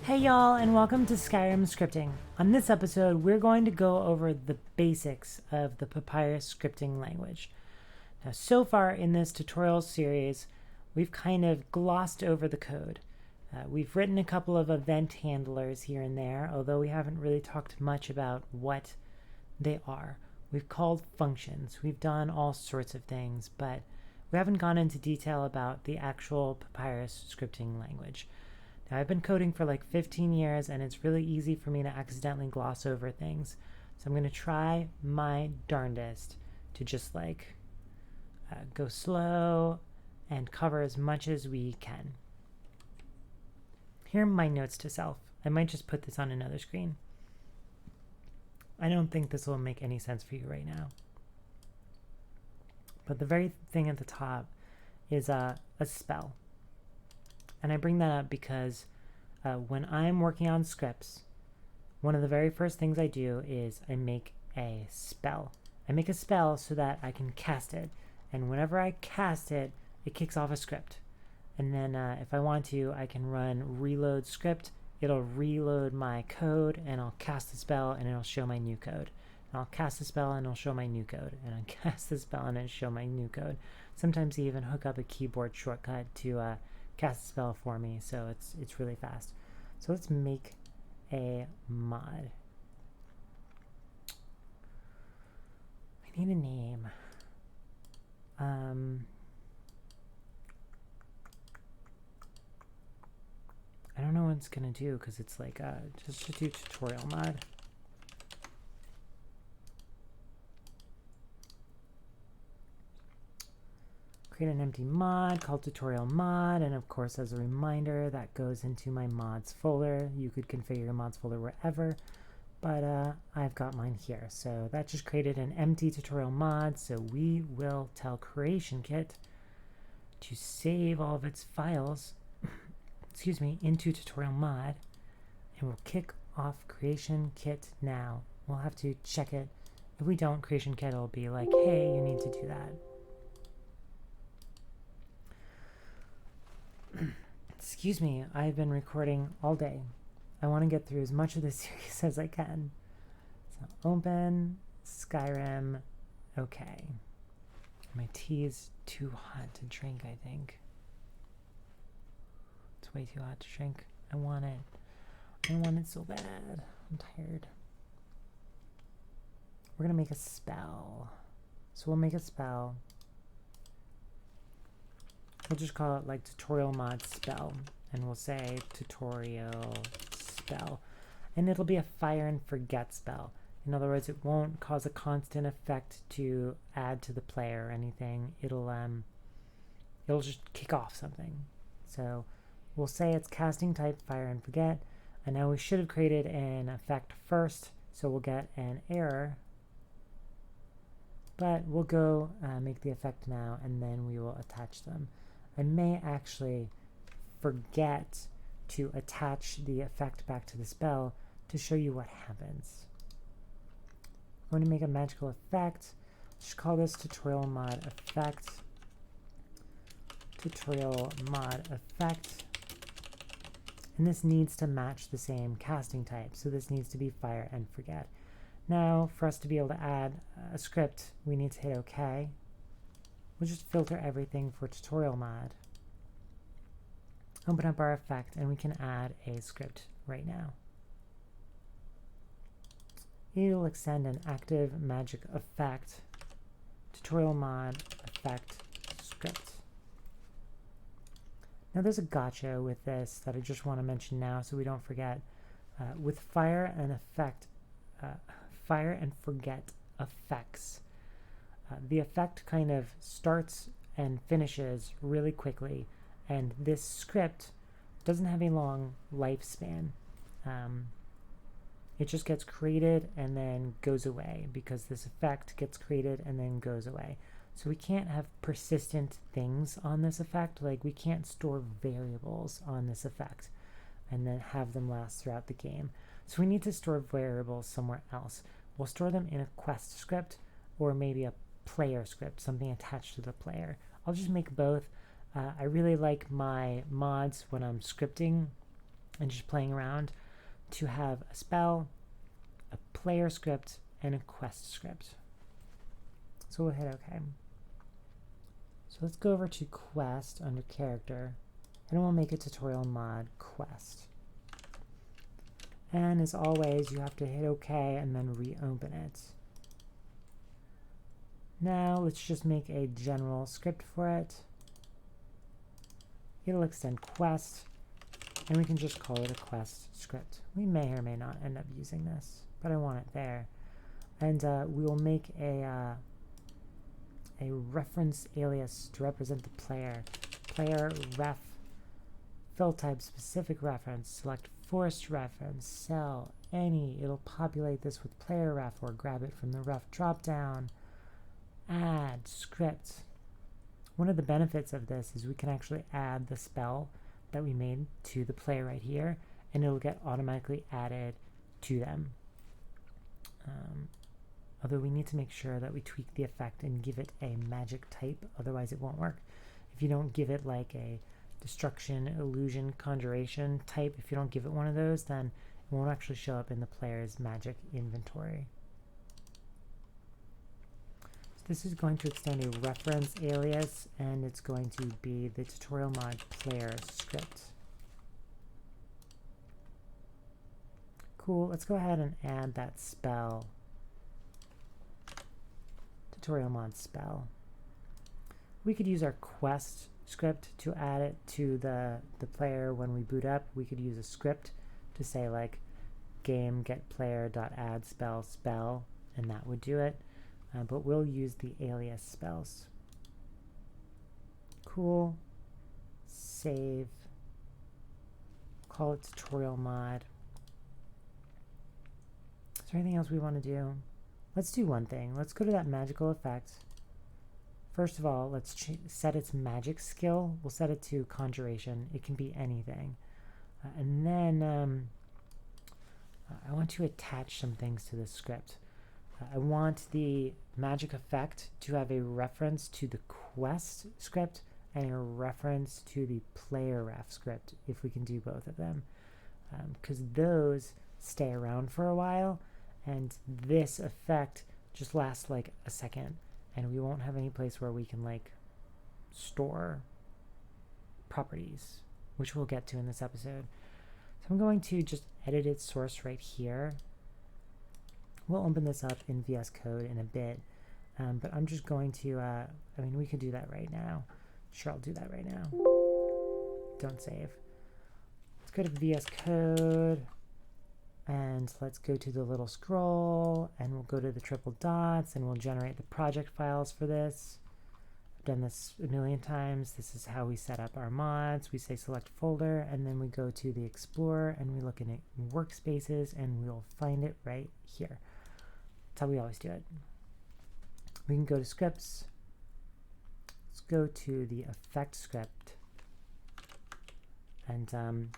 Hey y'all, and welcome to Skyrim Scripting. On this episode, we're going to go over the basics of the Papyrus scripting language. Now, so far in this tutorial series, we've kind of glossed over the code. We've written a couple of event handlers here and there, although we haven't really talked much about what they are. We've called functions, we've done all sorts of things, but we haven't gone into detail about the actual Papyrus scripting language. Now, I've been coding for like 15 years, and it's really easy for me to accidentally gloss over things. So I'm going to try my darndest to just go slow and cover as much as we can. Here are my notes to self. I might just put this on another screen. I don't think this will make any sense for you right now. But the very thing at the top is a spell. And I bring that up because when I'm working on scripts, one of the very first things I do is I make a spell. I make a spell so that I can cast it. And whenever I cast it, it kicks off a script. And then if I want to, I can run reload script. It'll reload my code, and I'll cast the spell, and it'll show my new code. And I'll cast the spell, and it'll show my new code. And I'll cast the spell, and it'll show my new code. Sometimes you even hook up a keyboard shortcut to cast the spell for me, so it's really fast. So let's make a mod. I need a name. I don't know what it's gonna do because it's like just to do tutorial mod. Create an empty mod called tutorial mod, and of course, as a reminder, that goes into my mods folder. You could configure your mods folder wherever, but I've got mine here. So that just created an empty tutorial mod, so we will tell Creation Kit to save all of its files into tutorial mod, and we'll kick off Creation Kit now. We'll have to check it. If we don't, Creation Kit will be like, hey, you need to do that. Excuse me, I've been recording all day. I want to get through as much of this series as I can. So open, Skyrim, okay. My tea is too hot to drink, I think. It's way too hot to drink. I want it. I want it so bad. I'm tired. We're going to make a spell. So we'll make a spell. We'll just call it like tutorial mod spell, and we'll say tutorial spell, and it'll be a fire and forget spell. In other words, it won't cause a constant effect to add to the player or anything. It'll just kick off something. So we'll say it's casting type fire and forget, and now we should have created an effect first, so we'll get an error. But we'll go make the effect now, and then we will attach them. I may actually forget to attach the effect back to the spell to show you what happens. I'm going to make a magical effect. Let's call this tutorial mod effect. Tutorial mod effect. And this needs to match the same casting type. So this needs to be fire and forget. Now, for us to be able to add a script, we need to hit OK. We'll just filter everything for tutorial mod. Open up our effect, and we can add a script right now. It'll extend an active magic effect, tutorial mod effect script. Now there's a gotcha with this that I just want to mention now so we don't forget. With fire and forget effects, the effect kind of starts and finishes really quickly, and this script doesn't have a long lifespan. It just gets created and then goes away because this effect gets created and then goes away. So we can't have persistent things on this effect. Like, we can't store variables on this effect and then have them last throughout the game. So we need to store variables somewhere else. We'll store them in a quest script or maybe a player script, something attached to the player. I'll just make both. I really like my mods when I'm scripting and just playing around to have a spell, a player script, and a quest script. So we'll hit OK. So let's go over to quest under character, and we'll make a tutorial mod quest. And as always, you have to hit OK and then reopen it. Now let's just make a general script for it. It'll extend quest, and we can just call it a quest script. We may or may not end up using this, but I want it there. And we will make a reference alias to represent the player. Player ref, fill type specific reference, select forced reference, cell, any. It'll populate this with player ref or grab it from the ref dropdown. Add script. One of the benefits of this is we can actually add the spell that we made to the player right here, and it'll get automatically added to them. Although we need to make sure that we tweak the effect and give it a magic type, otherwise it won't work. If you don't give it like a destruction, illusion, conjuration type, if you don't give it one of those, then it won't actually show up in the player's magic inventory. This is going to extend a reference alias, and it's going to be the tutorial mod player script. Cool, let's go ahead and add that spell. Tutorial mod spell. We could use our quest script to add it to the player when we boot up. We could use a script to say like game get player dot add spell, and that would do it. But we'll use the alias spells. Cool. Save. Call it tutorial mod. Is there anything else we want to do? Let's do one thing. Let's go to that magical effect. First of all, let's set its magic skill. We'll set it to Conjuration. It can be anything. And then I want to attach some things to this script. I want the magic effect to have a reference to the quest script and a reference to the player ref script, if we can do both of them. Because those stay around for a while, and this effect just lasts like a second, and we won't have any place where we can like store properties, which we'll get to in this episode. So I'm going to just edit its source right here. We'll open this up in VS Code in a bit, but I'm just going to, I mean, we could do that right now. Sure, I'll do that right now. Don't save. Let's go to VS Code, and let's go to the little scroll, and we'll go to the triple dots, and we'll generate the project files for this. I've done this a million times. This is how we set up our mods. We say select folder, and then we go to the Explorer, and we look in workspaces, and we'll find it right here. That's how we always do it. We can go to scripts. Let's go to the effect script. And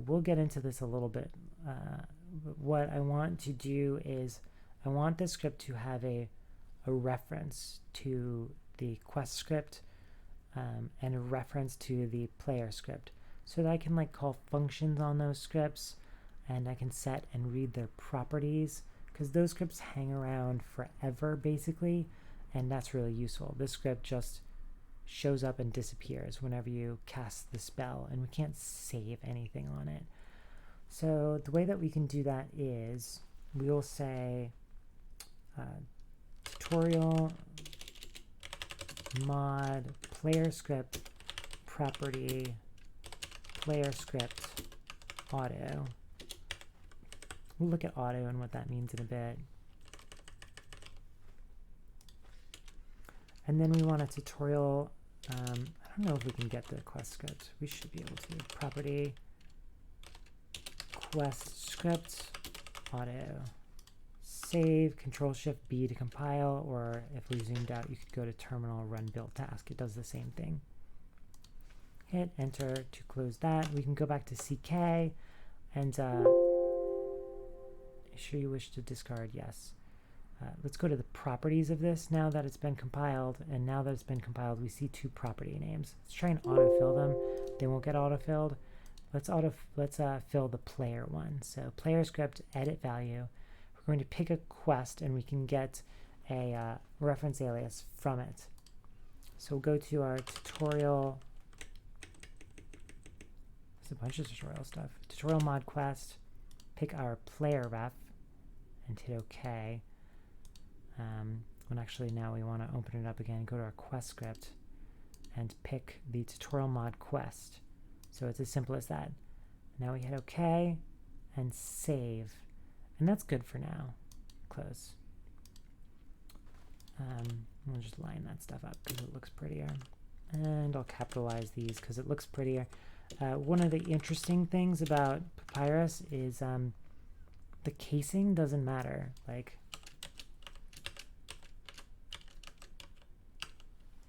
we'll get into this a little bit. What I want to do is I want this script to have a reference to the quest script and a reference to the player script, so that I can like call functions on those scripts, and I can set and read their properties, because those scripts hang around forever basically, and that's really useful. This script just shows up and disappears whenever you cast the spell, and we can't save anything on it. So the way that we can do that is we will say tutorial mod player script property player script auto. We'll look at auto and what that means in a bit. And then we want a tutorial. I don't know if we can get the quest script. We should be able to. Property quest script auto. Save, Control-Shift-B to compile, or if we zoomed out, you could go to terminal, run build task. It does the same thing. Hit enter to close that. We can go back to CK, and sure you wish to discard? Yes. Let's go to the properties of this now that it's been compiled, and now that it's been compiled, we see two property names. Let's try and autofill them. They won't get autofilled. let's fill the player one. So player script, edit value. We're going to pick a quest, and we can get a reference alias from it. So we'll go to our tutorial. There's a bunch of tutorial stuff. Tutorial mod quest. Pick our player ref and hit OK. And actually now we want to open it up again, go to our quest script and pick the tutorial mod quest. So it's as simple as that. Now we hit OK and save. And that's good for now. Close. We'll just line that stuff up because it looks prettier. And I'll capitalize these because it looks prettier. One of the interesting things about Papyrus is the casing doesn't matter. Like,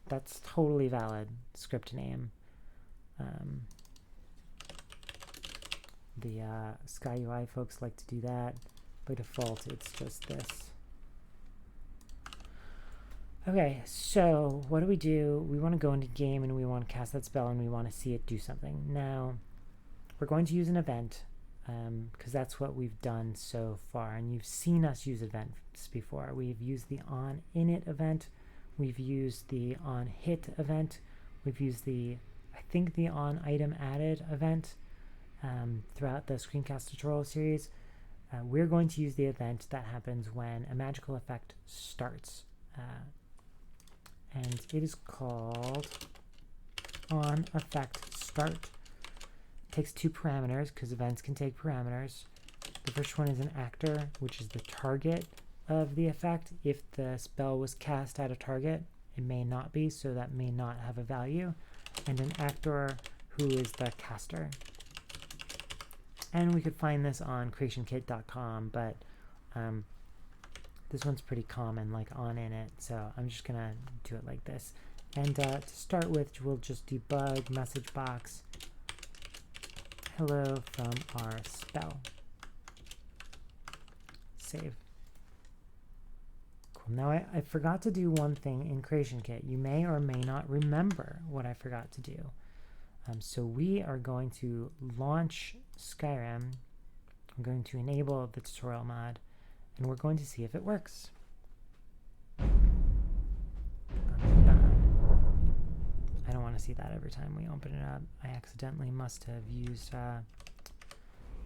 that's totally valid script name. The Sky UI folks like to do that. By default, it's just this. Okay, so what do? We want to go into game and we want to cast that spell and we want to see it do something. Now, we're going to use an event because that's what we've done so far. And you've seen us use events before. We've used the onInit event. We've used the onHit event. We've used the onItemAdded event throughout the screencast tutorial series. We're going to use the event that happens when a magical effect starts. And it is called onEffectStart. It takes two parameters because events can take parameters. The first one is an actor, which is the target of the effect. If the spell was cast at a target, it may not be, so that may not have a value. And an actor, who is the caster. And we could find this on creationkit.com, but this one's pretty common, like onInit, so I'm just gonna do it like this. And to start with, we'll just debug message box hello from our spell. Save. Cool. Now I forgot to do one thing in CreationKit. You may or may not remember what I forgot to do. So we are going to launch Skyrim. I'm going to enable the tutorial mod, and we're going to see if it works. I don't want to see that every time we open it up. I accidentally must have used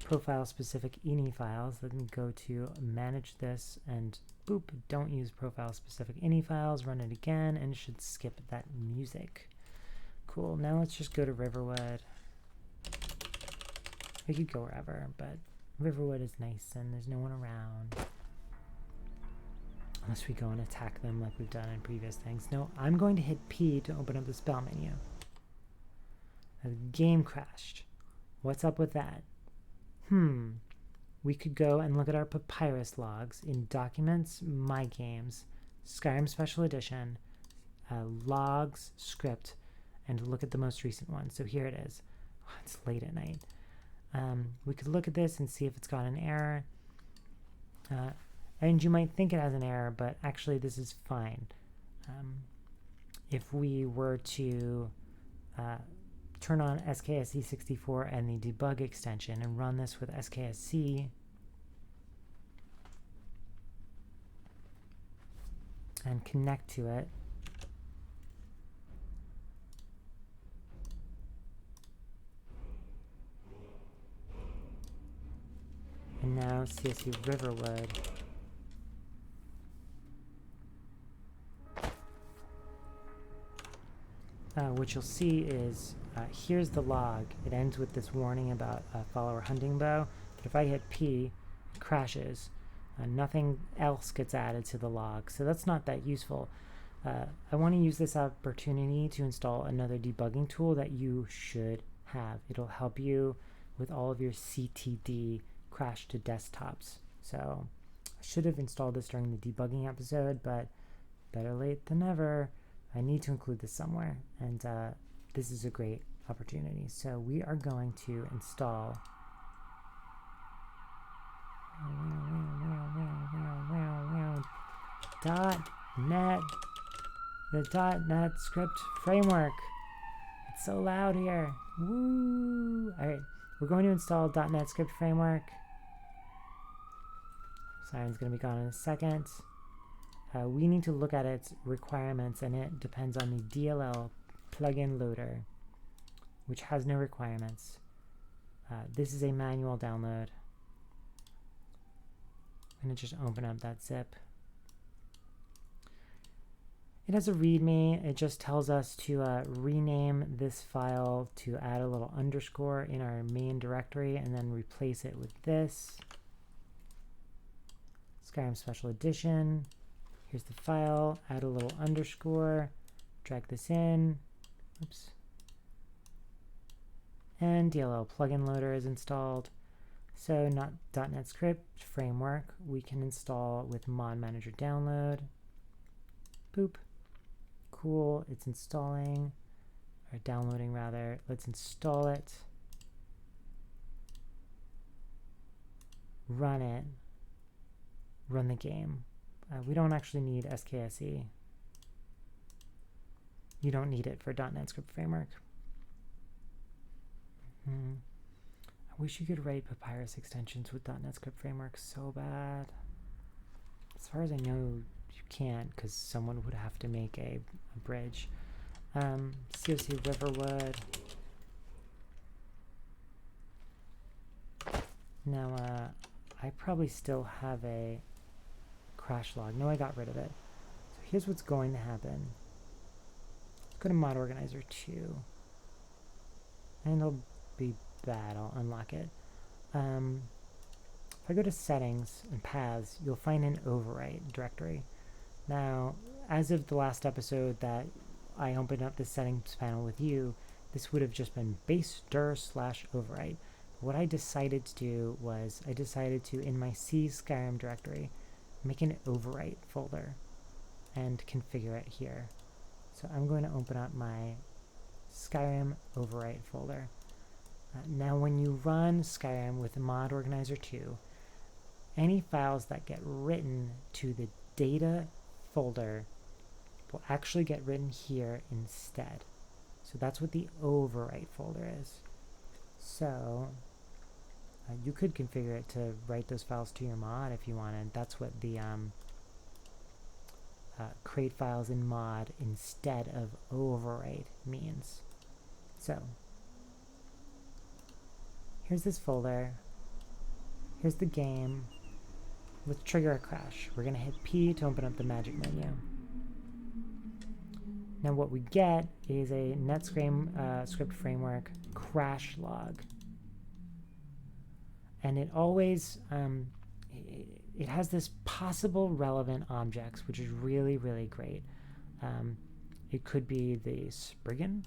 profile-specific ini files. Let me go to manage this, and boop, don't use profile-specific ini files. Run it again, and it should skip that music. Cool. Now let's just go to Riverwood. We could go wherever, but Riverwood is nice, and there's no one around. Unless we go and attack them like we've done in previous things. No, I'm going to hit P to open up the spell menu. The game crashed. What's up with that? We could go and look at our Papyrus Logs in Documents, My Games, Skyrim Special Edition, Logs, Script, and look at the most recent one. So here it is. Oh, it's late at night. We could look at this and see if it's got an error. And you might think it has an error, but actually this is fine. If we were to turn on SKSE64 and the debug extension and run this with SKSC, and connect to it, and now CSE Riverwood. What you'll see is here's the log. It ends with this warning about follower hunting bow. But if I hit P, it crashes. Nothing else gets added to the log. So that's not that useful. I want to use this opportunity to install another debugging tool that you should have. It'll help you with all of your CTD crash to desktops. So I should have installed this during the debugging episode, but better late than never. I need to include this somewhere, and this is a great opportunity. So we are going to install .NET, the .NET script framework. It's so loud here. Woo! All right, we're going to install .NET Script Framework. Siren's going to be gone in a second. We need to look at its requirements, and it depends on the DLL plugin loader, which has no requirements. This is a manual download. I'm going to just open up that zip. It has a README. It just tells us to rename this file to add a little underscore in our main directory and then replace it with this. Skyrim Special Edition. Here's the file. Add a little underscore. Drag this in. Oops. And DLL plugin loader is installed. So not .NET Script Framework, we can install with Mod Manager Download. Boop. Cool, it's installing, or downloading rather. Let's install it. Run it. Run the game. We don't actually need SKSE. You don't need it for .NET Script Framework. I wish you could write Papyrus extensions with .NET Script Framework so bad. As far as I know, you can't, because someone would have to make a bridge. COC Riverwood. Now, I probably still have a crash log. No, I got rid of it. So here's what's going to happen. Let's go to Mod Organizer 2. And it'll be bad. I'll unlock it. If I go to Settings and Paths, you'll find an overwrite directory. Now, as of the last episode that I opened up the settings panel with you, this would have just been base dir / overwrite. What I decided to do was I decided to, in my C Skyrim directory, make an overwrite folder and configure it here. So I'm going to open up my Skyrim overwrite folder. Now when you run Skyrim with Mod Organizer 2, any files that get written to the data folder will actually get written here instead. So that's what the overwrite folder is. So you could configure it to write those files to your mod if you wanted. That's what the create files in mod instead of overwrite means. So here's this folder. Here's the game. Let's trigger a crash. We're going to hit P to open up the magic menu. Now what we get is a NetScript script framework crash log. And it always, it has this possible relevant objects, which is really, really great. It could be the Spriggan,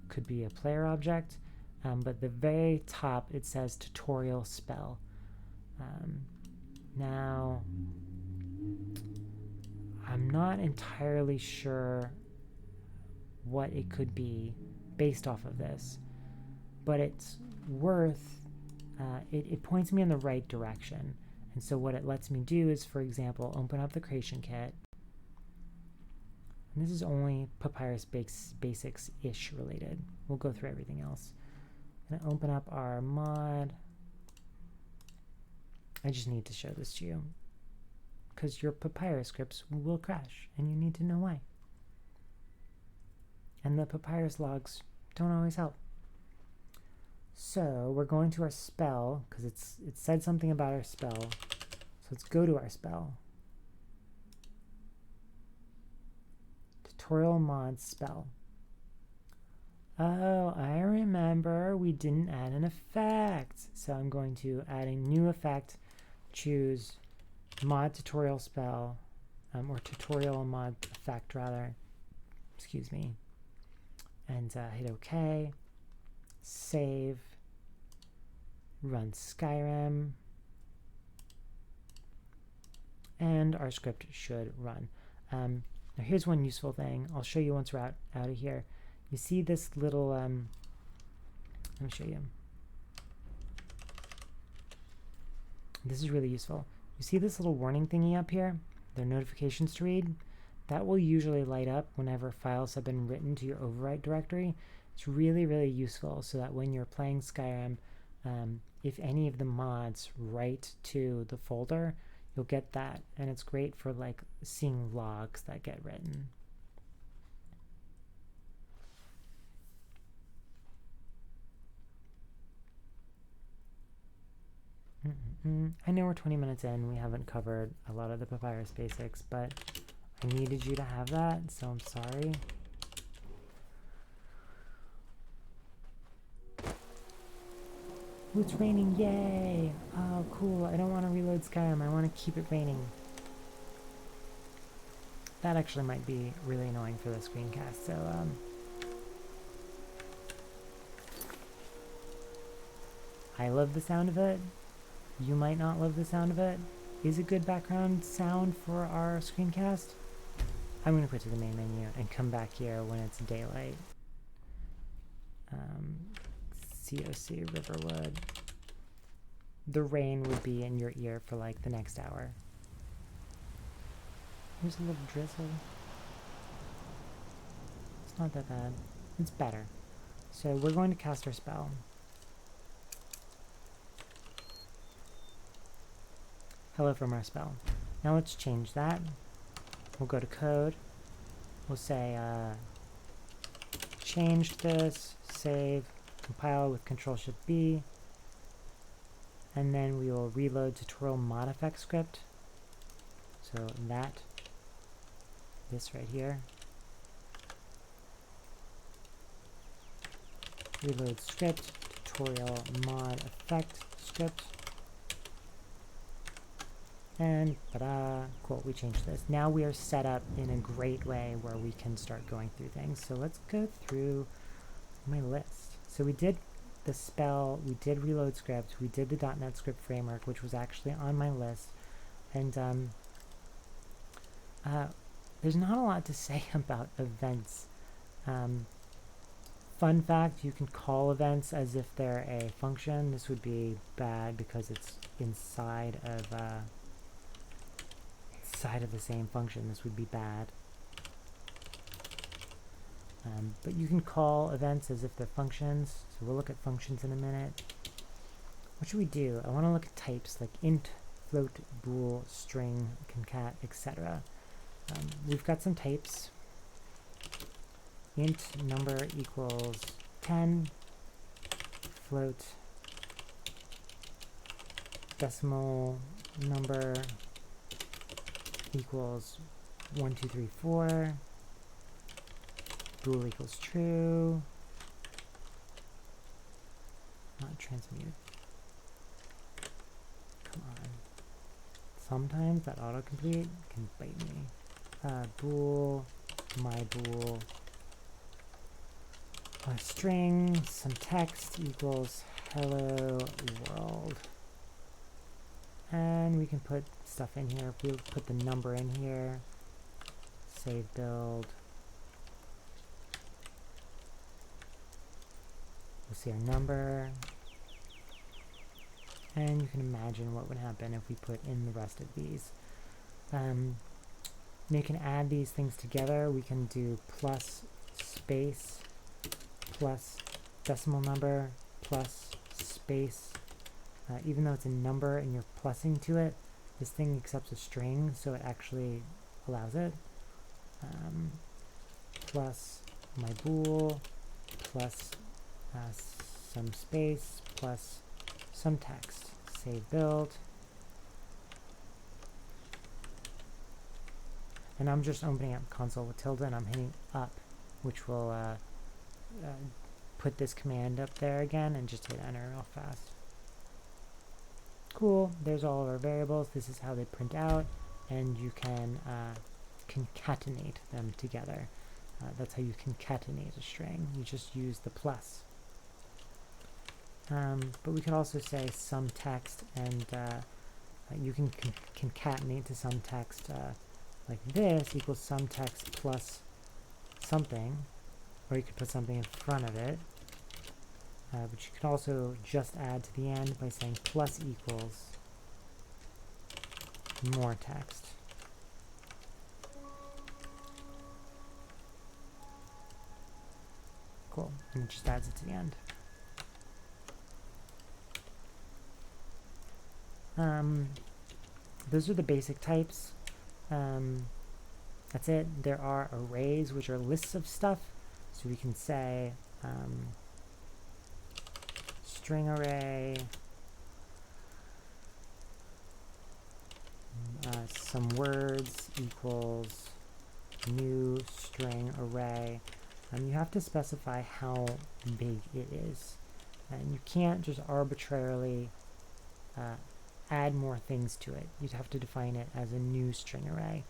could be a player object, but at the very top it says tutorial spell. Now, I'm not entirely sure what it could be based off of this, but it's worth, it points me in the right direction. And so what it lets me do is, for example, open up the creation kit. And this is only Papyrus Basics-ish related. We'll go through everything else. I'm going to open up our mod. I just need to show this to you, because your Papyrus scripts will crash, and you need to know why. And the Papyrus logs don't always help. So we're going to our spell, because it said something about our spell. So let's go to our spell. Tutorial mod spell. Oh, I remember we didn't add an effect. So I'm going to add a new effect. Choose mod tutorial spell, or tutorial mod effect rather, excuse me, and hit OK, save, run Skyrim, and our script should run. Now here's one useful thing. I'll show you once we're out of here. You see this little, let me show you. This is really useful. You see this little warning thingy up here? There are notifications to read. That will usually light up whenever files have been written to your overwrite directory. It's really, really useful so that when you're playing Skyrim, if any of the mods write to the folder, you'll get that, and it's great for like seeing logs that get written. I know we're 20 minutes in. We haven't covered a lot of the Papyrus basics, but I needed you to have that, so I'm sorry. Ooh, it's raining, yay! Oh, cool. I don't want to reload Skyrim. I want to keep it raining. That actually might be really annoying for the screencast, so I love the sound of it. You might not love the sound of it. Is it good background sound for our screencast? I'm going to quit to the main menu and come back here when it's daylight. COC Riverwood. The rain would be in your ear for like the next hour. Here's a little drizzle. It's not that bad. It's better. So we're going to cast our spell. Hello from our spell. Now let's change that. We'll go to code. We'll say change this, save, compile with Control-Shift-B, and then we will reload tutorial mod effect script. So this right here. Reload script, tutorial mod effect script. And cool, we changed this. Now we are set up in a great way where we can start going through things. So let's go through my list. So we did the spell, we did reload script, we did the .NET script framework, which was actually on my list. And there's not a lot to say about events. Fun fact, you can call events as if they're a function. This would be bad because it's inside of the same function. This would be bad. But you can call events as if they're functions. So we'll look at functions in a minute. What should we do? I want to look at types like int, float, bool, string, concat, etc. We've got some types. Int number equals 10. Float decimal number equals 1, 2, 3, 4. Bool equals true. Not transmute. Come on. Sometimes that autocomplete can bite me. Bool, my bool. A string, some text equals hello world. And we can put stuff in here. We'll put the number in here. Save build. We'll see our number. And you can imagine what would happen if we put in the rest of these. You can add these things together. We can do plus space plus decimal number plus space. Even though it's a number and you're plussing to it, this thing accepts a string, so it actually allows it. Plus my bool plus some space plus some text. Save build. And I'm just opening up console with tilde and I'm hitting up, which will put this command up there again, and just hit enter real fast. Cool, there's all of our variables. This is how they print out, and you can concatenate them together. That's how you concatenate a string. You just use the plus. But we could also say some text, and you can concatenate to some text like this equals some text plus something, or you could put something in front of it. But you could also just add to the end by saying plus equals more text. Cool. And it just adds it to the end. Those are the basic types. That's it. There are arrays, which are lists of stuff. So we can say string array, some words equals new string array. You have to specify how big it is. And you can't just arbitrarily add more things to it. You'd have to define it as a new string array.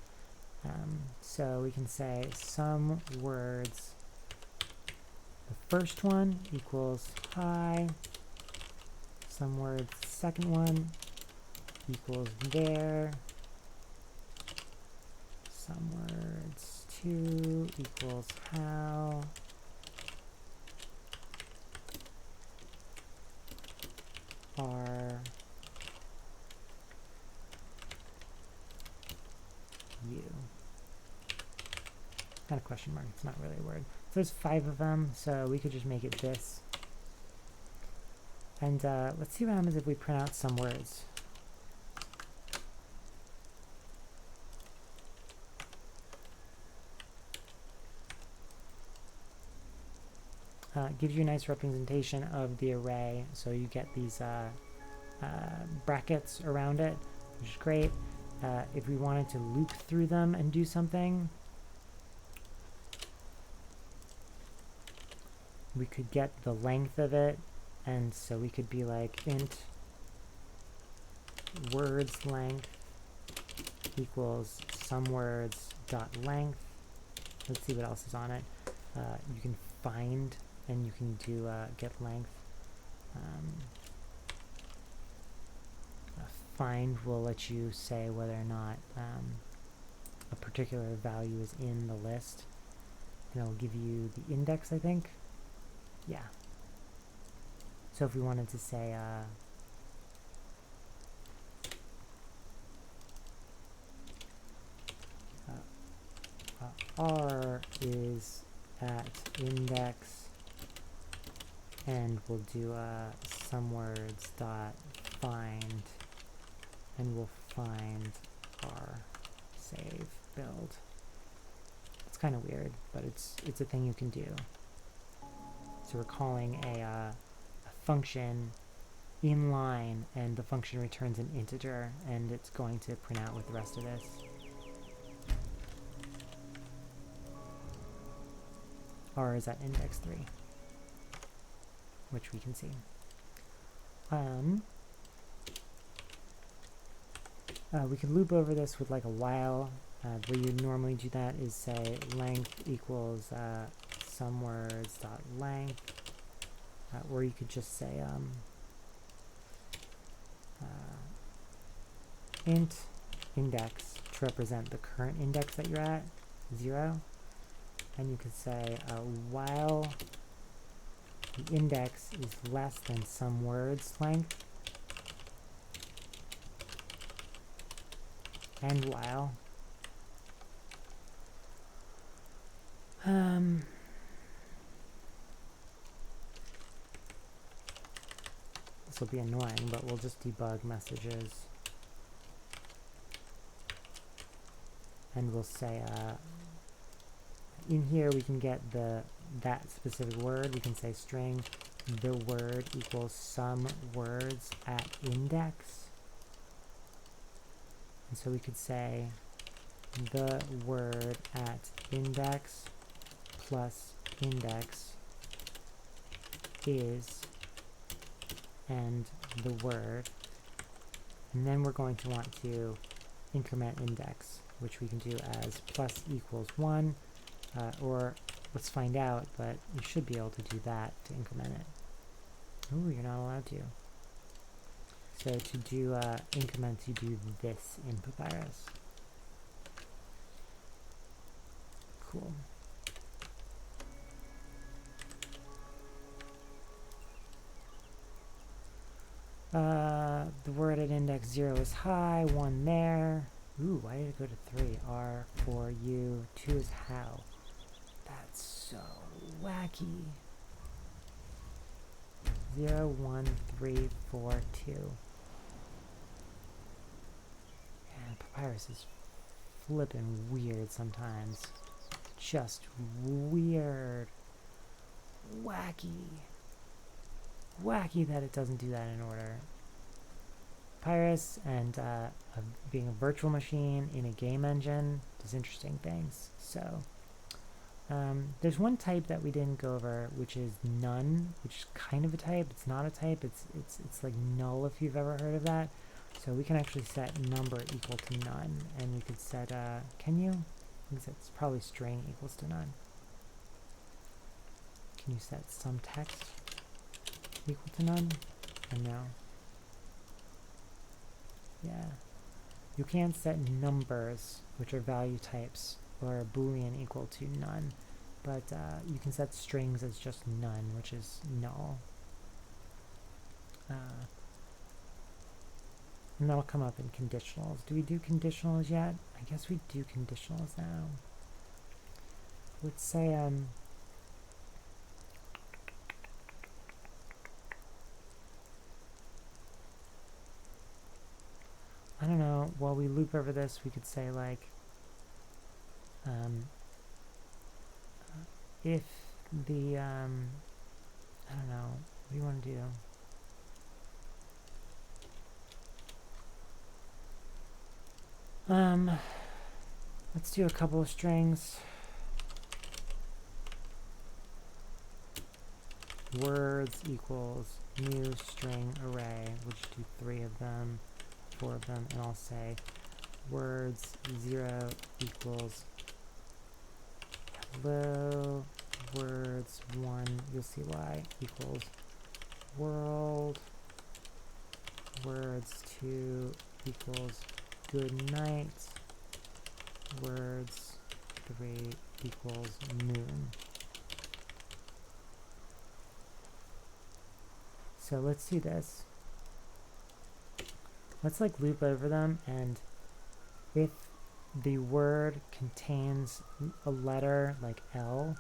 So we can say some words, the first one equals hi, some words, second one equals there, some words 2 equals how, are you. Not a question mark, it's not really a word. So there's 5 of them, so we could just make it this. And let's see what happens if we print out some words. Gives you a nice representation of the array, so you get these brackets around it, which is great. If we wanted to loop through them and do something, we could get the length of it, and so we could be like int words length equals some words dot length. Let's see what else is on it. You can find, and you can do get length. Find will let you say whether or not a particular value is in the list, and it'll give you the index, I think. Yeah. So if we wanted to say R is at index, and we'll do some words dot find, and we'll find R, save, build. It's kind of weird, but it's a thing you can do. So we're calling a function in line, and the function returns an integer, and it's going to print out with the rest of this. R is at index 3, which we can see. We can loop over this with like a while. The way you normally do that is say length equals some words dot length, or you could just say int index to represent the current index that you're at, 0, and you could say while the index is less than some words length, and while this will be annoying, but we'll just debug messages, and we'll say in here we can get that specific word. We can say string the word equals some words at index, and so we could say the word at index plus index is, and the word, and then we're going to want to increment index, which we can do as plus equals 1, or let's find out, but you should be able to do that to increment it. Ooh, you're not allowed to. So to do increments, you do this in Papyrus. Cool. The word at index 0 is hi, 1 there. Ooh, why did it go to 3? R for you, 2 is how. That's so wacky. 0, 1, 3, 4, 2. And Papyrus is flippin' weird sometimes. Just weird. Wacky. Wacky that it doesn't do that in order. Papyrus and being a virtual machine in a game engine does interesting things. So there's one type that we didn't go over, which is none, which is kind of a type. It's not a type. It's like null if you've ever heard of that. So we can actually set number equal to none, and we could set can you? It's probably string equals to none. Can you set some text equal to none? Or no? Yeah. You can't set numbers, which are value types, or Boolean equal to none, but you can set strings as just none, which is null. And that'll come up in conditionals. Do we do conditionals yet? I guess we do conditionals now. Let's say I don't know, while we loop over this, we could say like if the I don't know, what do you want to do? Let's do a couple of strings. Words equals new string array. We'll just do 3 of them, 4 of them, and I'll say words 0 equals hello, words 1, you'll see why, equals world, words 2 equals good night, words 3 equals moon. So let's do this. Let's like loop over them, and if the word contains a letter like L,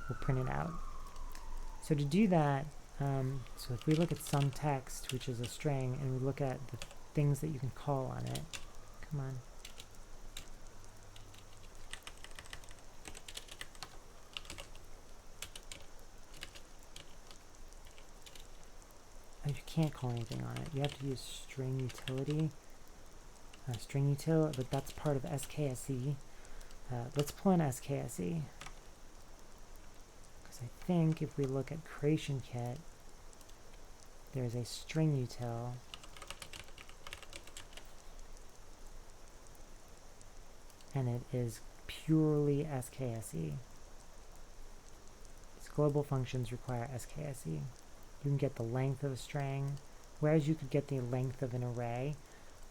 we'll print it out. So to do that, so if we look at some text, which is a string, and we look at the things that you can call on it, come on. You can't call anything on it. You have to use string utility, string util, but that's part of SKSE. Let's pull in SKSE, because I think if we look at Creation Kit, there's a string util, and it is purely SKSE. These global functions require SKSE. You can get the length of a string, whereas you could get the length of an array.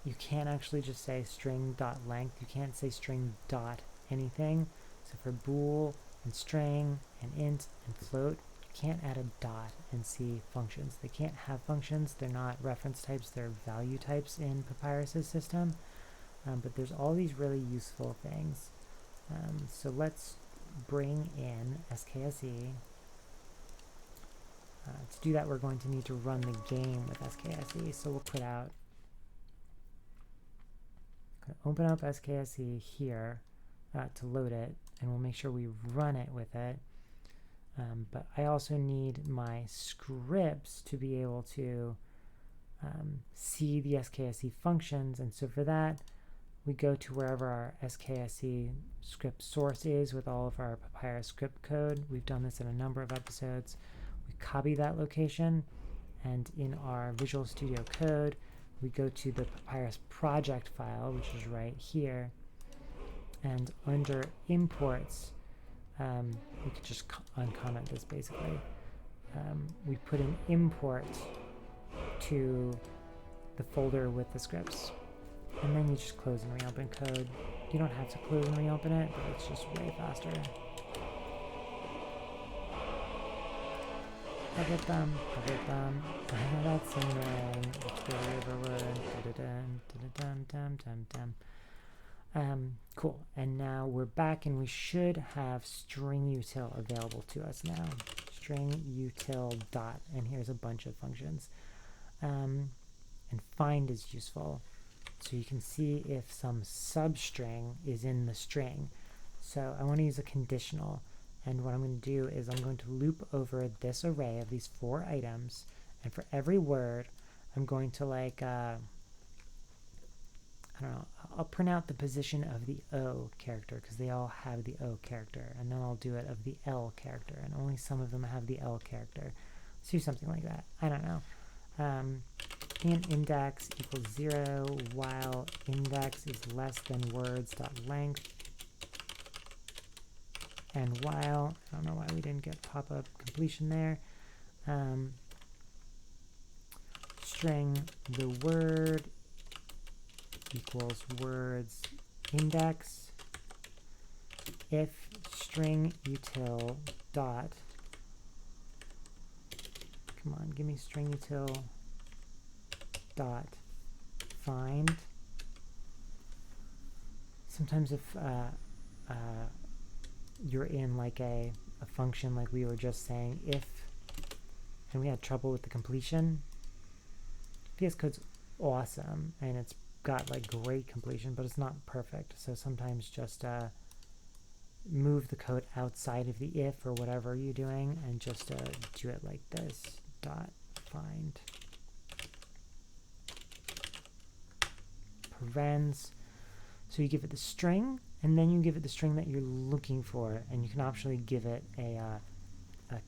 You can't actually just say string.length. You can't say string dot anything. So for bool and string and int and float, you can't add a dot and see functions. They can't have functions. They're not reference types. They're value types in Papyrus's system. But there's all these really useful things. So let's bring in SKSE. To do that, we're going to need to run the game with SKSE. So we'll put out, open up SKSE here to load it, and we'll make sure we run it with it. But I also need my scripts to be able to see the SKSE functions, and so for that, we go to wherever our SKSE script source is with all of our Papyrus script code. We've done this in a number of episodes. We copy that location, and in our Visual Studio Code, we go to the Papyrus project file, which is right here, and under imports, we could just uncomment this basically. We put an import to the folder with the scripts, and then you just close and reopen code. You don't have to close and reopen it, but it's just way faster. Ba-ba-bum, ba-ba-bum. That's annoying. It's very overload. Da-da-dum, da-da-dum, dum, dum, dum. Cool. And now we're back, and we should have string util available to us now. String util dot, and here's a bunch of functions. And find is useful, so you can see if some substring is in the string. So I want to use a conditional, and what I'm going to do is I'm going to loop over this array of these 4 items, and for every word I'm going to I don't know, I'll print out the position of the O character because they all have the O character, and then I'll do it of the L character, and only some of them have the L character. Let's do something like that. I don't know. Int index equals 0 while index is less than words dot length, and while, I don't know why we didn't get pop-up completion there, string the word equals words index if string util dot, come on, give me string util dot find. Sometimes if you're in like a function like we were just saying, if, and we had trouble with the completion, VS Code's awesome and it's got like great completion, but it's not perfect. So sometimes just move the code outside of the if or whatever you're doing and just do it like this, dot find parens. So you give it the string, and then you give it the string that you're looking for, and you can optionally give it a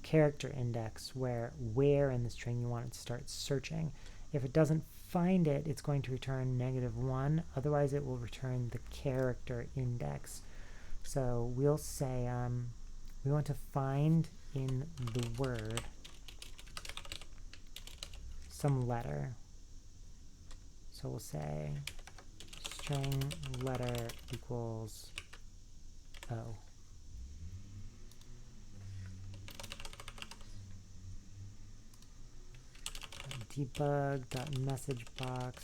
character index where in the string you want it to start searching. If it doesn't find it, it's going to return -1. Otherwise, it will return the character index. So we'll say we want to find in the word some letter. So we'll say string letter equals O. Debug.messageBox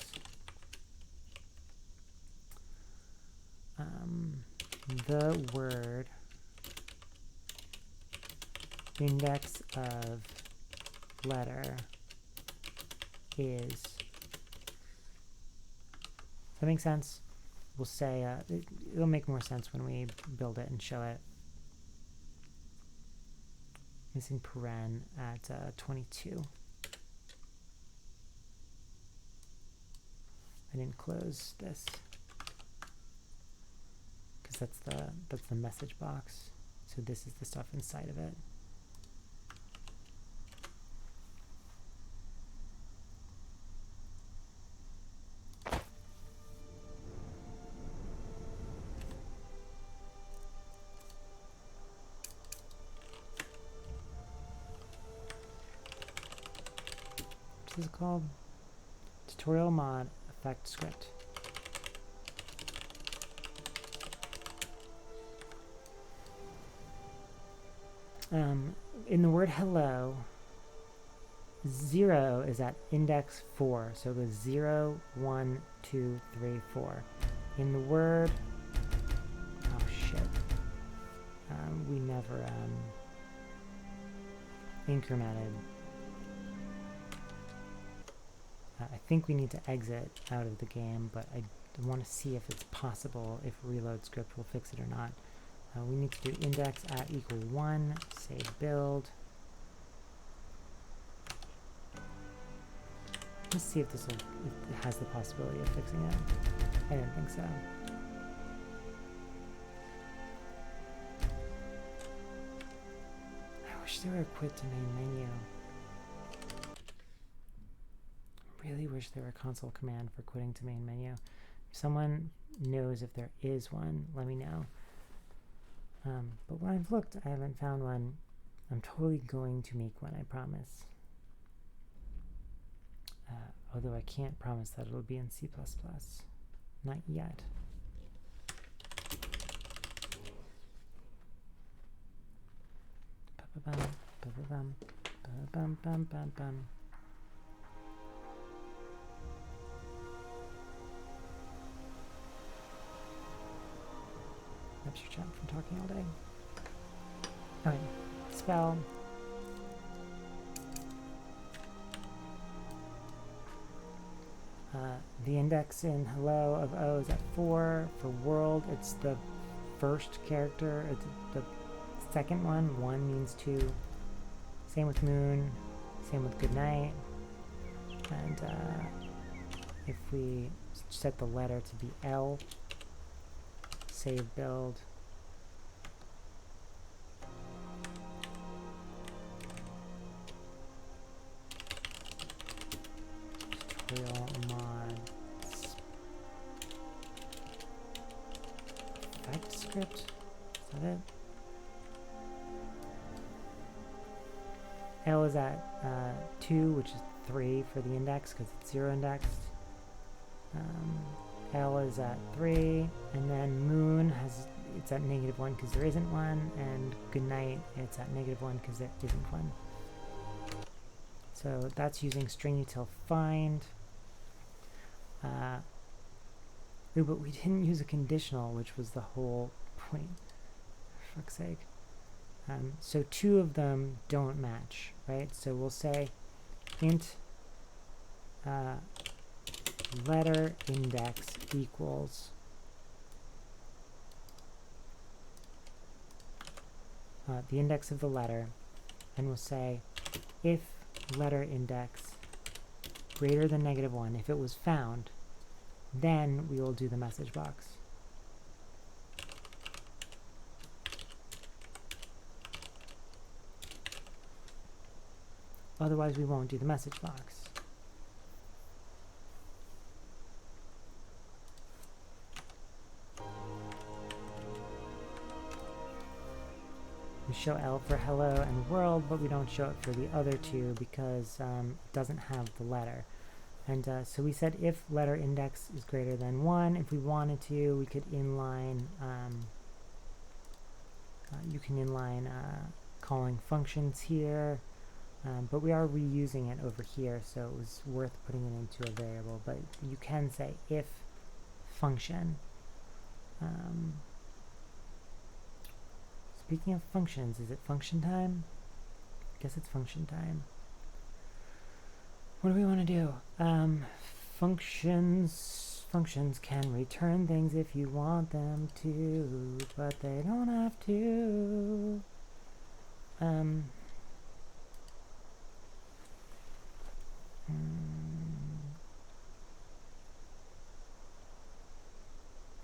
the word index of letter is. Does that make sense? We'll say it'll make more sense when we build it and show it. Missing paren at 22. I didn't close this because that's the message box. So this is the stuff inside of it. What's this called? Tutorial mod effect script. In the word hello, 0 is at index 4, so it goes 0, 1, 2, 3, 4. In the word, oh shit, we never incremented. I think we need to exit out of the game, but I want to see if it's possible, if reload script will fix it or not. We need to do index at equal 1, save build. Let's see if if it has the possibility of fixing it. I didn't think so. I wish there were a quit to main menu. Really wish there were a console command for quitting to main menu. If someone knows if there is one, let me know. But when I've looked, I haven't found one. I'm totally going to make one, I promise. Although I can't promise that it'll be in C++. Not yet. Ba-ba-bum, ba-ba-bum, ba-bum-bum-bum-bum. That's your chat from talking all day. Okay, spell. The index in hello of O is at 4. For world, it's the first character. It's the second one. 1 means 2. Same with moon. Same with good night. And if we set the letter to be L, save build. Tutorial mod effect script. Is that it? L is at 2, which is 3 for the index because it's 0 indexed. L is at 3, and then moon it's at -1 because there isn't one, and good night it's at -1 because there isn't one. So that's using string util find. Ooh, but we didn't use a conditional, which was the whole point. For fuck's sake. So 2 of them don't match, right? So we'll say int letter index equals the index of the letter, and we'll say if letter index greater than -1, if it was found, then we will do the message box. Otherwise, we won't do the message box. We show L for hello and world, but we don't show it for the other 2 because it doesn't have the letter. And so we said if letter index is greater than 1, if we wanted to, we could inline, you can inline calling functions here, but we are reusing it over here, so it was worth putting it into a variable. But you can say if function. Speaking of functions, is it function time? I guess it's function time. What do we want to do? Functions can return things if you want them to, but they don't have to.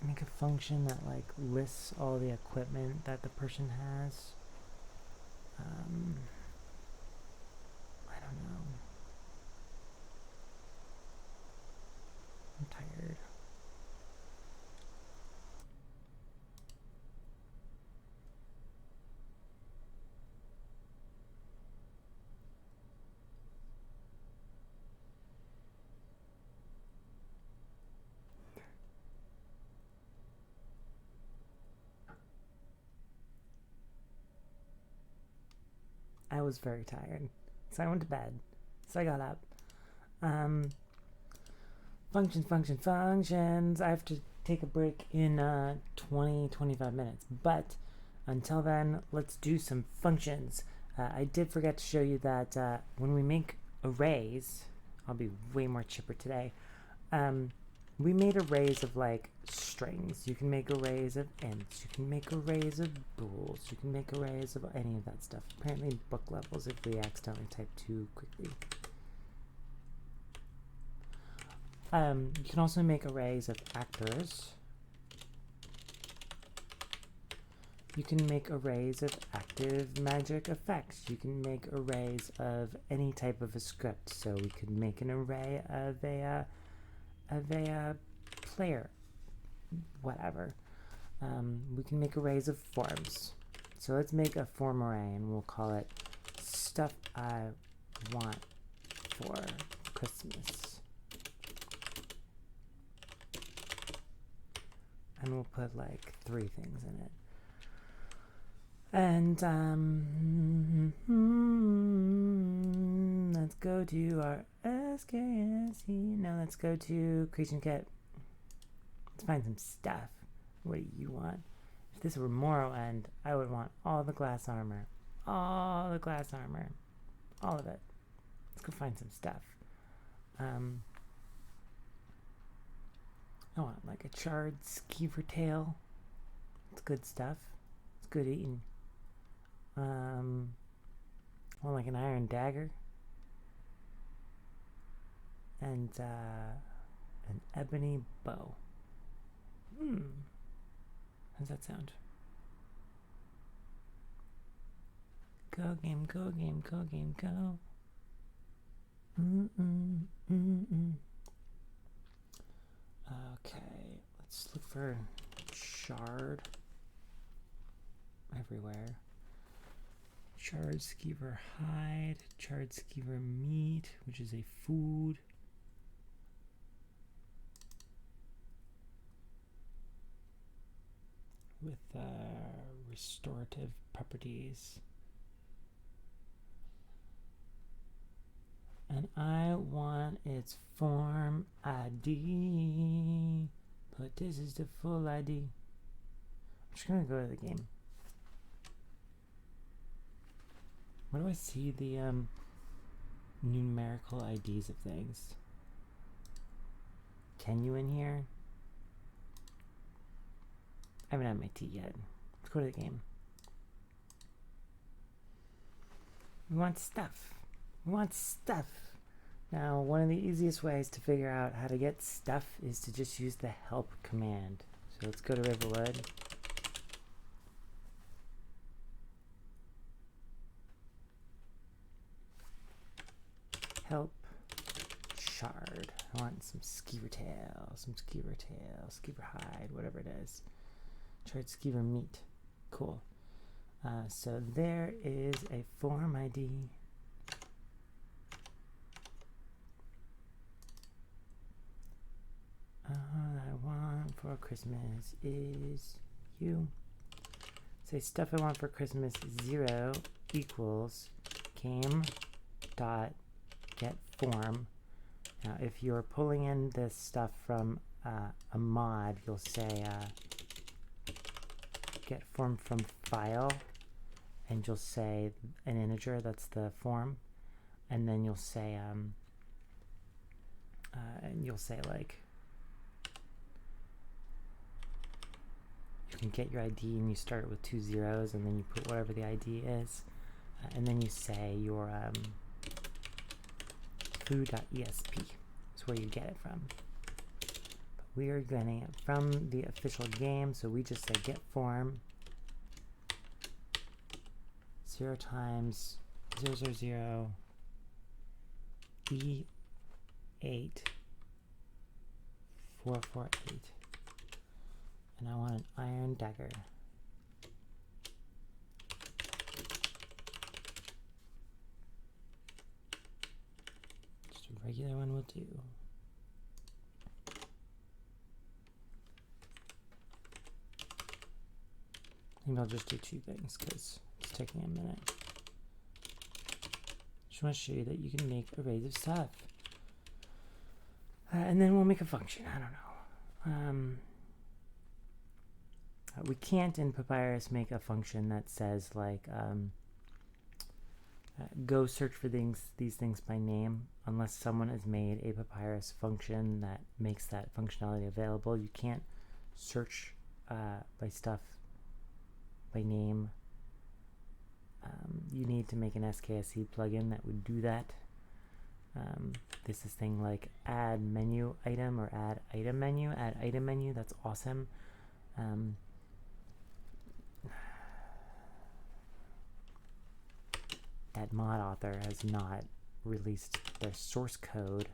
Make a function that like lists all the equipment that the person has. I don't know. I'm tired. I was very tired, so I went to bed. So I got up. Functions. I have to take a break in 20-25 minutes. But until then, let's do some functions. I did forget to show you that when we make arrays, I'll be way more chipper today. We made arrays of like strings. You can make arrays of ints. You can make arrays of bools. You can make arrays of any of that stuff. Apparently book levels if we accidentally type too quickly. You can also make arrays of actors. You can make arrays of active magic effects. You can make arrays of any type of a script. So we could make an array of a player, whatever. We can make arrays of forms. So let's make a form array and we'll call it stuff I want for Christmas. And we'll put like 3 things in it. And let's go to our SKSE. Now let's go to Creation Kit. Let's find some stuff. What do you want? this were Morrowind, I would want all the glass armor. All the glass armor. All of it. Let's go find some stuff. I want like a charred skeever tail. It's good stuff. It's good eating. I want like an iron dagger. And an ebony bow. How does that sound? Go game, go game, go game, go. Okay, let's look for shard everywhere. Charred skeever hide, charred skeever meat, which is a food. With restorative properties. And I want its form ID, but this is the full ID. I'm just gonna go to the game. Where do I see the numerical IDs of things? Can you in here? I haven't had my tea yet. Let's go to the game. We want stuff. We want stuff. Now, one of the easiest ways to figure out how to get stuff is to just use the help command. So let's go to Riverwood. Help shard. I want some skeever tail, skeever hide, whatever it is. Charred skeever meat. Cool. So there is a form ID. All I want for Christmas is you. Say stuff I want for Christmas 0 equals game dot get form. Now if you're pulling in this stuff from a mod, you'll say get form from file, and you'll say an integer, that's the form, and then you'll say like, you can get your ID and you start it with 2 zeros, and then you put whatever the ID is, and then you say your foo.esp is where you get it from. But we are getting it from the official game, so we just say get form 0 times 000 E8 448. And I want an iron dagger. Just a regular one will do. I think I'll just do 2 things because it's taking a minute. Just want to show you that you can make arrays of stuff. And then we'll make a function. I don't know. We can't in Papyrus make a function that says like go search for these things by name unless someone has made a Papyrus function that makes that functionality available. You can't search by stuff by name. You need to make an SKSE plugin that would do that. This is thing like add menu item or add item menu. Add item menu, that's awesome. That mod author has not released their source code.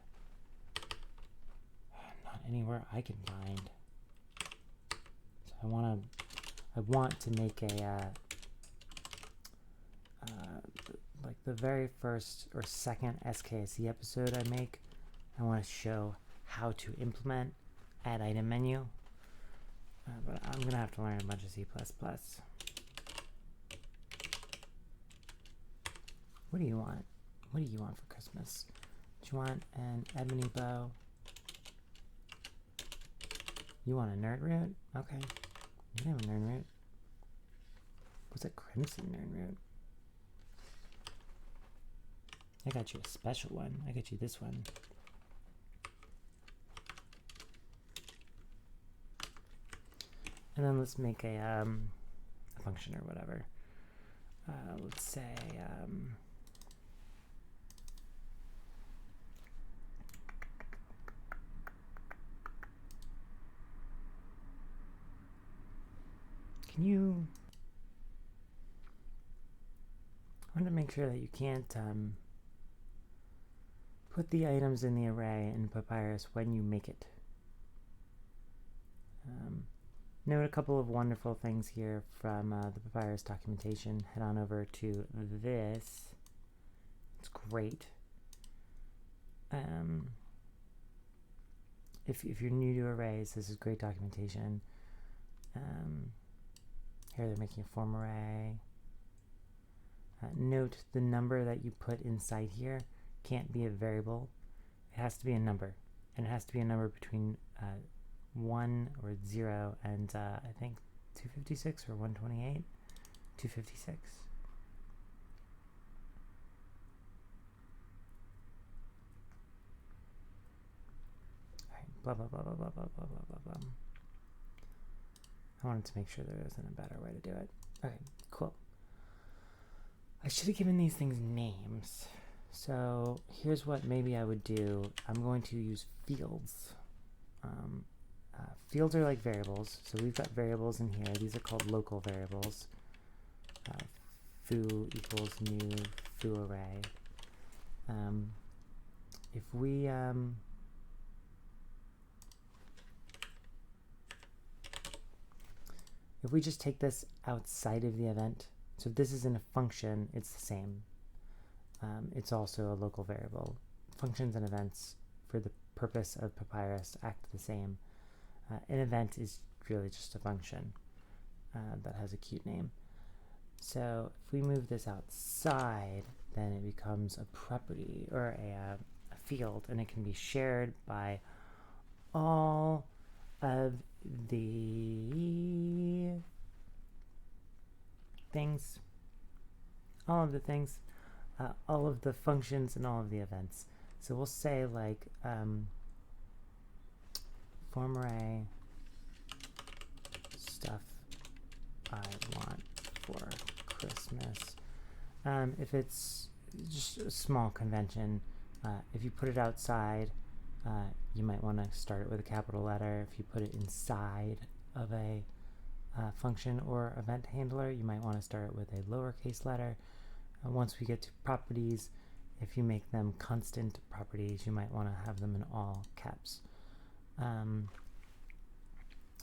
Not anywhere I can find. So I want to make a like the very first or second SKSE episode I make, I want to show how to implement add item menu. But I'm gonna have to learn a bunch of C++. What do you want? What do you want for Christmas? Do you want an ebony bow? You want a nerd root? Okay. You can have a nerd root. Was it crimson nern root? I got you a special one. I got you this one. And then let's make a function or whatever. Let's say can you? I want to make sure that you can't put the items in the array in Papyrus when you make it. Note a couple of wonderful things here from the Papyrus documentation. Head on over to this. It's great. If you're new to arrays, this is great documentation. Here they're making a form array. Note the number that you put inside here can't be a variable. It has to be a number, and it has to be a number between 1 or 0 and I think 256 or 128. 256. All right, blah blah blah blah blah blah blah blah blah. I wanted to make sure there isn't a better way to do it. Okay, cool. I should have given these things names. So here's what maybe I would do. I'm going to use fields. Fields are like variables. So we've got variables in here. These are called local variables. Foo equals new foo array. If we just take this outside of the event, so if this is in a function, it's the same. It's also a local variable. Functions and events, for the purpose of Papyrus, act the same. An event is really just a function that has a cute name. So if we move this outside, then it becomes a property or a field, and it can be shared by all of the things, all of the functions and all of the events. So we'll say like form array stuff I want for Christmas. If it's just a small convention, if you put it outside, you might want to start it with a capital letter. If you put it inside of a function or event handler, you might want to start it with a lowercase letter. Once we get to properties, if you make them constant properties, you might want to have them in all caps.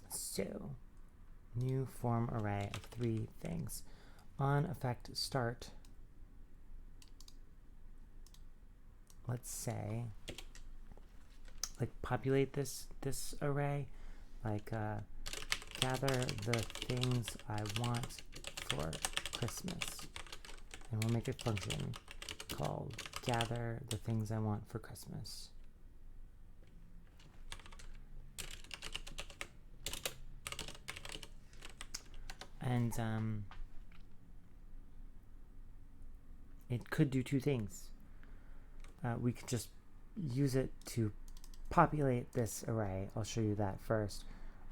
So, new form array of 3 things. On effect start, let's say, like populate this array, like gather the things I want for Christmas. And we'll make a function called gather the things I want for Christmas. And it could do 2 things. We could just use it to populate this array. I'll show you that first.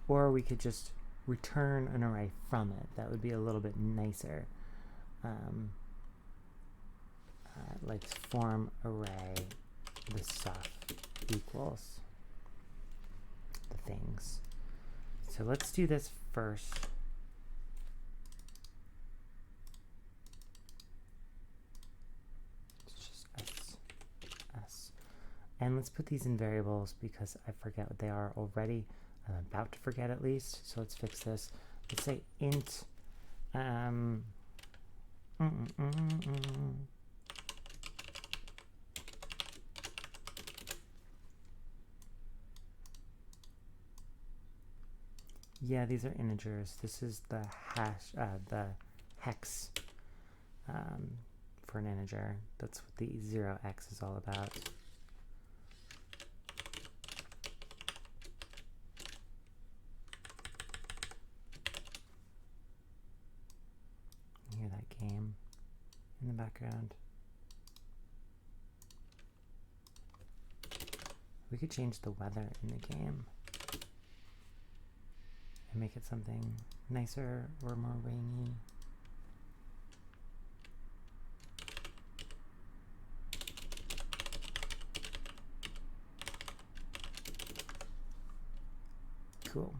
Or we could just return an array from it. That would be a little bit nicer. Like form array the stuff equals the things. So let's do this first. It's just S. And let's put these in variables because I forget what they are already. I'm about to forget at least. So let's fix this. Let's say int Yeah, these are integers. This is the hash, the hex for an integer. That's what the 0x is all about. the background. We could change the weather in the game and make it something nicer or more rainy. Cool.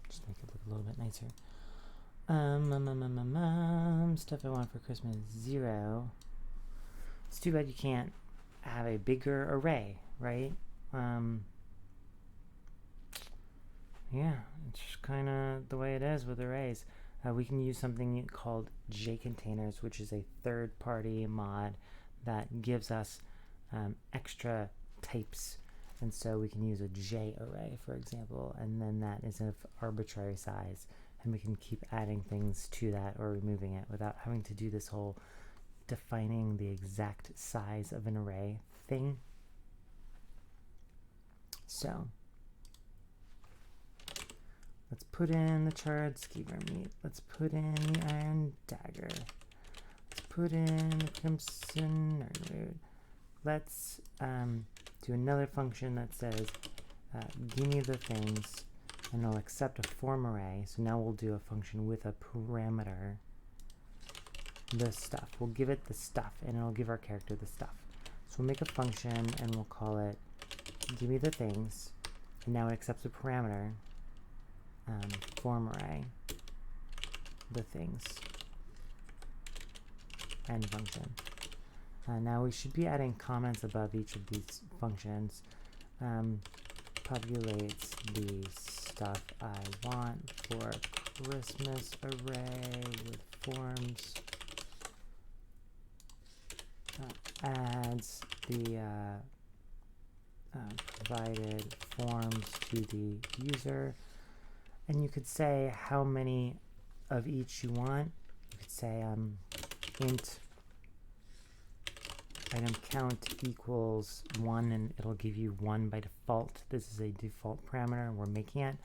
Just make it look a little bit nicer. Stuff I want for Christmas, 0. It's too bad you can't have a bigger array, right? Yeah, it's just kind of the way it is with arrays. We can use something called JContainers, which is a third-party mod that gives us extra types. And so we can use a J array, for example, and then that is of arbitrary size. And we can keep adding things to that or removing it without having to do this whole defining the exact size of an array thing. So let's put in the charred skeever meat. Let's put in the iron dagger. Let's put in the crimson nerdroot. Let's do another function that says give me the things, and it'll accept a form array. So now we'll do a function with a parameter, the stuff. We'll give it the stuff, and it'll give our character the stuff. So we'll make a function, and we'll call it give me the things, and now it accepts a parameter, form array, the things, end function. Now we should be adding comments above each of these functions. Populates the stuff I want for Christmas array with forms. Adds the provided forms to the user. And you could say how many of each you want. You could say int item count equals 1, and it'll give you 1 by default. This is a default parameter, and we're making it.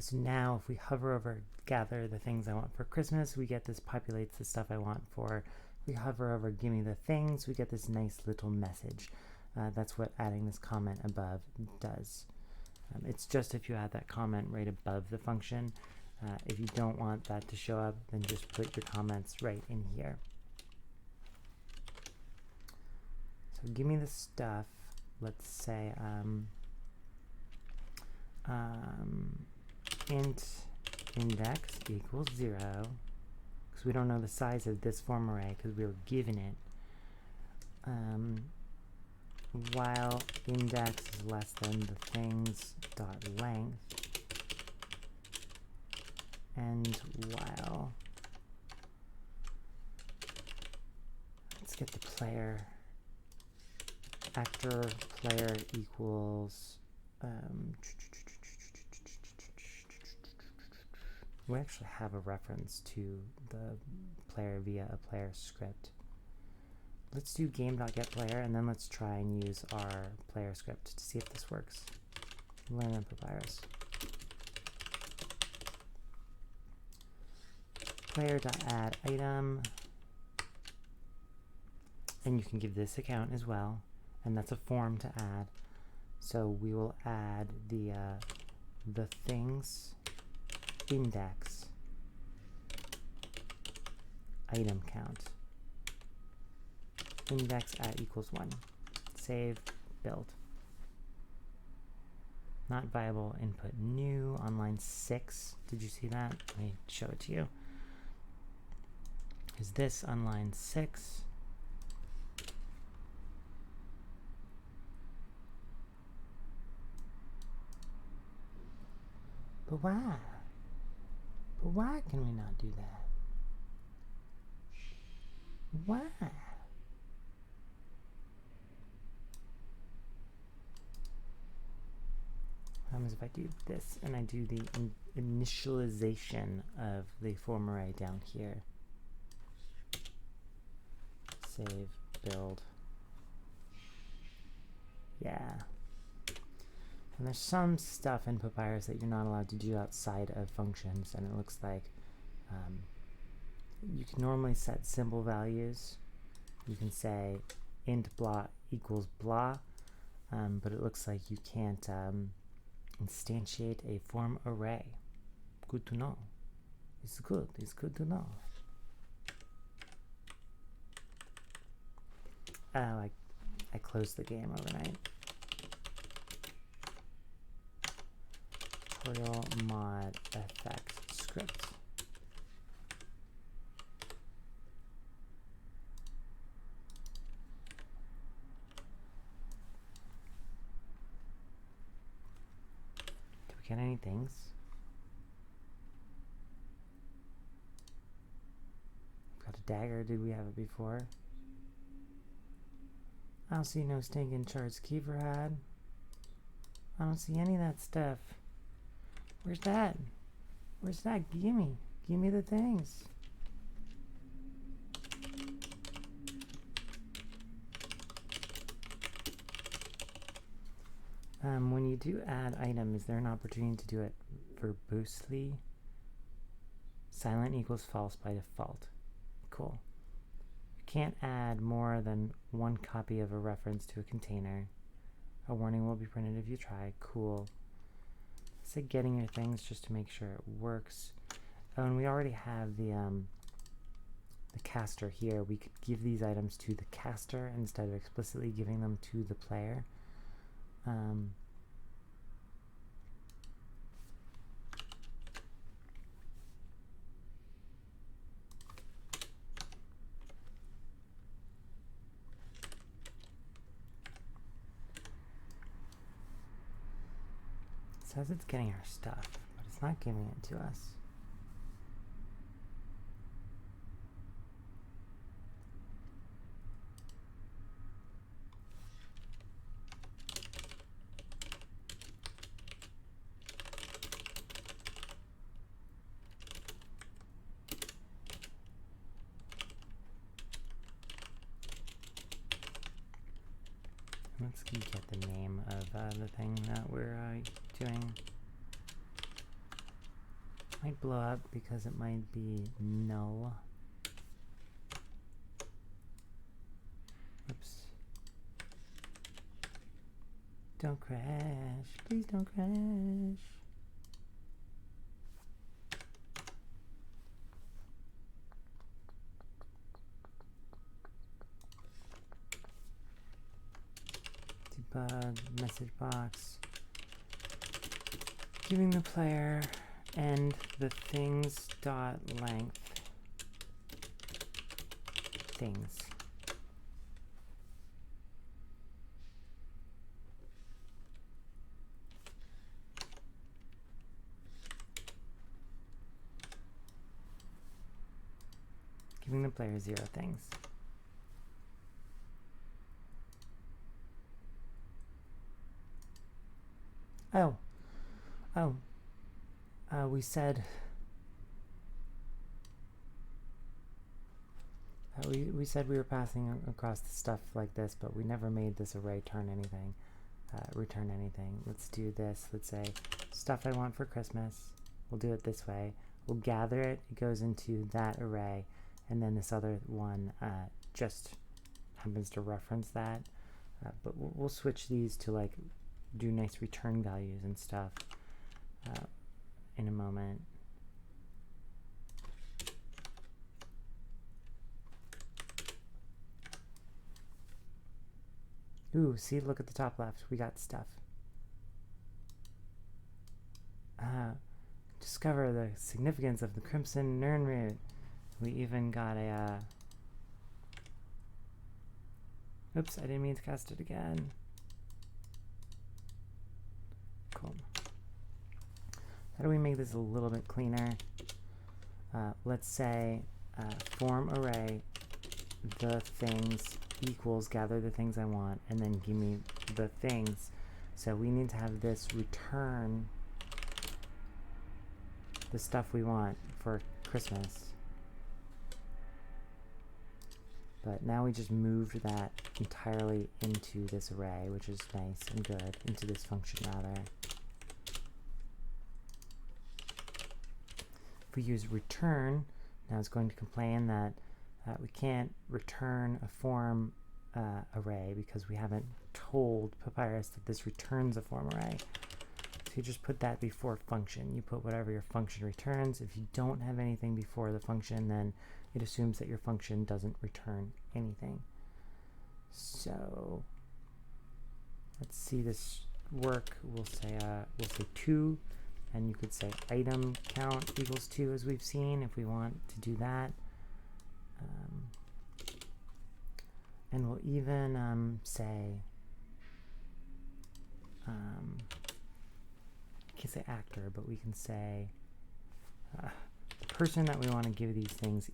So now if we hover over gather the things I want for Christmas, we get this populates the stuff I want for. If we hover over give me the things, we get this nice little message. That's what adding this comment above does. It's just if you add that comment right above the function. If you don't want that to show up, then just put your comments right in here. So give me the stuff. Let's say int index equals 0, because we don't know the size of this form array because we were given it. While index is less than the things dot length, and while, let's get the player, actor player equals we actually have a reference to the player via a player script. Let's do game.getPlayer, and then let's try and use our player script to see if this works. Learn in Papyrus. Player.add item, and you can give this account as well, and that's a form to add. So we will add the things index item count. Index at equals 1. Save, build. Not viable input new on line 6. Did you see that? Let me show it to you. Is this on line 6? But why? But why can we not do that? Why? What happens if I do this and I do the initialization of the form array down here? Save, build. Yeah. And there's some stuff in Papyrus that you're not allowed to do outside of functions, and it looks like you can normally set symbol values. You can say int blah equals blah, but it looks like you can't instantiate a form array. Good to know. It's good to know. Oh, I closed the game overnight. Tutorial mod effects script. Do we get any things? Got a dagger. Did we have it before? I don't see no stinking charts Kiefer had. I don't see any of that stuff. Where's that? Where's that? Gimme the things. When you do add item, is there an opportunity to do it verbosely? Silent equals false by default. Cool. You can't add more than one copy of a reference to a container. A warning will be printed if you try. Cool. Say getting your things just to make sure it works. Oh, and we already have the caster here. We could give these items to the caster instead of explicitly giving them to the player. It says it's getting our stuff, but it's not giving it to us. Let's get the name of the thing that we're doing. Might blow up because it might be null. Oops. Don't crash. Please don't crash. Debug message box. Giving the player and the things dot length things. Giving the player 0 things. We said we said we were passing across the stuff like this, but we never made this array return anything. Let's do this. Let's say stuff I want for Christmas. We'll do it this way. We'll gather it. It goes into that array, and then this other one just happens to reference that. But we'll switch these to like do nice return values and stuff in a moment. Ooh, see, look at the top left. We got stuff. Discover the significance of the Crimson Nirnroot. We even got a... Oops, I didn't mean to cast it again. Cool. How do we make this a little bit cleaner? Let's say form array the things equals gather the things I want, and then give me the things. So we need to have this return the stuff we want for Christmas. But now we just moved that entirely into this array, which is nice and good, into this function rather. If we use return, Now it's going to complain that we can't return a form array because we haven't told Papyrus that this returns a form array. So you just put that before function. You put whatever your function returns. If you don't have anything before the function, then it assumes that your function doesn't return anything. So let's see this work. We'll say 2, and you could say item count equals 2 as we've seen if we want to do that. And we'll even say, we can't say actor, but we can say the person that we want to give these things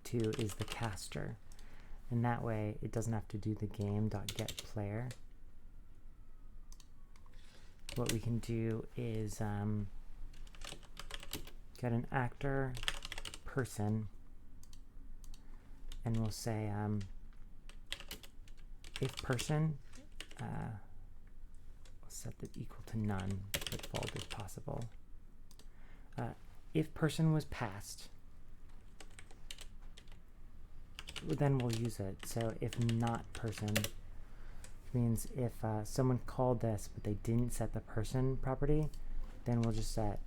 to is the caster. And that way it doesn't have to do the game.getPlayer. What we can do is get an actor person, and we'll say if person, we'll set that equal to none, but bold as possible. If person was passed, then we'll use it. So if not person, which means if someone called this but they didn't set the person property, then we'll just set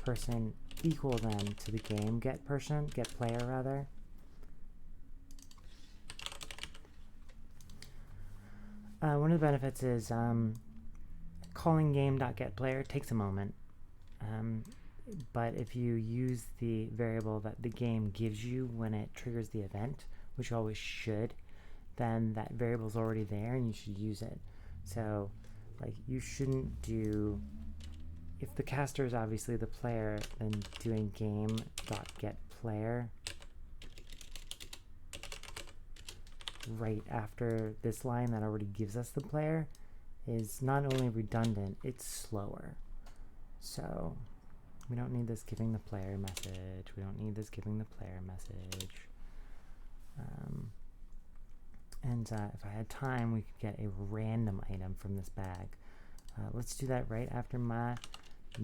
person equal then to the game get player rather. One of the benefits is calling game.getPlayer takes a moment, but if you use the variable that the game gives you when it triggers the event, which you always should, then that variable is already there and you should use it. So like you shouldn't do, if the caster is obviously the player, then doing game.getPlayer right after this line that already gives us the player is not only redundant, it's slower. So we don't need this giving the player message. We don't need this giving the player message. And if I had time, we could get a random item from this bag. Let's do that right after my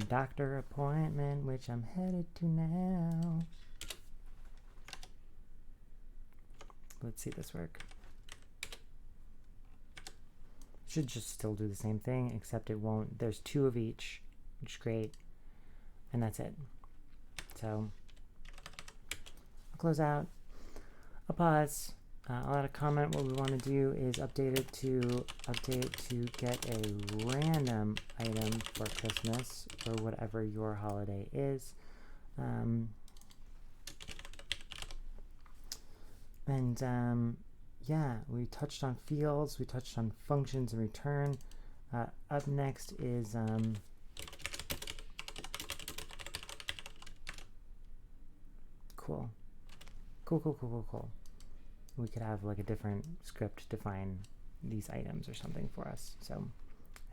doctor appointment, which I'm headed to now. Let's see this work. Should just still do the same thing, except it won't. There's 2 of each, which is great. And that's it. So I'll close out. I'll pause. I'll add a comment. What we want to do is update to get a random item for Christmas or whatever your holiday is. Yeah, we touched on fields, we touched on functions and return. Up next is cool. We could have like a different script define these items or something for us. So,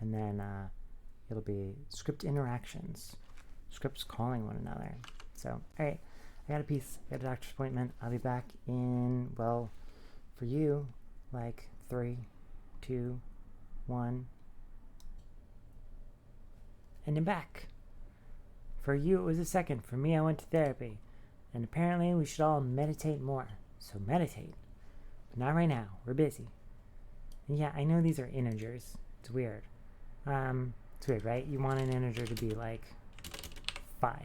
and then it'll be script interactions, scripts calling one another. So, all right, I got a piece, I got a doctor's appointment. I'll be back in, well, for you, like 3, 2, 1, and I'm back. For you, it was a second. For me, I went to therapy. And apparently, we should all meditate more. So meditate. But not right now. We're busy. And yeah, I know these are integers. It's weird. It's weird, right? You want an integer to be like 5.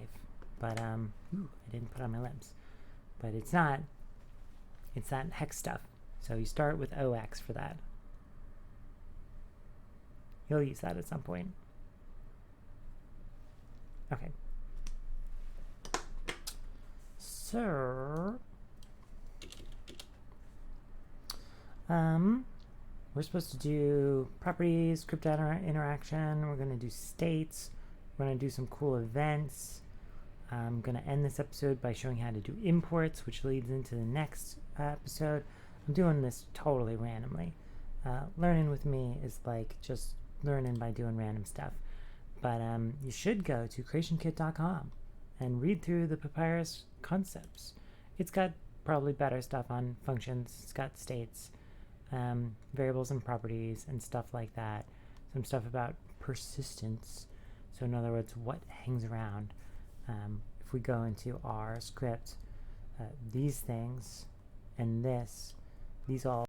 But, ooh, I didn't put on my lips. But it's not. It's that hex stuff. So you start with OX for that. You'll use that at some point. Okay. So, we're supposed to do properties, script interaction. We're going to do states. We're going to do some cool events. I'm going to end this episode by showing how to do imports, which leads into the next episode. I'm doing this totally randomly. Learning with me is like just learning by doing random stuff. But you should go to creationkit.com and read through the Papyrus concepts. It's got probably better stuff on functions. It's got states, variables and properties and stuff like that. Some stuff about persistence. So in other words, what hangs around. If we go into our script, these things and this, these all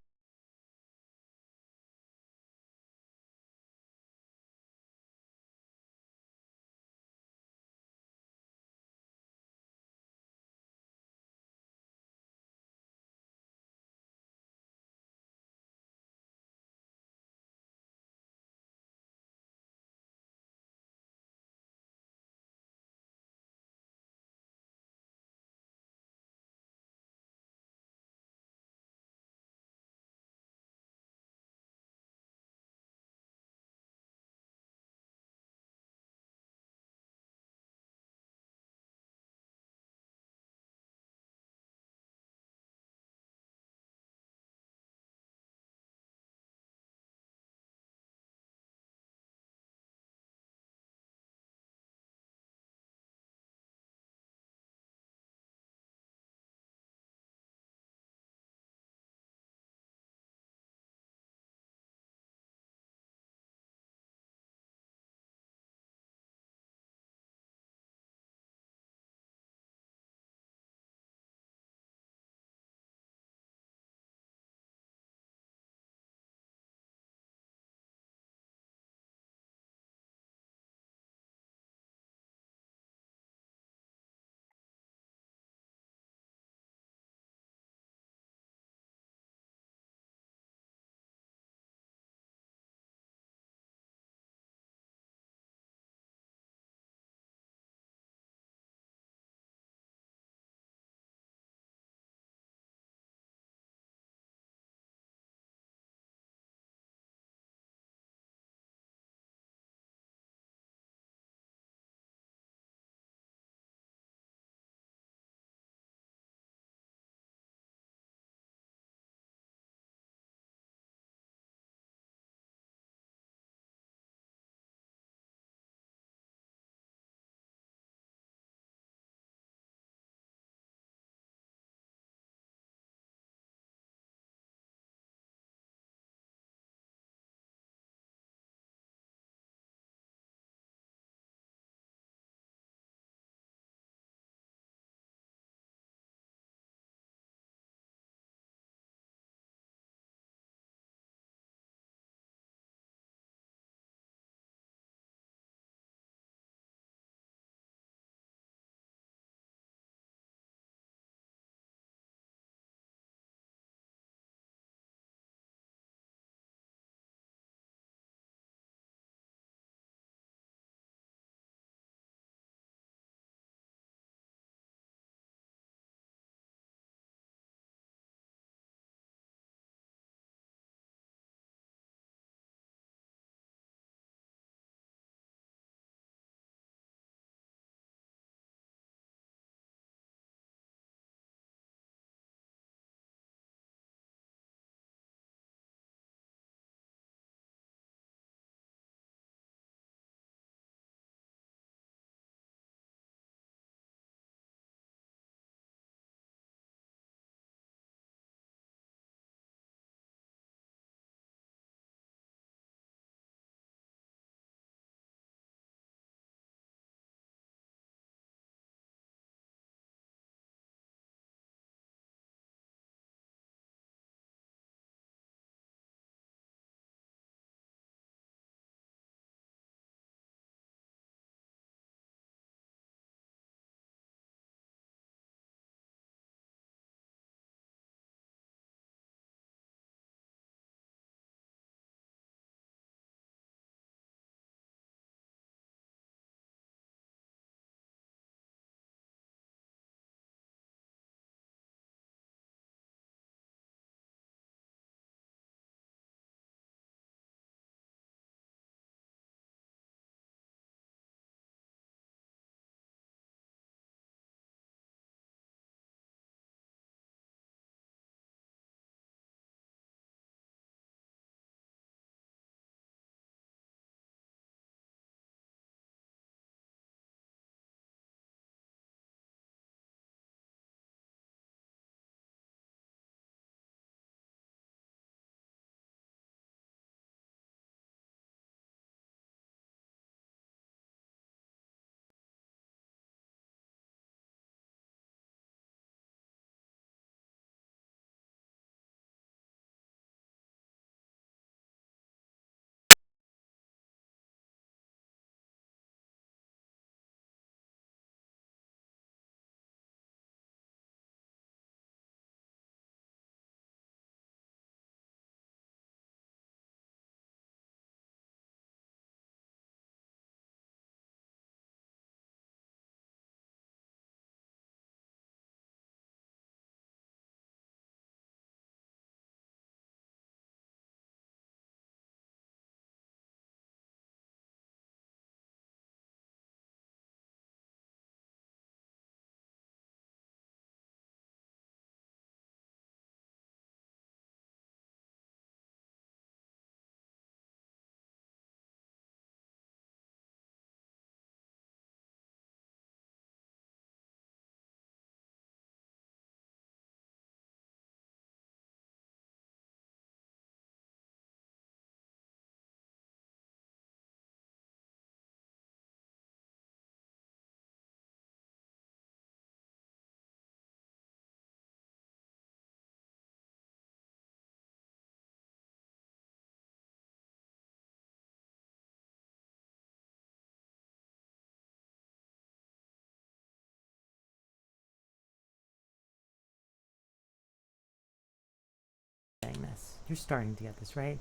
you're starting to get this, right?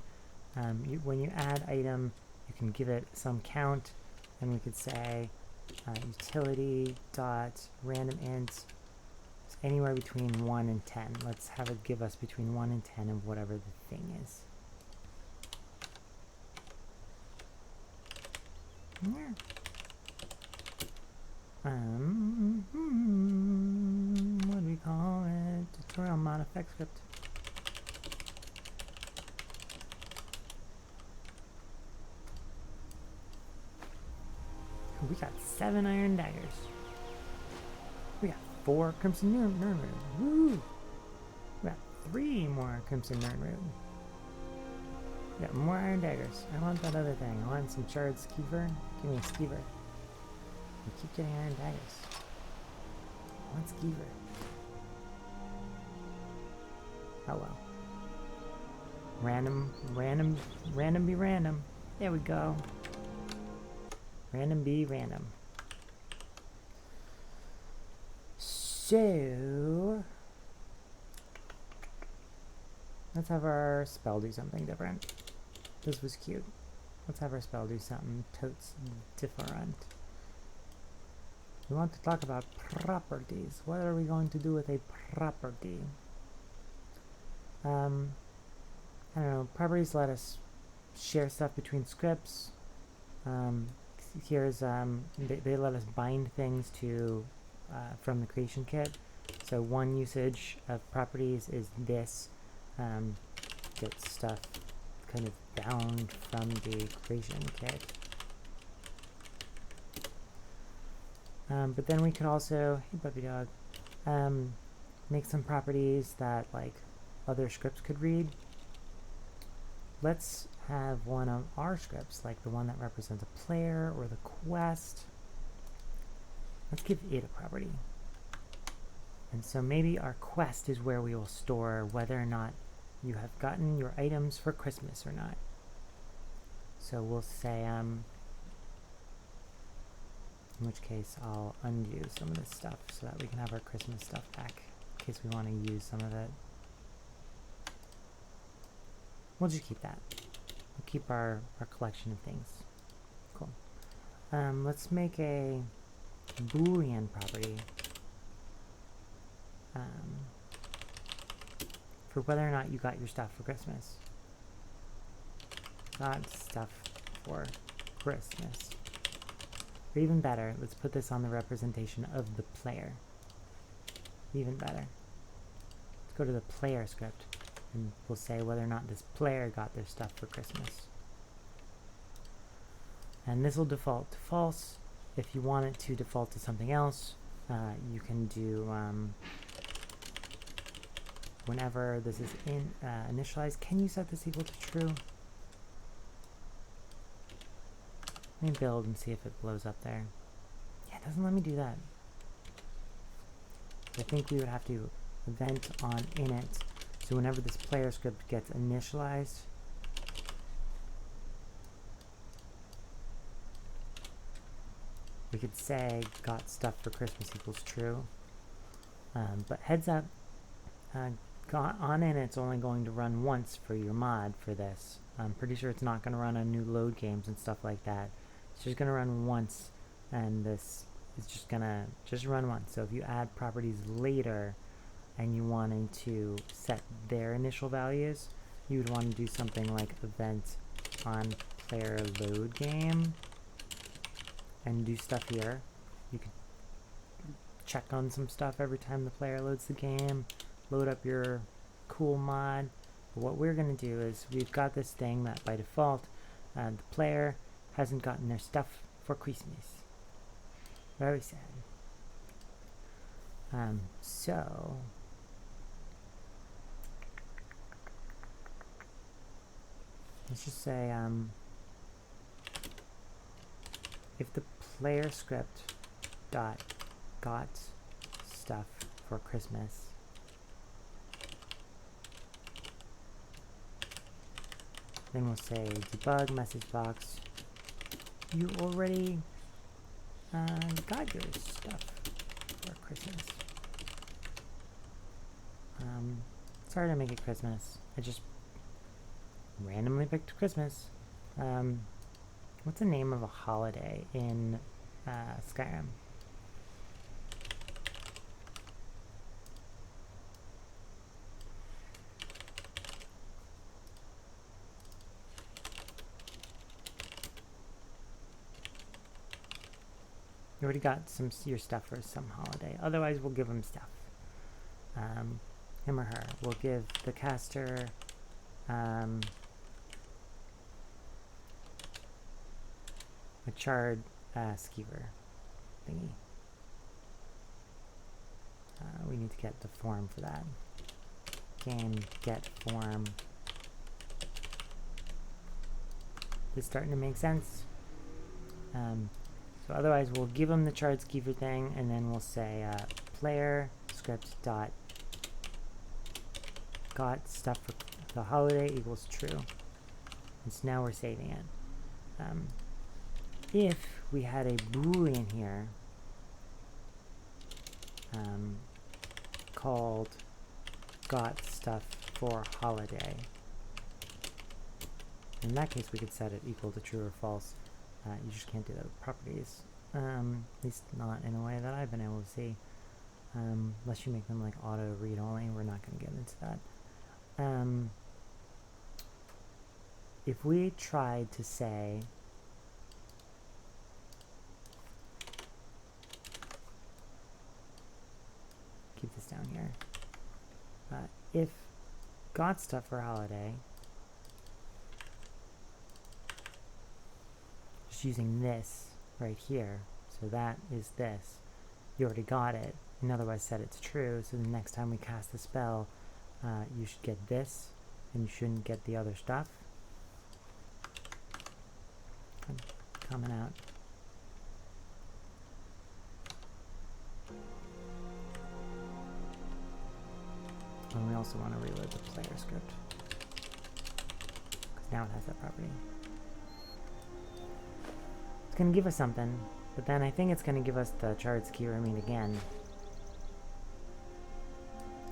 When you add item, you can give it some count, and we could say utility dot random int anywhere between 1 and 10. Let's have it give us between 1 and 10 of whatever the thing is. Yeah. What do we call it? Tutorial mod effect script. We got 7 iron daggers. We got 4 crimson nerd root. Woo! We got 3 more crimson nerd root. We got more iron daggers. I want that other thing. I want some charred skeever. Give me a skeever. We keep getting iron daggers. I want skeever. Oh well. Random be random. There we go. Random be random. So let's have our spell do something different. This was cute. Let's have our spell do something totes different. We want to talk about properties. What are we going to do with a property? I don't know. Properties let us share stuff between scripts. Here's they let us bind things to from the creation kit. So one usage of properties is this. Get stuff kind of bound from the creation kit. But then we could also, hey puppy dog, make some properties that like other scripts could read. Let's have one of our scripts, like the one that represents a player or the quest. Let's give it a property. And so maybe our quest is where we will store whether or not you have gotten your items for Christmas or not. So we'll say, in which case I'll undo some of this stuff so that we can have our Christmas stuff back in case we want to use some of it. We'll just keep that. We'll keep our collection of things. Cool. Let's make a Boolean property for whether or not you got your stuff for Christmas. Got stuff for Christmas. Or even better, let's put this on the representation of the player. Even better. Let's go to the player script and we'll say whether or not this player got their stuff for Christmas. And this will default to false. If you want it to default to something else, you can do whenever this is initialized. Can you set this equal to true? Let me build and see if it blows up there. Yeah, it doesn't let me do that. I think we would have to event on init. So whenever this player script gets initialized, we could say got stuff for Christmas equals true. But heads up, on init's only going to run once for your mod for this. I'm pretty sure it's not going to run on new load games and stuff like that. It's just going to run once, and this is just going to run once. So if you add properties later and you wanted to set their initial values, you would want to do something like event on player load game and do stuff here. You could check on some stuff every time the player loads the game, load up your cool mod. But what we're going to do is we've got this thing that by default the player hasn't gotten their stuff for Christmas. Very sad. So let's just say if the player script dot got stuff for Christmas, then we'll say debug message box. You already got your stuff for Christmas. Sorry to make it Christmas. I just randomly picked Christmas. What's the name of a holiday in Skyrim? You already got your stuff for some holiday. Otherwise, we'll give them stuff. Him or her. We'll give the caster a charred skeever thingy. We need to get the form for that. Game get form. This is starting to make sense. So otherwise, we'll give them the charred skeever thing, and then we'll say player script dot got stuff for the holiday equals true. And so now we're saving it. If we had a boolean here called got stuff for holiday, in that case we could set it equal to true or false. You just can't do that with properties, at least not in a way that I've been able to see, unless you make them like auto read only. We're not going to get into that. If we tried to say keep this down here, if got stuff for holiday, just using this right here, so that is this, you already got it, and otherwise set it to true, so the next time we cast the spell, you should get this, and you shouldn't get the other stuff. Coming out. And we also want to reload the player script, because now it has that property. It's going to give us something, but then I think it's going to give us the charred skeever mean again.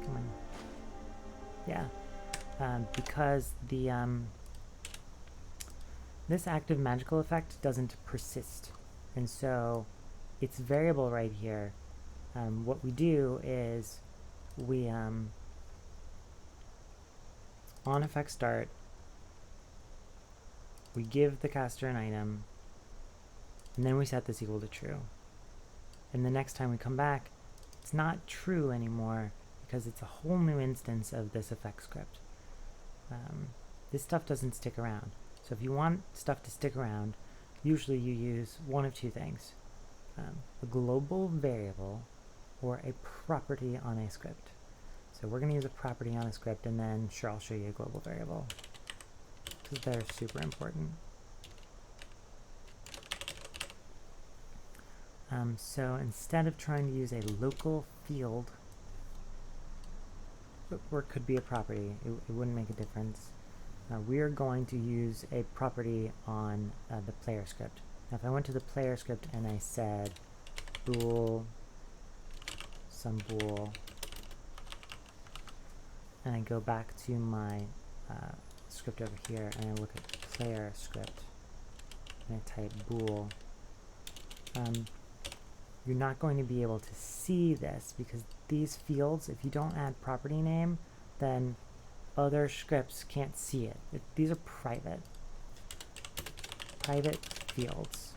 Come on. Yeah. Because the this active magical effect doesn't persist, and so its variable right here, what we do is we on effect start, we give the caster an item, and then we set this equal to true, and the next time we come back it's not true anymore because it's a whole new instance of this effect script. This stuff doesn't stick around. So if you want stuff to stick around, usually you use one of two things. A global variable or a property on a script. So we're going to use a property on a script, and then sure, I'll show you a global variable, because they're super important. So instead of trying to use a local field, or it could be a property, it wouldn't make a difference. We are going to use a property on the player script. Now if I went to the player script and I said bool, some bool, and I go back to my script over here and I look at player script and I type bool, you're not going to be able to see this because these fields, if you don't add property name, then other scripts can't see it. These are private fields.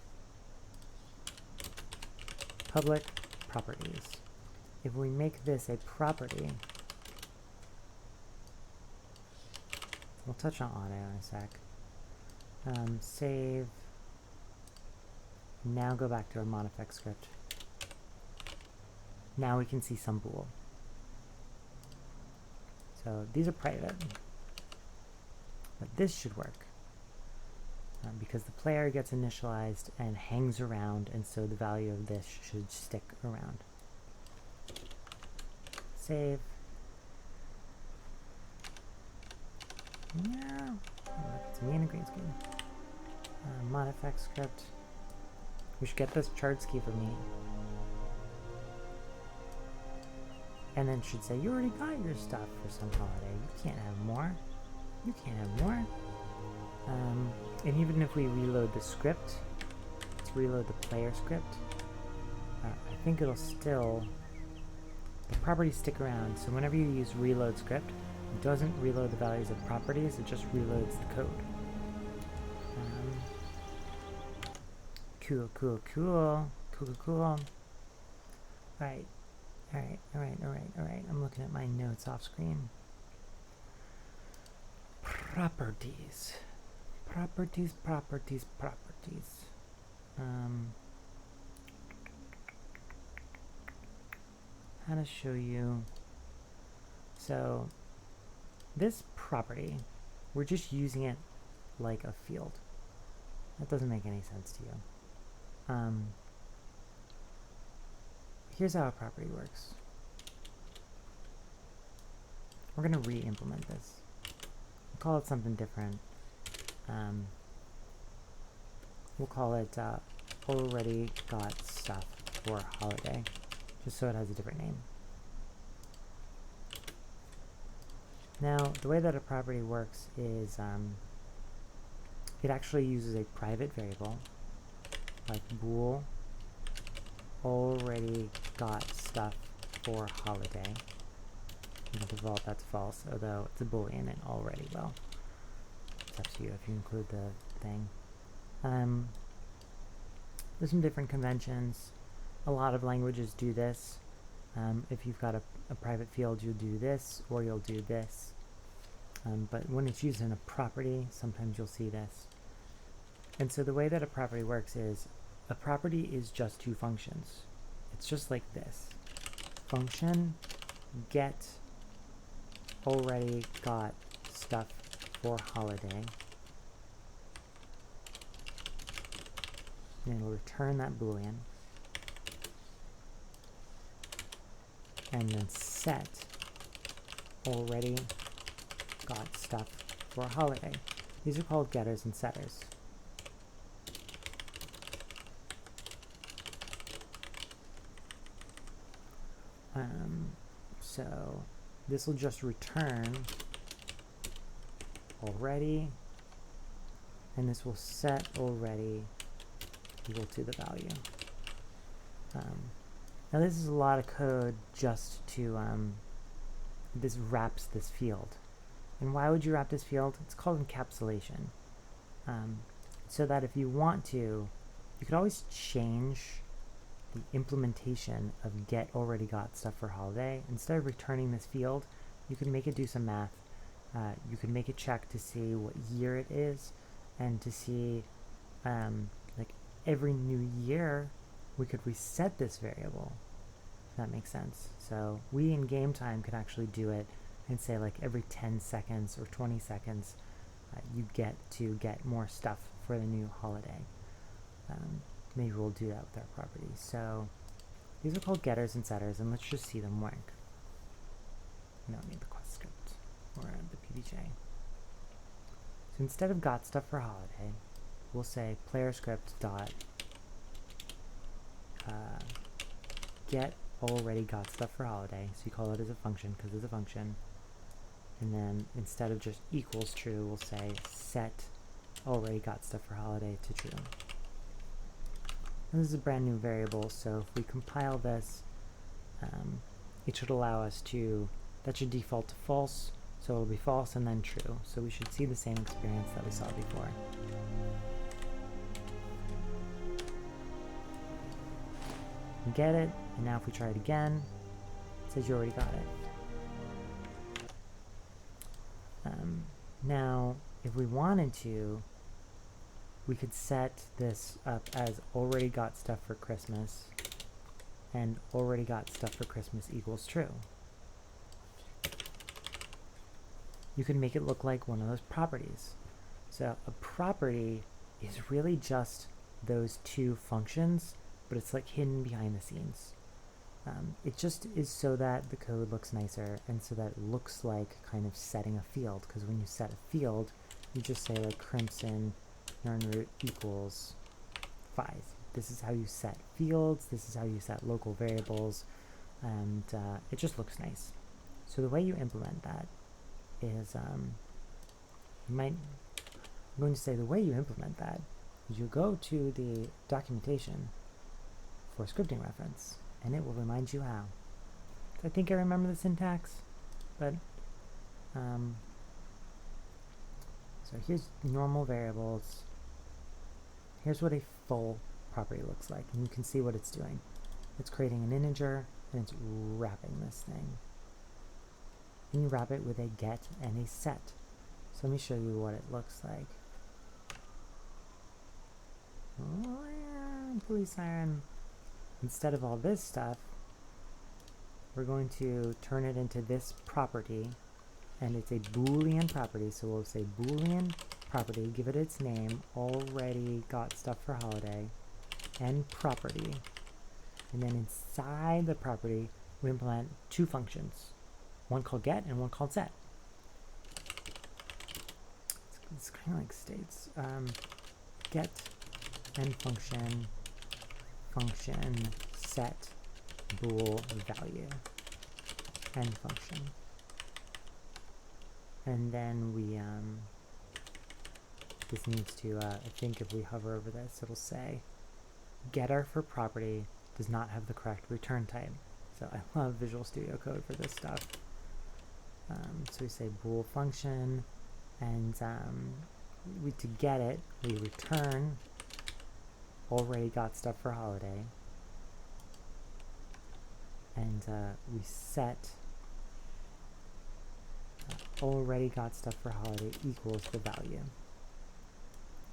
Public properties. If we make this a property, we'll touch on auto in a sec. Save. Now go back to our mod effect script. Now we can see some bool. So these are private, but this should work because the player gets initialized and hangs around, and so the value of this should stick around. Save. Yeah, it's me in a green screen. Mod effect script. We should get this charred ski for me. And then should say, you already got your stuff for some holiday. You can't have more. You can't have more. And even if we reload the script, let's reload the player script, I think it'll still, the properties stick around. So whenever you use reload script, it doesn't reload the values of properties, it just reloads the code. Cool. Alright, I'm looking at my notes off screen. Properties. How to show you. So this property, we're just using it like a field. That doesn't make any sense to you. Here's how a property works. We're going to re-implement this. We'll call it something different. We'll call it already got stuff for holiday, just so it has a different name. Now, the way that a property works is it actually uses a private variable, like bool already got stuff for holiday. By default, that's false, although it's a boolean and already will. It's up to you if you include the thing. There's some different conventions. A lot of languages do this. If you've got a private field, you'll do this, or you'll do this. But when it's used in a property, sometimes you'll see this. And so the way that a property works is, a property is just two functions. It's just like this. Function get already got stuff for holiday. And it'll return that boolean. And then set already got stuff for holiday. These are called getters and setters. So this will just return already, and this will set already equal to the value. Now this is a lot of code just to, this wraps this field. And why would you wrap this field? It's called encapsulation. So that if you want to, you could always change the implementation of get already got stuff for holiday. Instead of returning this field, you can make it do some math. You can make it check to see what year it is, and to see like every new year we could reset this variable, if that makes sense. So we in game time could actually do it and say like every 10 seconds or 20 seconds you get to get more stuff for the new holiday. Maybe we'll do that with our properties. So these are called getters and setters, and let's just see them work. We don't need the quest script or the PBJ. So instead of got stuff for holiday, we'll say player script dot get already got stuff for holiday. So you call it as a function because it's a function. And then instead of just equals true, we'll say set already got stuff for holiday to true. And this is a brand new variable, so if we compile this, it should allow us to, that should default to false, so it'll be false and then true. So we should see the same experience that we saw before. We get it, and now if we try it again, it says you already got it. Now, if we wanted to, we could set this up as already got stuff for Christmas, and already got stuff for Christmas equals true. You can make it look like one of those properties. So a property is really just those two functions, but it's like hidden behind the scenes. It just is so that the code looks nicer, and so that it looks like kind of setting a field, because when you set a field, you just say like crimson yarn root equals 5. This is how you set fields, this is how you set local variables, and it just looks nice. So the way you implement that is, you might I'm going to say the way you implement that is you go to the documentation for scripting reference, and it will remind you how. I think I remember the syntax, but so here's normal variables. Here's what a full property looks like, and you can see what it's doing. It's creating an integer, and it's wrapping this thing. And you wrap it with a get and a set. So let me show you what it looks like. Oh, yeah, police siren. Instead of all this stuff, we're going to turn it into this property, and it's a Boolean property, so we'll say Boolean property, give it its name, already got stuff for holiday, and property. And then inside the property, we implement two functions, one called get and one called set. It's kind of like states. Get end function, function set bool value, end function. And then we, this needs to, I think if we hover over this, it'll say getter for property does not have the correct return type. So I love Visual Studio Code for this stuff. So we say bool function, and to get it, we return already got stuff for holiday, and we set already got stuff for holiday equals the value.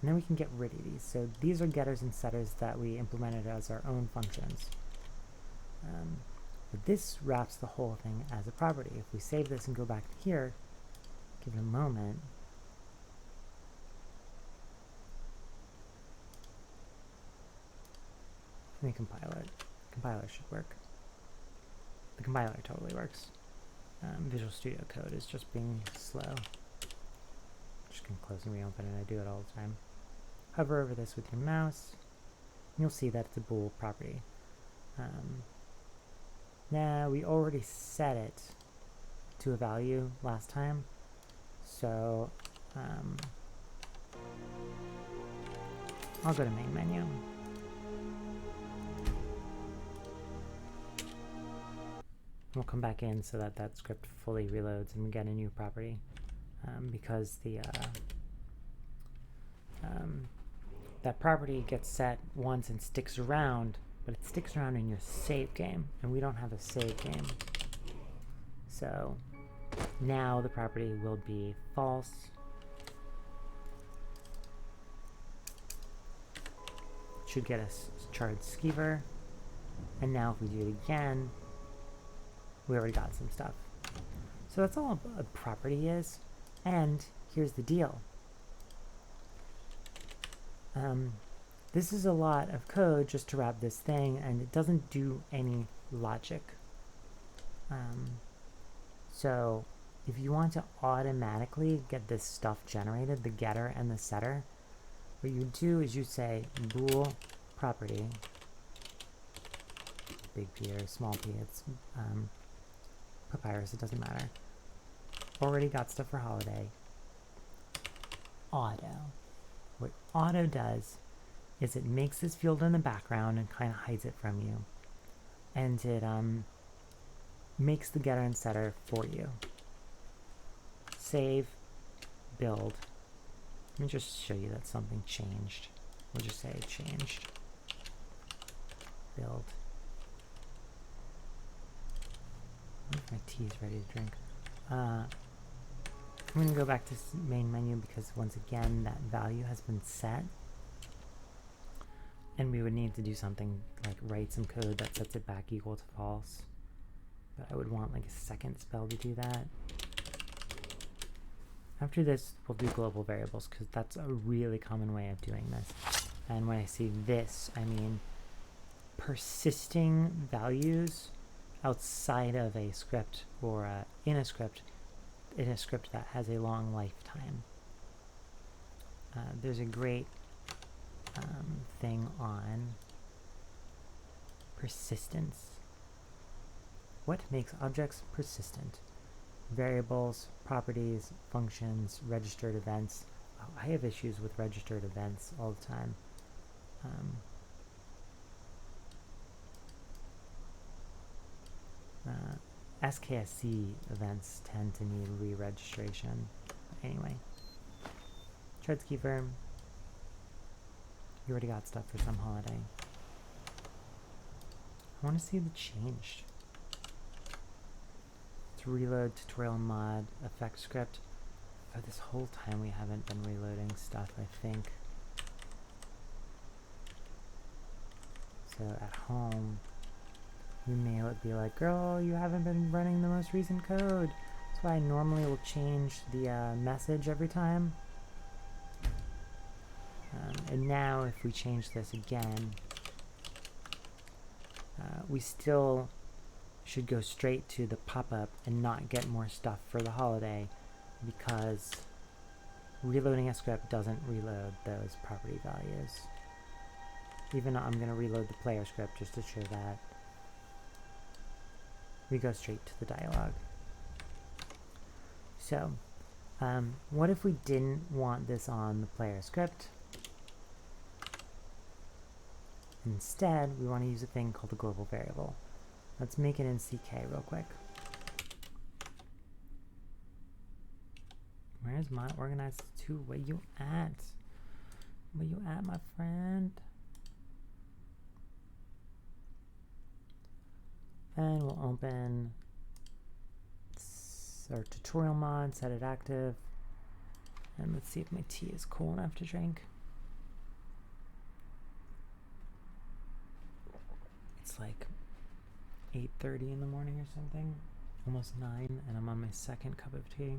And then we can get rid of these. So these are getters and setters that we implemented as our own functions. But this wraps the whole thing as a property. If we save this and go back to here, give it a moment, let me compile it. Compiler should work. The compiler totally works. Visual Studio Code is just being slow. Just gonna close and reopen it. I do it all the time. Hover over this with your mouse, and you'll see that it's a bool property. Now we already set it to a value last time, so I'll go to main menu. We'll come back in so that that script fully reloads and we get a new property, because the that property gets set once and sticks around, but it sticks around in your save game, and we don't have a save game. So now the property will be false. Should get us charred skeever, and now if we do it again, we already got some stuff. So that's all a property is, and here's the deal. This is a lot of code just to wrap this thing, and it doesn't do any logic. So if you want to automatically get this stuff generated, the getter and the setter, what you do is you say bool property, big P or small p, it's Papyrus, it doesn't matter. Already got stuff for holiday. Auto. What auto does is it makes this field in the background and kind of hides it from you. And it makes the getter and setter for you. Save, build. Let me just show you that something changed. We'll just say changed. Build. My tea is ready to drink. I'm going to go back to main menu because once again that value has been set, and we would need to do something like write some code that sets it back equal to false, but I would want like a second spell to do that. After this we'll do global variables because that's a really common way of doing this, and when I see this I mean persisting values outside of a script or in a script that has a long lifetime. There's a great thing on persistence. What makes objects persistent? Variables, properties, functions, registered events, I have issues with registered events all the time. SKSC events tend to need re-registration. Anyway, Treadskeeper, you already got stuff for some holiday. I want to see the changed. To reload tutorial mod effect script. Oh, this whole time we haven't been reloading stuff, I think. So at home, you may be like, girl, you haven't been running the most recent code. That's why I normally will change the message every time. And now if we change this again, we still should go straight to the pop-up and not get more stuff for the holiday, because reloading a script doesn't reload those property values. Even though I'm going to reload the player script just to show that. We go straight to the dialogue. So, what if we didn't want this on the player script? Instead, we want to use a thing called a global variable. Let's make it in CK real quick. Where's my organized to? Where you at? Where you at, my friend? And we'll open our tutorial mod, set it active, and let's see if my tea is cool enough to drink. It's like 8:30 in the morning or something, almost 9, and I'm on my second cup of tea.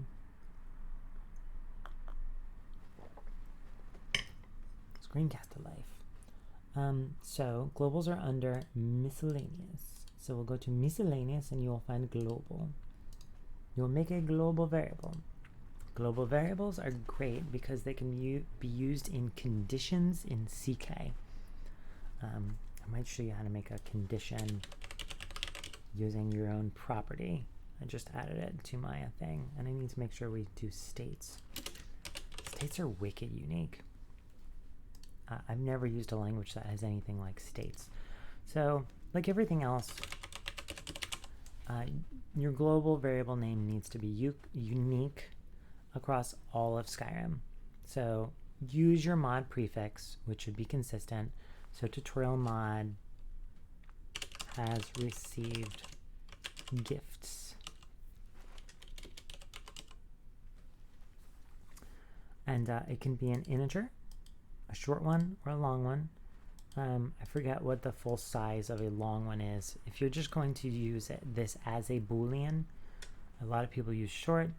Screencaster life. So globals are under miscellaneous. So we'll go to miscellaneous and you will find global. You'll make a global variable. Global variables are great because they can be used in conditions in CK. I might show you how to make a condition using your own property. I just added it to my thing, and I need to make sure we do states. States are wicked unique. I've never used a language that has anything like states. So, like everything else, your global variable name needs to be unique across all of Skyrim. So, use your mod prefix, which should be consistent. So, tutorial mod has received gifts. And it can be an integer, a short one, or a long one. I forget what the full size of a long one is. If you're just going to use this as a Boolean, a lot of people use short.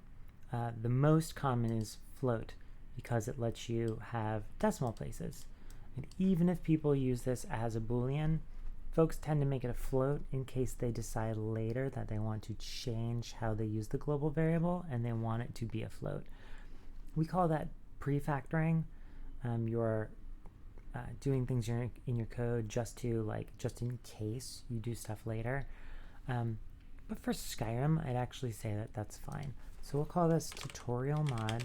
The most common is float because it lets you have decimal places. And even if people use this as a Boolean, folks tend to make it a float in case they decide later that they want to change how they use the global variable and they want it to be a float. We call that prefactoring. You're doing things in your code just in case you do stuff later. But for Skyrim, I'd actually say that that's fine. So we'll call this tutorial mod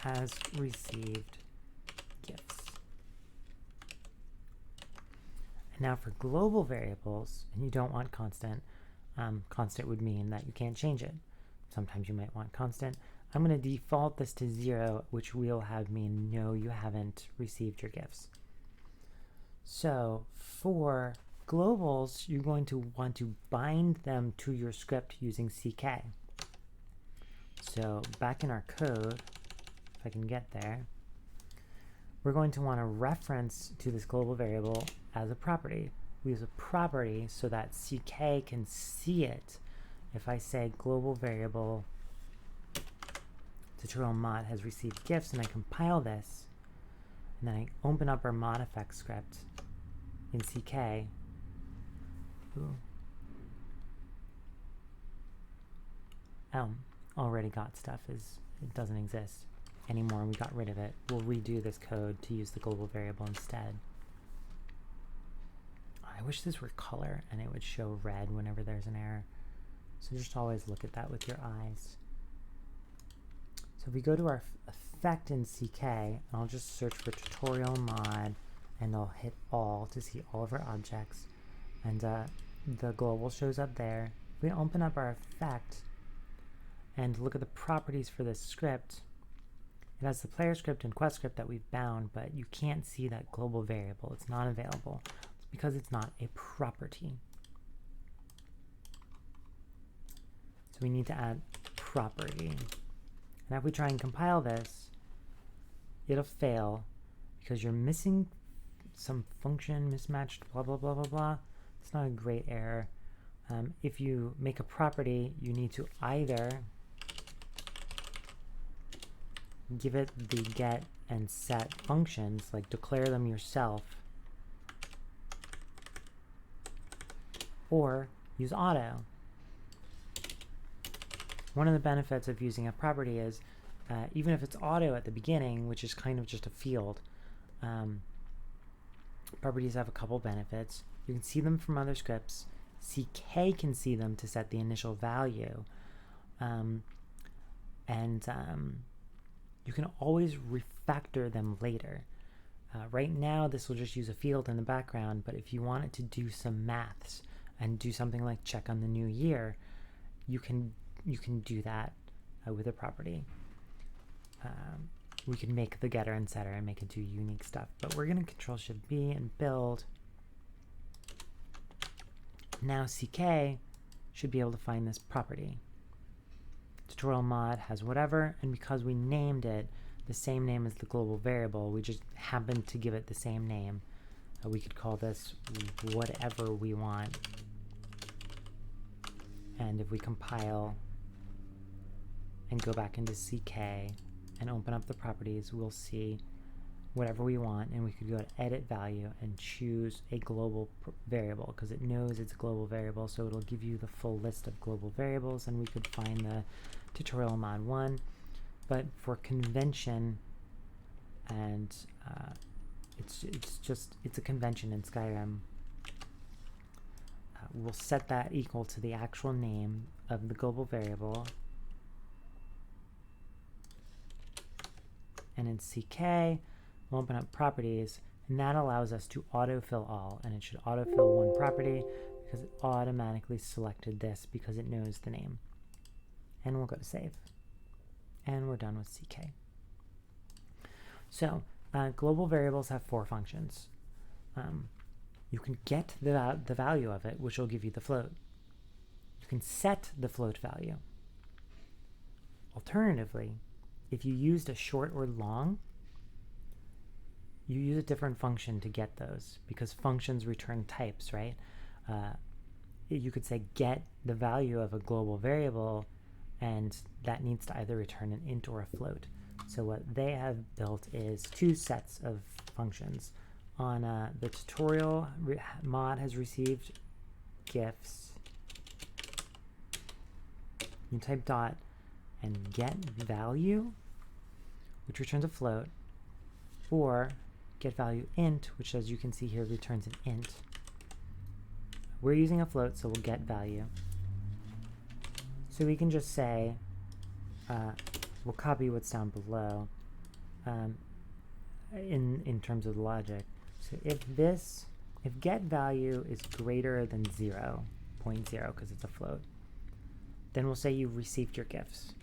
has received gifts. And now for global variables, and you don't want constant, constant would mean that you can't change it. Sometimes you might want constant. I'm going to default this to 0, which will have mean no, you haven't received your gifts. So for globals, you're going to want to bind them to your script using CK. So back in our code, if I can get there, we're going to want a reference to this global variable as a property. We use a property so that CK can see it. If I say global variable tutorial mod has received gifts and I compile this, and then I open up our mod effect script in CK. Ooh. Already got stuff it doesn't exist anymore. We got rid of it. We'll redo this code to use the global variable instead. I wish this were color and it would show red whenever there's an error. So just always look at that with your eyes. So if we go to our effect in CK, I'll just search for tutorial mod, and I'll hit all to see all of our objects, and the global shows up there. If we open up our effect and look at the properties for this script, it has the player script and quest script that we've bound, but you can't see that global variable. It's not available. It's because it's not a property. So we need to add property. Now if we try and compile this, it'll fail because you're missing some function, mismatched, blah, blah, blah, blah, blah. It's not a great error. If you make a property, you need to either give it the get and set functions, like declare them yourself, or use auto. One of the benefits of using a property is even if it's auto at the beginning, which is kind of just a field, properties have a couple benefits. You can see them from other scripts. CK can see them to set the initial value. You can always refactor them later. Right now, this will just use a field in the background, but if you want it to do some maths and do something like check on the new year, you can do that with a property. We can make the getter and setter and make it do unique stuff, but we're going to Control-Shift-B and build. Now CK should be able to find this property. Tutorial mod has whatever, and because we named it the same name as the global variable, we just happened to give it the same name. We could call this whatever we want. And if we compile and go back into CK and open up the properties, we'll see whatever we want, and we could go to edit value and choose a global variable because it knows it's a global variable, so it'll give you the full list of global variables, and we could find the tutorial mod 1. But for convention, and it's a convention in Skyrim, we'll set that equal to the actual name of the global variable. And in CK, we'll open up properties, and that allows us to autofill all, and it should autofill one property because it automatically selected this because it knows the name. And we'll go to save. And we're done with CK. So global variables have 4 functions. You can get the value of it, which will give you the float. You can set the float value. Alternatively, if you used a short or long, you use a different function to get those because functions return types, right? You could say get the value of a global variable, and that needs to either return an int or a float. So what they have built is 2 sets of functions. On the tutorial, mod has received gifts. You type dot and get value, which returns a float, or get value int, which, as you can see here, returns an int. We're using a float, so we'll get value. So we can just say, we'll copy what's down below in terms of the logic. So if get value is greater than 0.0, because it's a float, then we'll say you've received your gifts.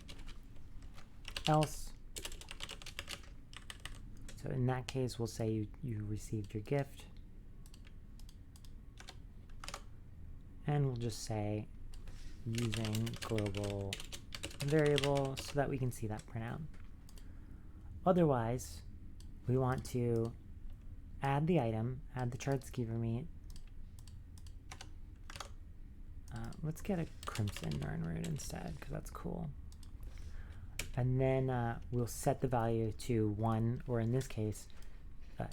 Else, so in that case, we'll say you received your gift. And we'll just say using global variable so that we can see that print out. Otherwise, we want to add the item, add the chart skewer meat. Let's get a crimson urn root instead, because that's cool. And then we'll set the value to 1, or in this case,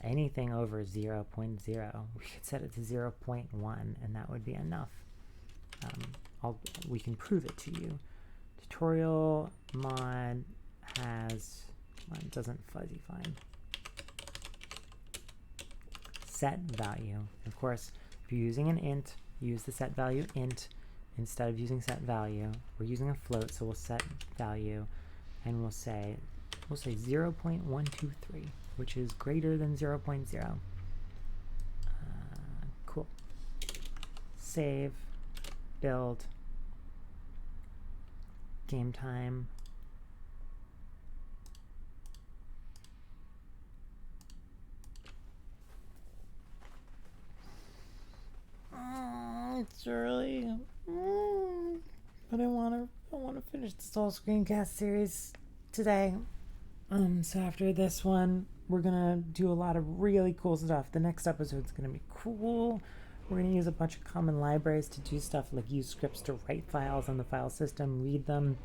anything over 0.0. We could set it to 0.1, and that would be enough. We can prove it to you. Tutorial mod has, it doesn't fuzzy find. Set value. Of course, if you're using an int, use the set value int instead of using set value. We're using a float, so we'll set value. and we'll say 0.123, which is greater than 0.0. Cool. Save, build, game time. It's early, but I want to finish this whole screencast series today. So after this one, we're gonna do a lot of really cool stuff. The next episode's gonna be cool. We're gonna use a bunch of common libraries to do stuff like use scripts to write files on the file system, read them,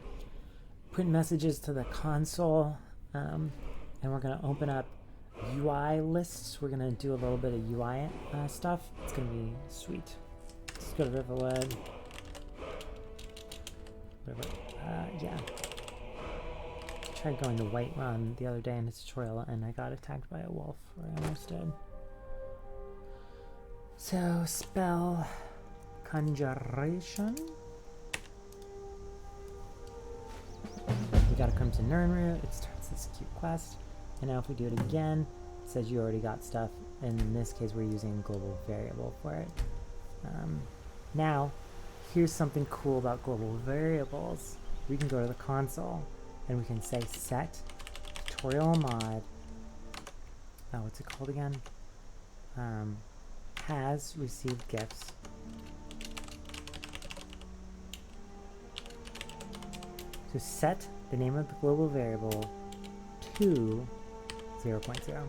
print messages to the console, and we're gonna open up UI lists. We're gonna do a little bit of UI stuff. It's gonna be sweet. Let's go to Riverwood. Yeah. I tried going to Whiterun the other day in a tutorial and I got attacked by a wolf, or I almost did. So, spell Conjuration. We got a Crimson Nirnroot. It starts this cute quest. And now if we do it again, it says you already got stuff. And in this case, we're using a global variable for it. Now, here's something cool about global variables. We can go to the console and we can say set tutorial mod. Oh, what's it called again? Has received gifts. So set the name of the global variable to 0.0.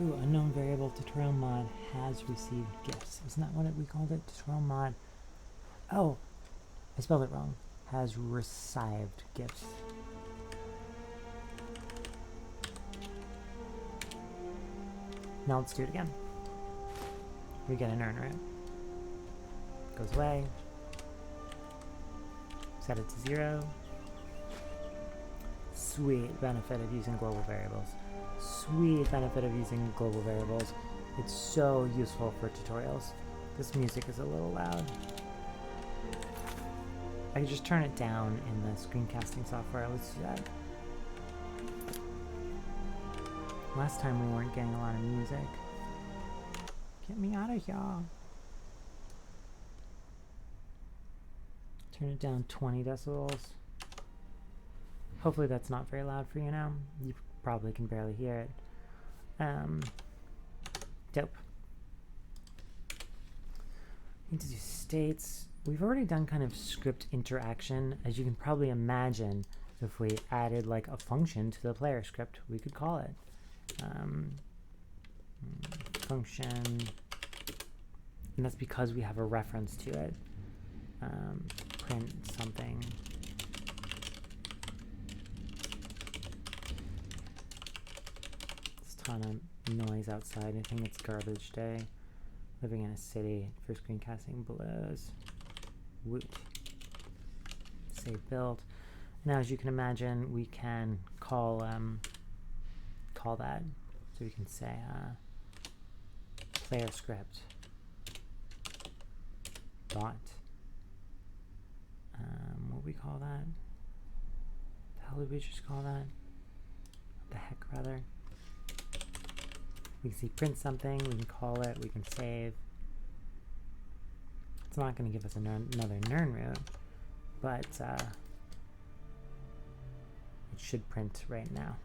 Ooh, unknown variable tutorial mod has received gifts. Isn't that what we called it? Tutorial mod. Oh, I spelled it wrong. Has received gifts. Now let's do it again. We get an Nirnroot. Goes away. Set it to 0. Sweet benefit of using global variables. Sweet benefit of using global variables. It's so useful for tutorials. This music is a little loud. I can just turn it down in the screencasting software. Let's do that. Last time we weren't getting a lot of music. Get me out of here. Turn it down 20 decibels. Hopefully that's not very loud for you now. You probably can barely hear it. Dope. Need to do states. We've already done kind of script interaction. As you can probably imagine, if we added like a function to the player script, we could call it function, and that's because we have a reference to it. Print something. There's a ton of noise outside. I think it's garbage day. Living in a city for screencasting blows. Woot. Save build. Now, as you can imagine, we can call that. So we can say player script dot. What we call that? The hell did we just call that? What the heck, rather? We can see print something. We can call it. We can save. It's not going to give us another Nirnroot, but it should print right now.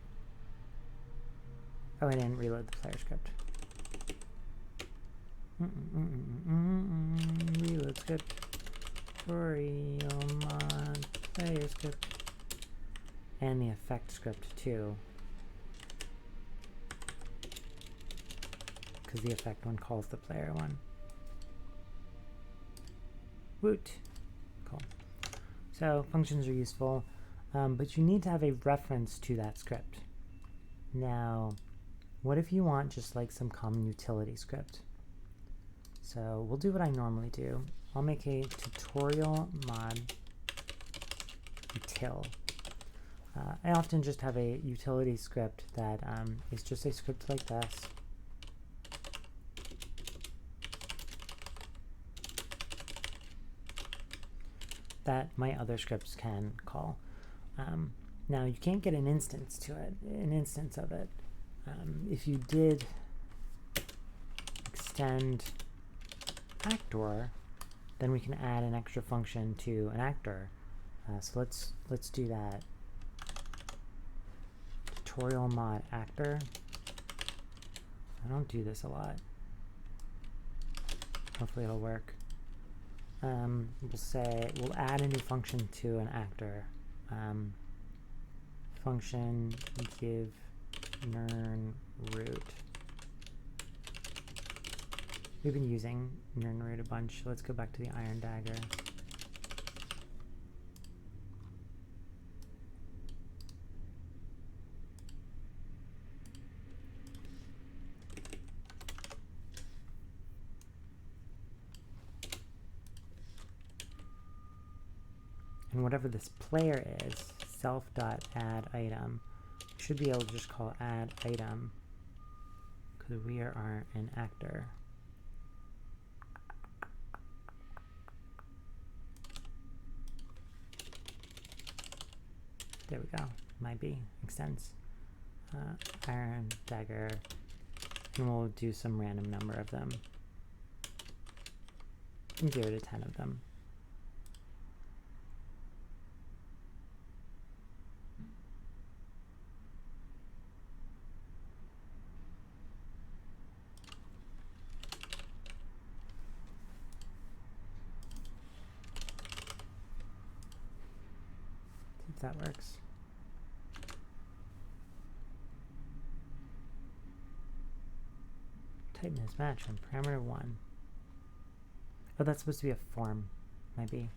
Oh, I didn't reload the player script. Reload script. Tutorial mod player script. And the effect script too. Because the effect one calls the player one. Woot. Cool. So functions are useful, but you need to have a reference to that script. Now, what if you want just like some common utility script? So we'll do what I normally do. I'll make a tutorial mod util. I often just have a utility script that is just a script like this. That my other scripts can call. Now you can't get an instance of it. If you did extend actor, then we can add an extra function to an actor. So let's do that. Tutorial mod actor. I don't do this a lot. Hopefully it'll work. We'll add a new function to an actor. Function give nern root. We've been using nern root a bunch. Let's go back to the iron dagger. And whatever this player is, self.addItem, should be able to just call add item because we are an actor. There we go. Might be. Makes sense. Iron dagger, and we'll do some random number of them. From 0 to 10 of them. If that works. Type mismatch on parameter 1. Oh, that's supposed to be a form. Might be.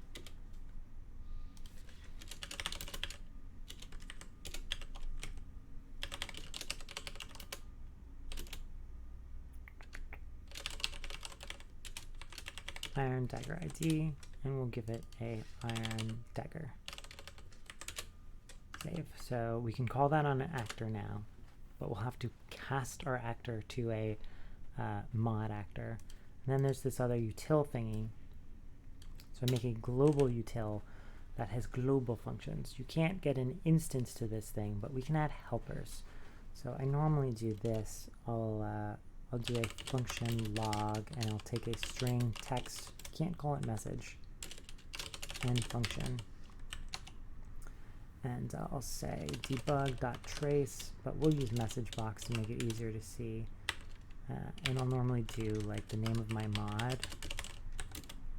Iron dagger ID, and we'll give it a iron dagger. Save. So we can call that on an actor now, but we'll have to cast our actor to a mod actor. And then there's this other util thingy. So I make a global util that has global functions. You can't get an instance to this thing, but we can add helpers. So I normally do this. I'll do a function log, and I'll take a string text. Can't call it message. End function. And I'll say debug.trace, but we'll use message box to make it easier to see. And I'll normally do like the name of my mod,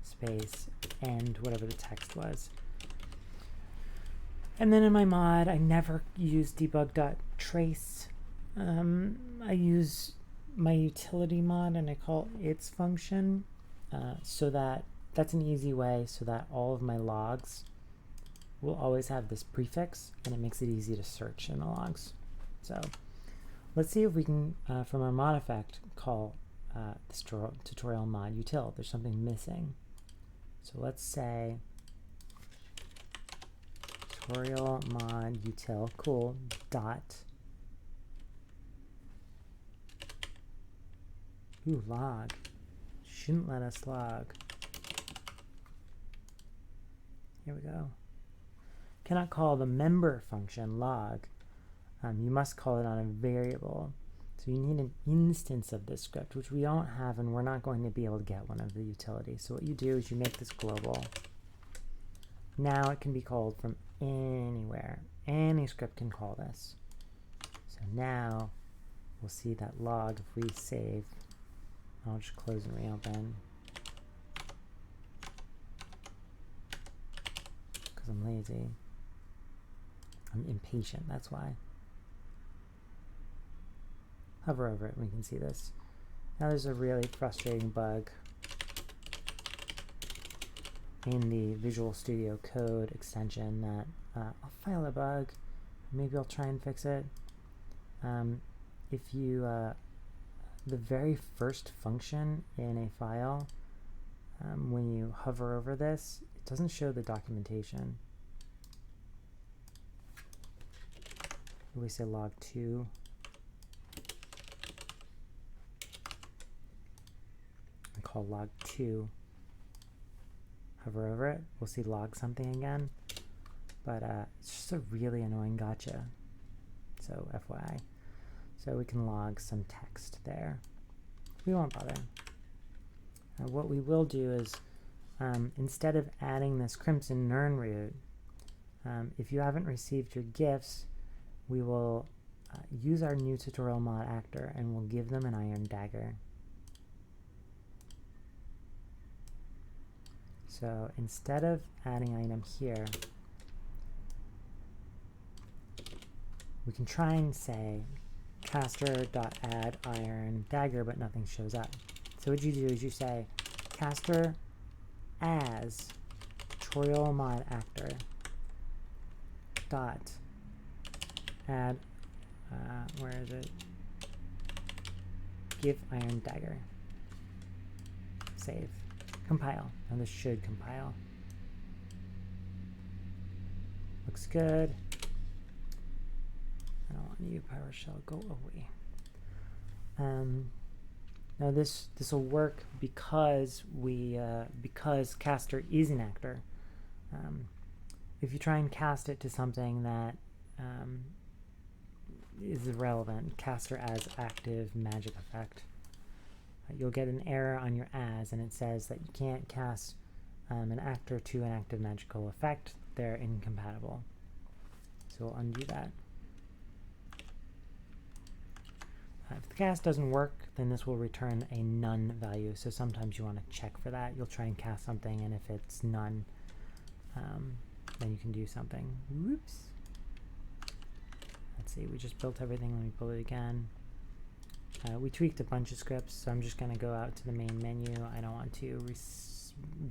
space, and whatever the text was. And then in my mod, I never use debug.trace. I use my utility mod and I call its function so that's an easy way so that all of my logs will always have this prefix, and it makes it easy to search in the logs. So let's see if we can, from our mod effect, call this tutorial mod util. There's something missing. So let's say tutorial mod util, cool, dot, ooh, log. Shouldn't let us log. Here we go. Cannot call the member function log. You must call it on a variable. So you need an instance of this script, which we don't have, and we're not going to be able to get one of the utilities. So what you do is you make this global. Now it can be called from anywhere. Any script can call this. So now we'll see that log if we save. I'll just close and reopen. Because I'm lazy. I'm impatient, that's why. Hover over it and we can see this. Now there's a really frustrating bug in the Visual Studio Code extension that I'll file a bug. Maybe I'll try and fix it. If you, the very first function in a file, when you hover over this, it doesn't show the documentation. We say log2. I call log2. Hover over it, we'll see log something again. but it's just a really annoying gotcha. So FYI. So we can log some text there. We won't bother. What we will do is, instead of adding this crimson nern root, if you haven't received your gifts, we will use our new tutorial mod actor and we'll give them an iron dagger. So instead of adding item here, we can try and say caster.add iron dagger, but nothing shows up. So what you do is you say caster as tutorial mod actor dot add where is it? Give iron dagger. Save. Compile. Now this should compile. Looks good. I don't want you, PowerShell, go away. Now this will work because because caster is an actor. If you try and cast it to something that is irrelevant, caster as active magic effect, you'll get an error on your as, and it says that you can't cast an actor to an active magical effect. They're incompatible. So we'll undo that. If the cast doesn't work, then this will return a none value. So sometimes you want to check for that. You'll try and cast something, and if it's none, then you can do something. Whoops. Let's see, we just built everything. Let me pull it again. We tweaked a bunch of scripts, so I'm just going to go out to the main menu. I don't want to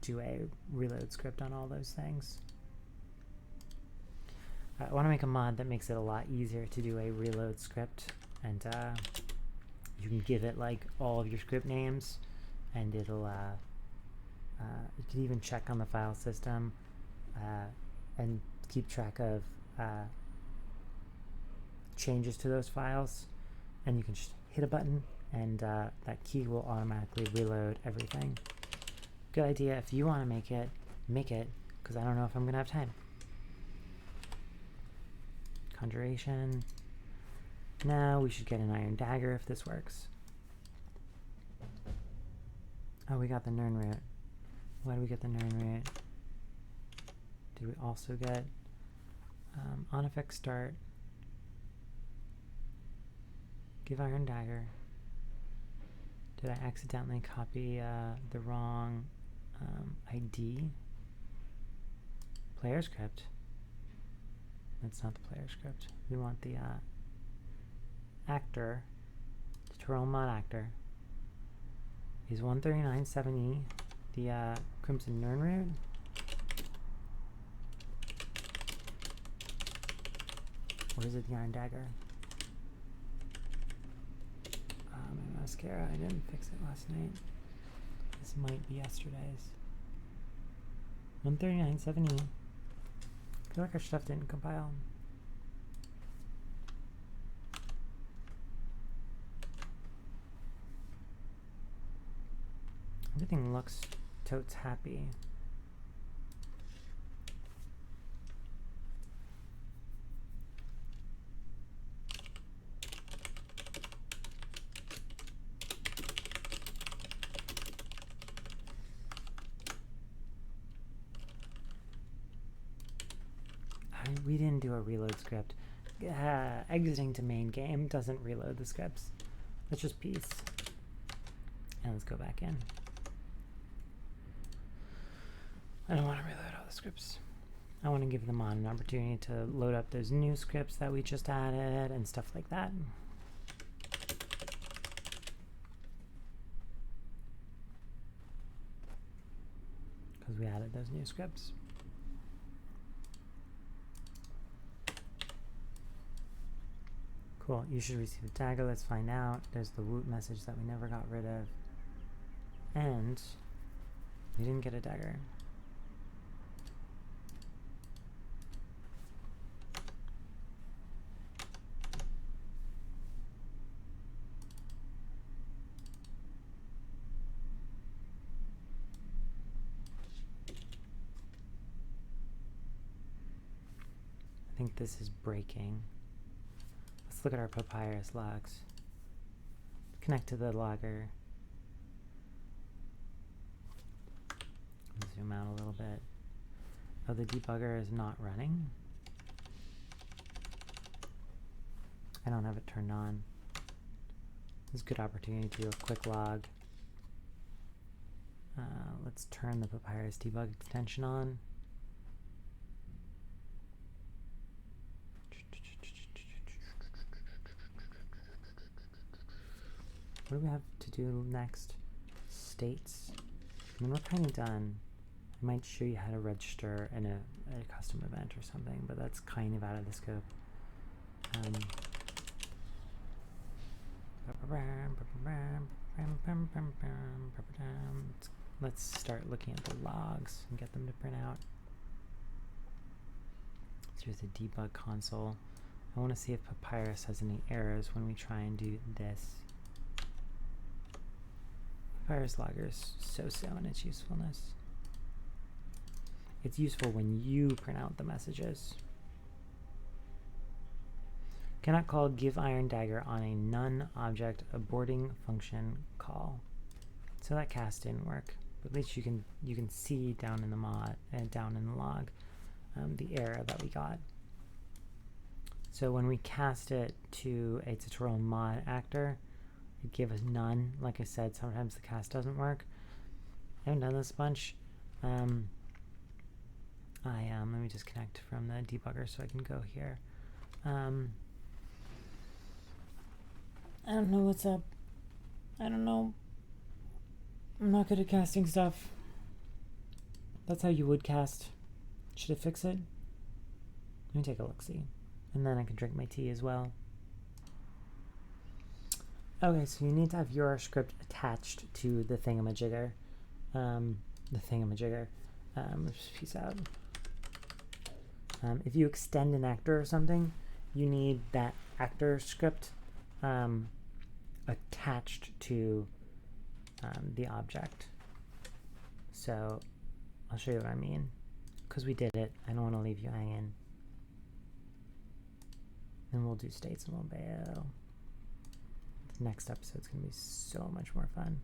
do a reload script on all those things. I want to make a mod that makes it a lot easier to do a reload script, and you can give it like all of your script names, and it'll you can even check on the file system and keep track of changes to those files, and you can just hit a button and that key will automatically reload everything. Good idea. If you want to make it, because I don't know if I'm gonna have time. Conjuration. Now we should get an iron dagger if this works. Oh, we got the nern root. Why do we get the nern root? Did we also get on effect start? Give iron dagger. Did I accidentally copy the wrong ID? Player script. That's not the player script. We want the actor, tutorial mod actor. Is 139.7e the crimson nern root? Or is it the iron dagger? My mascara, I didn't fix it last night. This might be yesterday's. 139.7e. I feel like our stuff didn't compile. Everything looks totes happy. We didn't do a reload script. Exiting to main game doesn't reload the scripts. Let's just piece. And let's go back in. I don't want to reload all the scripts. I want to give the mod an opportunity to load up those new scripts that we just added and stuff like that. Because we added those new scripts. Cool, you should receive a dagger. Let's find out. There's the woot message that we never got rid of. And we didn't get a dagger. think this is breaking. Let's look at our Papyrus Logs. Connect to the logger. Zoom out a little bit. Oh, the debugger is not running. I don't have it turned on. This is a good opportunity to do a quick log. Let's turn the Papyrus debug extension on. What do we have to do next? States. I mean, we're kind of done. I might show you how to register in a custom event or something, but that's kind of out of the scope. Let's start looking at the logs and get them to print out. So here's the debug console. I want to see if Papyrus has any errors when we try and do this. Papyrus logger is so-so in its usefulness. It's useful when you print out the messages. Cannot call give iron dagger on a none object aborting function call. So that cast didn't work, but at least you can see down in the mod and down in the log the error that we got. So when we cast it to a tutorial mod actor, it gave us none. Like I said, sometimes the cast doesn't work. I haven't done this a bunch. Let me just connect from the debugger so I can go here. I don't know what's up. I don't know. I'm not good at casting stuff. That's how you would cast. Should I fix it? Let me take a look-see. And then I can drink my tea as well. Okay, so you need to have your script attached to the thingamajigger. Let's peace out. If you extend an actor or something, you need that actor script attached to the object. So I'll show you what I mean, because we did it. I don't want to leave you hanging. And we'll do states and we'll bail. The next episode's going to be so much more fun.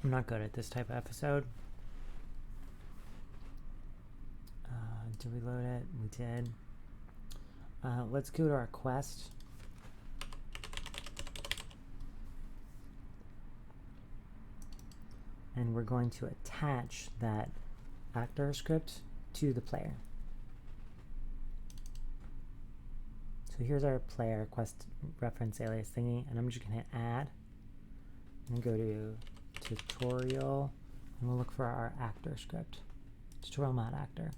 I'm not good at this type of episode. Did we load it? We did. Let's go to our quest. And we're going to attach that actor script to the player. So here's our player quest reference alias thingy, and I'm just going to hit add and go to tutorial, and we'll look for our actor script, tutorial mod actor.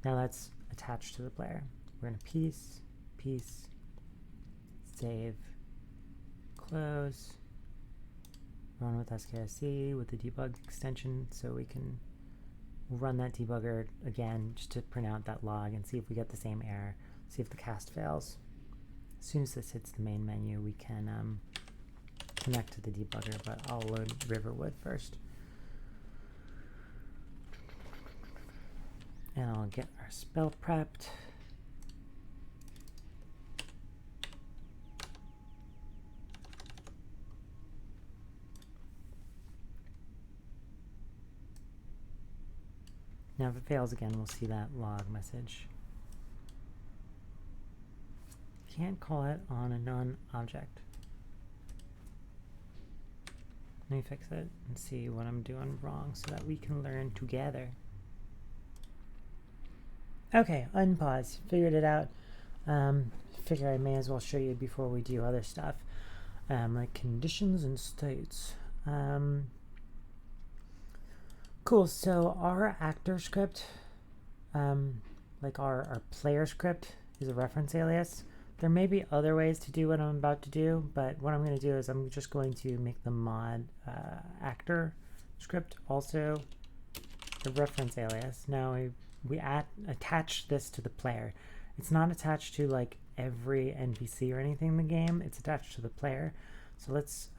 Now that's attached to the player. We're going to piece, save, close, run with SKSC with the debug extension, so we can run that debugger again just to print out that log and see if we get the same error, see if the cast fails. As soon as this hits the main menu, we can connect to the debugger, but I'll load Riverwood first. And I'll get our spell prepped. Now if it fails again, we'll see that log message. Can't call it on a non-object. Let me fix it and see what I'm doing wrong so that we can learn together. Okay, unpause. Figured it out. Figure I may as well show you before we do other stuff. Like conditions and states. Cool, so our actor script, like our player script, is a reference alias. There may be other ways to do what I'm about to do, but what I'm going to do is I'm just going to make the mod actor script also a reference alias. Now we attach this to the player. It's not attached to like every NPC or anything in the game. It's attached to the player. So let's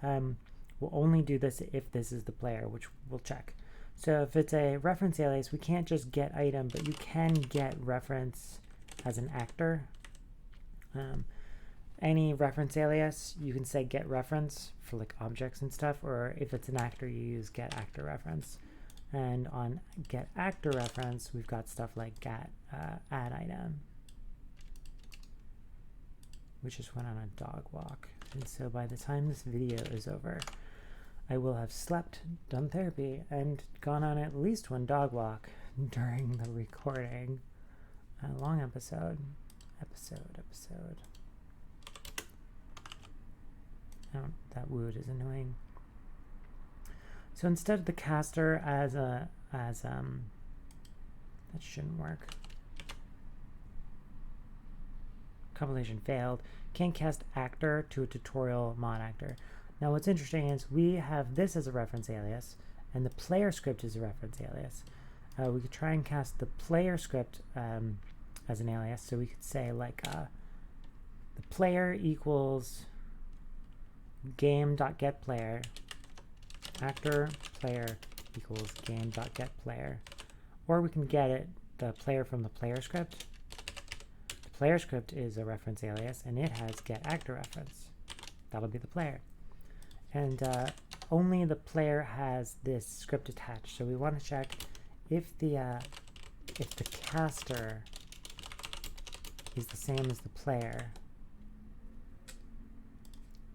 We'll only do this if this is the player, which we'll check. So if it's a reference alias, we can't just get item, but you can get reference as an actor. Any reference alias, you can say get reference for like objects and stuff, or if it's an actor, you use get actor reference. And on get actor reference, we've got stuff like get add item. We just went on a dog walk. And so by the time this video is over, I will have slept, done therapy, and gone on at least one dog walk during the recording. A long episode. Oh, that wood is annoying. So instead of the caster that shouldn't work. Compilation failed. Can't cast actor to a tutorial mod actor. Now what's interesting is we have this as a reference alias, and the player script is a reference alias. We could try and cast the player script as an alias, so we could say like the player equals game.getPlayer, actor player equals game.getPlayer, or we can get the player from the player script. The player script is a reference alias, and it has get actor reference. That'll be the player. And only the player has this script attached. So we want to check if the caster is the same as the player,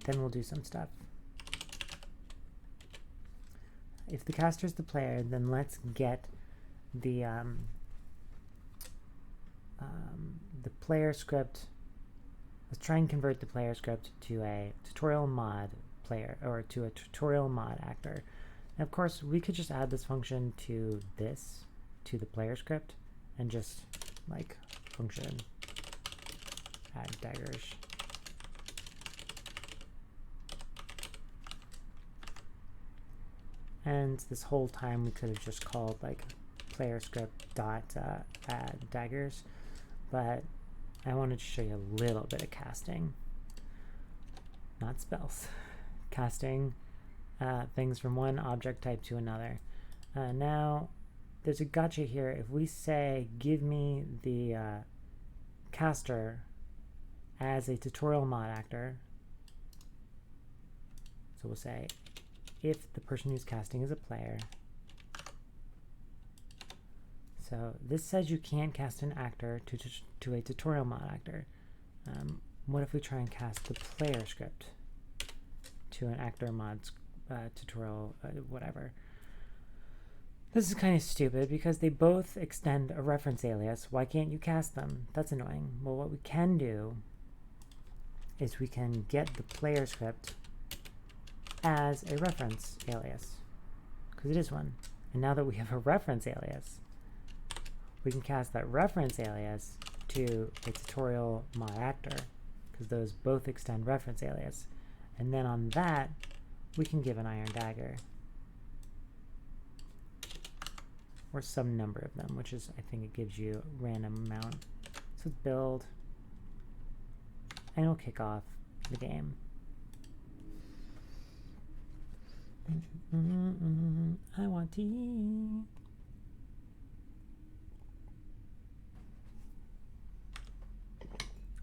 then we'll do some stuff. If the caster is the player, then let's get the player script. Let's try and convert the player script to a tutorial mod player, or to a tutorial mod actor. And of course, we could just add this function to the player script, and just like function add daggers. And this whole time we could have just called like player script dot add daggers, but I wanted to show you a little bit of casting, not spells. Casting things from one object type to another. Now there's a gotcha here. If we say give me the caster as a tutorial mod actor, so we'll say if the person who's casting is a player. So this says you can't cast an actor to a tutorial mod actor. What if we try and cast the player script to an actor mod tutorial whatever? This is kind of stupid because they both extend a reference alias. Why can't you cast them? That's annoying. Well, what we can do is we can get the player script as a reference alias, because it is one. And now that we have a reference alias, we can cast that reference alias to a tutorial mod actor, because those both extend reference alias. And then on that, we can give an iron dagger, or some number of them, which is, I think it gives you a random amount. So let's build, and we'll kick off the game. I want tea.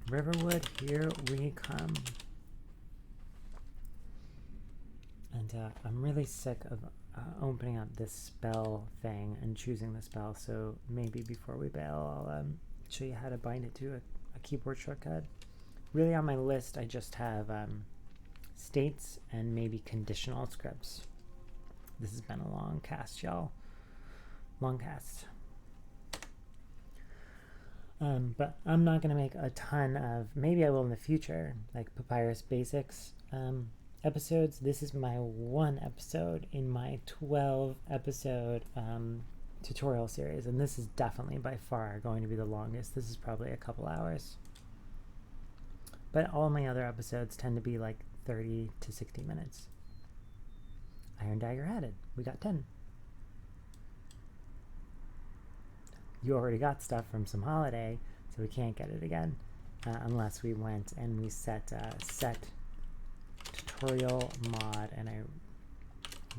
Riverwood, here we come. And I'm really sick of opening up this spell thing and choosing the spell, so maybe before we bail, I'll show you how to bind it to a keyboard shortcut. Really on my list, I just have states and maybe conditional scripts. This has been a long cast, y'all. Long cast. But I'm not going to make a ton of, maybe I will in the future, like Papyrus Basics episodes. This is my 1 episode in my 12 episode tutorial series, and this is definitely by far going to be the longest. This is probably a couple hours. But all my other episodes tend to be like 30 to 60 minutes. Iron dagger added. We got 10. You already got stuff from some holiday, so we can't get it again unless we went and we set tutorial mod, and I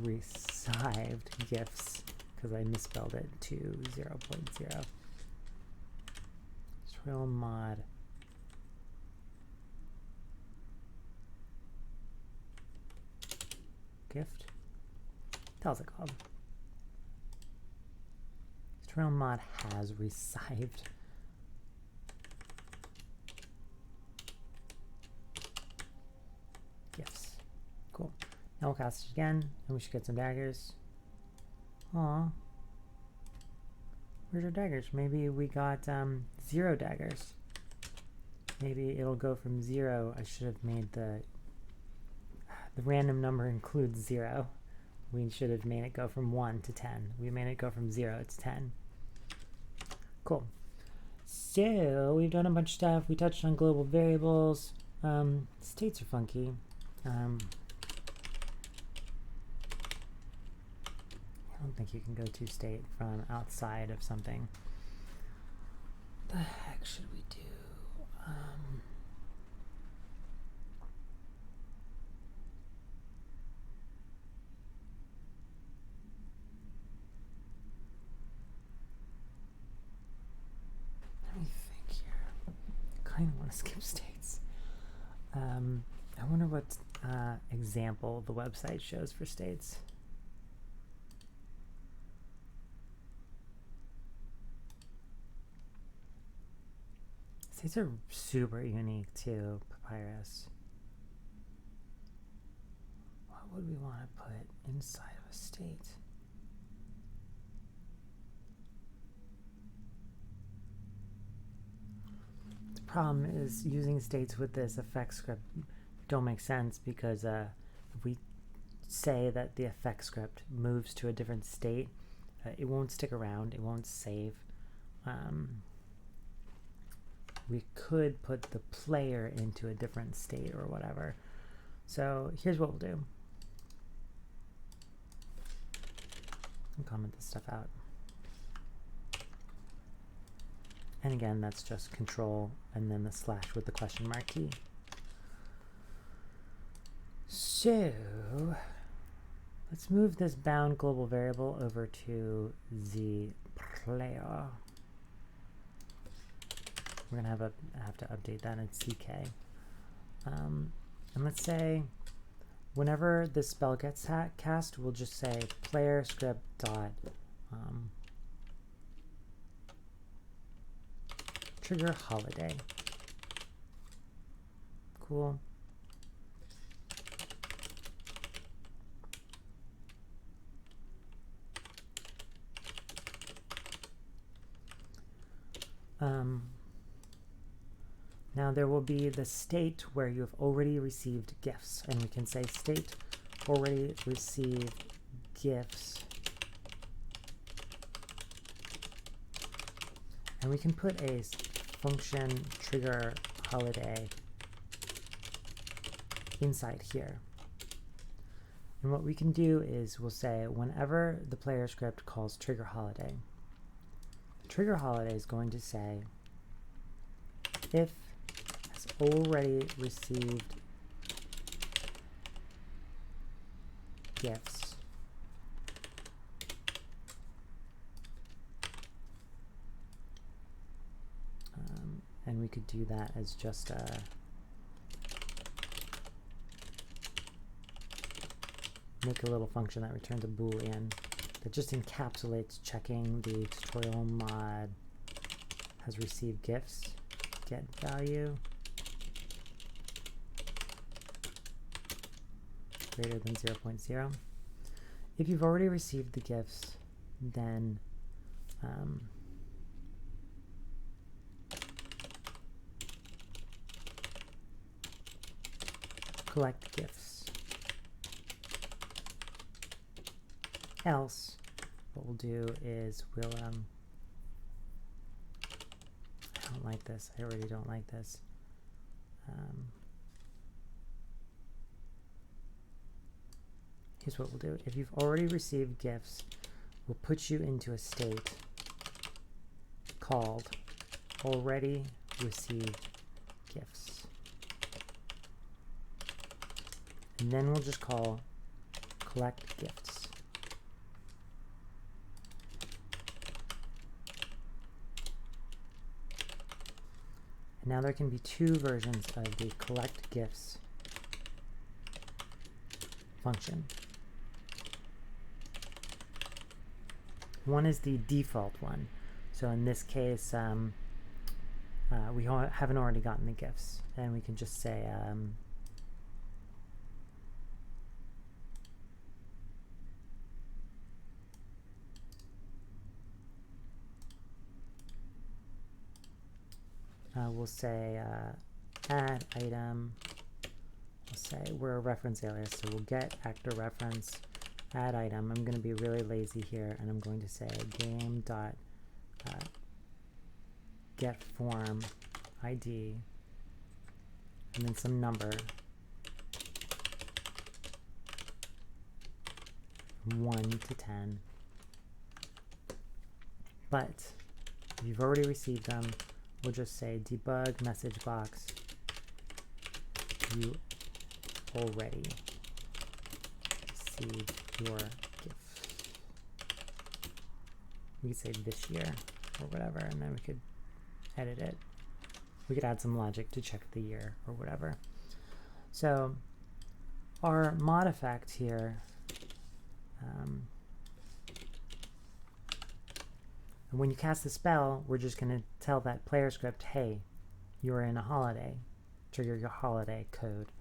received gifts, because I misspelled it to 0.0. Tutorial mod gift. How's it called? Tutorial mod has received gifts. Cool. Now we'll cast it again, and we should get some daggers. Aw. Where's our daggers? Maybe we got 0 daggers. Maybe it'll go from 0. I should have made the random number includes 0. We should have made it go from 1 to 10. We made it go from 0 to 10. Cool. So we've done a bunch of stuff. We touched on global variables. States are funky. I don't think you can go to state from outside of something. The heck should we do? Let me think here. I kind of want to skip states. I wonder what example the website shows for states. States are super unique to Papyrus. What would we want to put inside of a state? The problem is using states with this effect script don't make sense, because if we say that the effect script moves to a different state, it won't stick around, it won't save. We could put the player into a different state or whatever. So here's what we'll do. I'll comment this stuff out. And again, that's just control and then the slash with the question mark key. So let's move this bound global variable over to the player. We're gonna have to update that in CK. And let's say whenever this spell gets cast, we'll just say player script dot trigger holiday. Cool. Now there will be the state where you have already received gifts, and we can say state already received gifts. And we can put a function trigger holiday inside here. And what we can do is we'll say whenever the player script calls trigger holiday, the trigger holiday is going to say if has already received gifts, and we could do that as just a make a little function that returns a boolean that just encapsulates checking the tutorial mod has received gifts, get value greater than 0.0. If you've already received the gifts, then collect gifts. Else, what we'll do is we'll I don't like this. I already don't like this. Here's what we'll do. If you've already received gifts, we'll put you into a state called already received gifts. And then we'll just call collect gifts. And now there can be two versions of the collect gifts function. One is the default one. So in this case, we haven't already gotten the gifts, and we can just say we'll say add item. We'll say we're a reference alias, so we'll get actor reference, add item. I'm going to be really lazy here, and I'm going to say game dot get form ID, and then some number, 1 to 10. But if you've already received them, we'll just say debug message box, you already received your gifts. We could say this year or whatever, and then we could edit it. We could add some logic to check the year or whatever. So our mod effect here, when you cast the spell, we're just going to tell that player script, hey, you're in a holiday. Trigger your holiday code.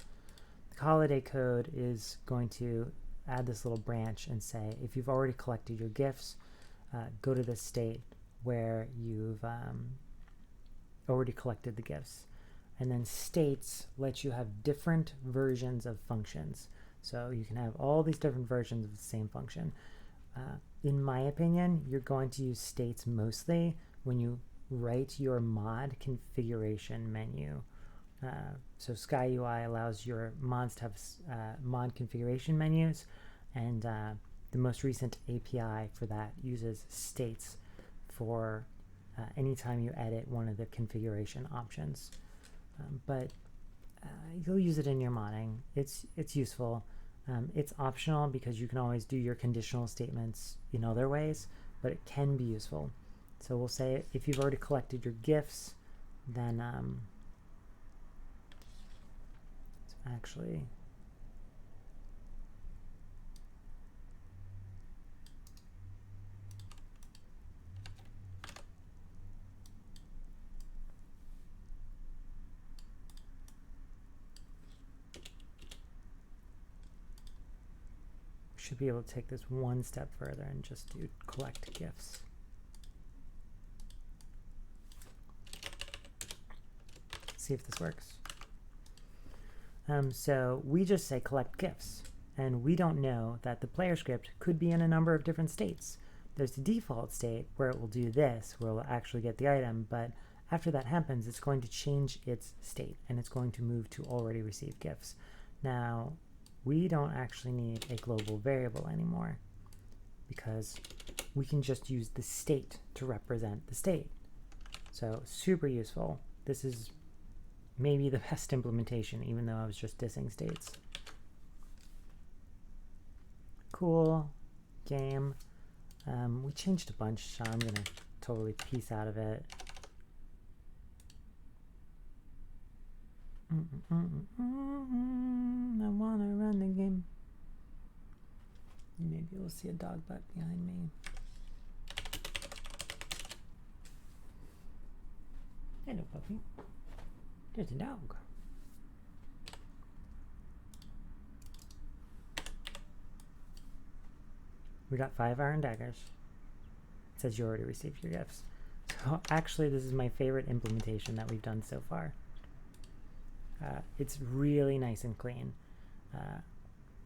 The holiday code is going to add this little branch and say, if you've already collected your gifts, go to the state where you've already collected the gifts. And then states let you have different versions of functions. So you can have all these different versions of the same function. In my opinion, you're going to use states mostly when you write your mod configuration menu. So Sky UI allows your mods to have mod configuration menus, and the most recent API for that uses states for anytime you edit one of the configuration options. But you'll use it in your modding. It's useful. It's optional because you can always do your conditional statements in other ways, but it can be useful. So we'll say if you've already collected your gifts, then actually should be able to take this one step further and just do collect gifts. See if this works. So we just say collect gifts, and we don't know that the player script could be in a number of different states. There's the default state where it will do this, where it will actually get the item, but after that happens, it's going to change its state, and it's going to move to already received gifts. Now, we don't actually need a global variable anymore because we can just use the state to represent the state. So super useful. This is maybe the best implementation, even though I was just dissing states. Cool game. We changed a bunch, so I'm gonna totally piece out of it. I wanna run the game. Maybe we'll see a dog butt behind me. Hello, puppy. There's a dog. We got 5 iron daggers. It says you already received your gifts. So actually, this is my favorite implementation that we've done so far. It's really nice and clean.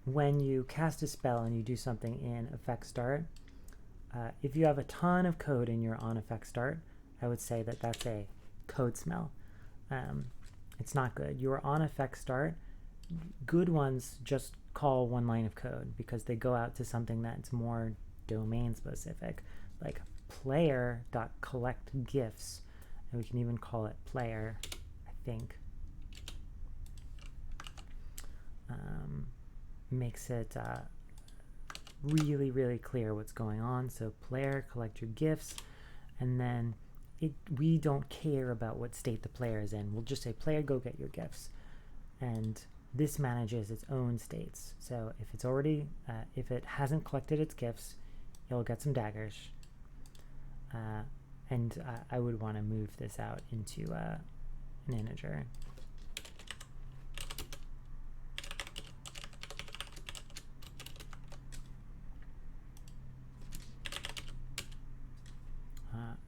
When you cast a spell and you do something in effect start, if you have a ton of code in your on effect start, I would say that that's a code smell. It's not good. Your on effect start, good ones just call one line of code because they go out to something that's more domain specific, like player.collect gifts, and we can even call it player, I think. Makes it really, really clear what's going on. So player, collect your gifts, and then we don't care about what state the player is in. We'll just say, player, go get your gifts. And this manages its own states. So if it's already, if it hasn't collected its gifts, it'll get some daggers. And I would want to move this out into an integer.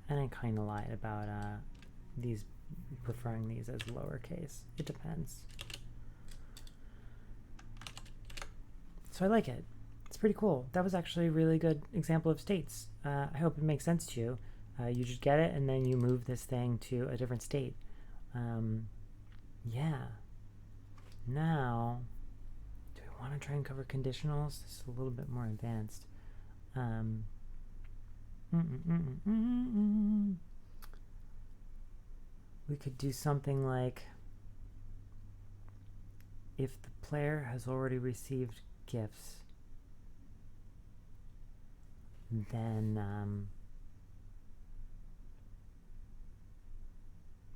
And I kind of lied about these, preferring these as lowercase. It depends. So I like it. It's pretty cool. That was actually a really good example of states. I hope it makes sense to you. You just get it and then you move this thing to a different state. Yeah. Now, do we want to try and cover conditionals? This is a little bit more advanced. We could do something like, if the player has already received gifts, then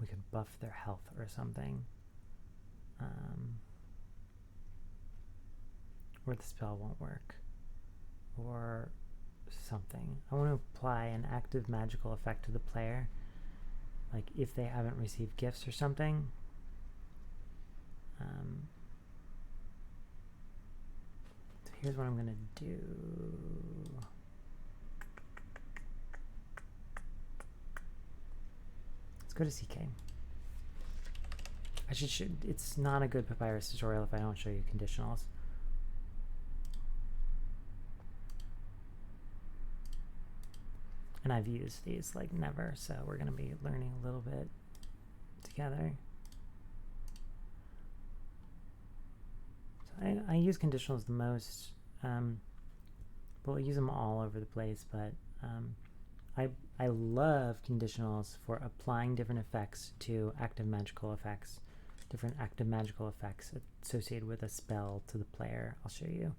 we could buff their health or something. Or the spell won't work. Or something. I want to apply an active magical effect to the player, like if they haven't received gifts or something. So here's what I'm going to do. Let's go to CK. It's not a good Papyrus tutorial if I don't show you conditionals. And I've used these like never, so we're going to be learning a little bit together. So I use conditionals the most. Well, I use them all over the place, but I love conditionals for applying different effects to active magical effects, different active magical effects associated with a spell to the player. I'll show you.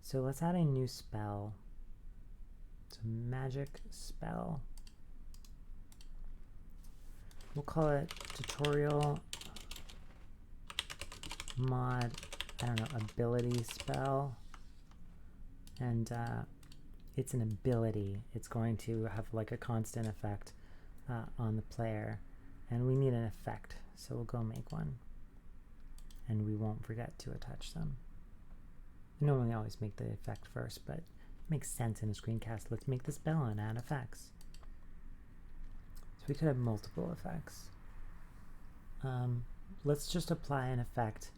So let's add a new spell. It's a magic spell. We'll call it tutorial mod, I don't know, ability spell. And it's an ability. It's going to have like a constant effect on the player. And we need an effect, so we'll go make one. And we won't forget to attach them. I normally always make the effect first, but makes sense in a screencast. Let's make the spell and add effects. So we could have multiple effects. Let's just apply an effect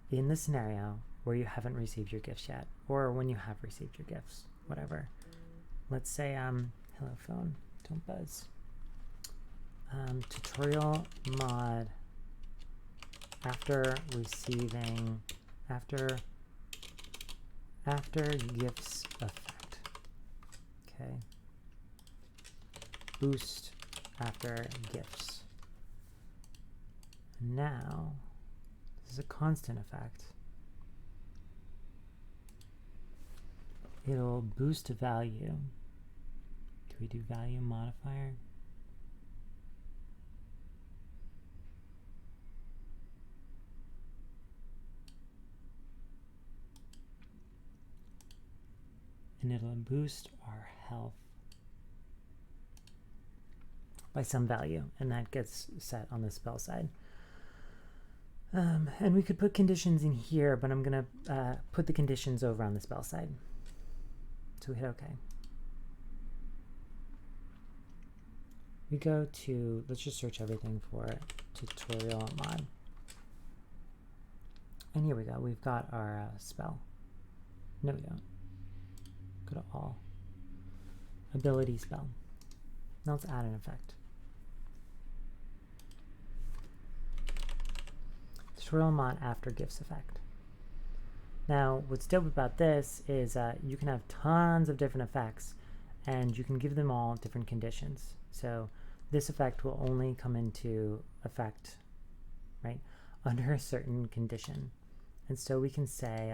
in the scenario where you haven't received your gifts yet, or when you have received your gifts, whatever. Let's say, hello phone, don't buzz. Tutorial mod after receiving, after gifts effect. Okay. Boost after gifts. Now, this is a constant effect. It'll boost a value. Can we do value modifier? And it'll boost our health by some value, and that gets set on the spell side. And we could put conditions in here, but I'm going to put the conditions over on the spell side. So we hit OK. We go to, let's just search everything for tutorial mod. And here we go. We've got our spell. No, we don't. Go to all. Ability spell. Now let's add an effect. Tutorial mod after gifts effect. Now what's dope about this is you can have tons of different effects and you can give them all different conditions. So this effect will only come into effect, right, under a certain condition. And so we can say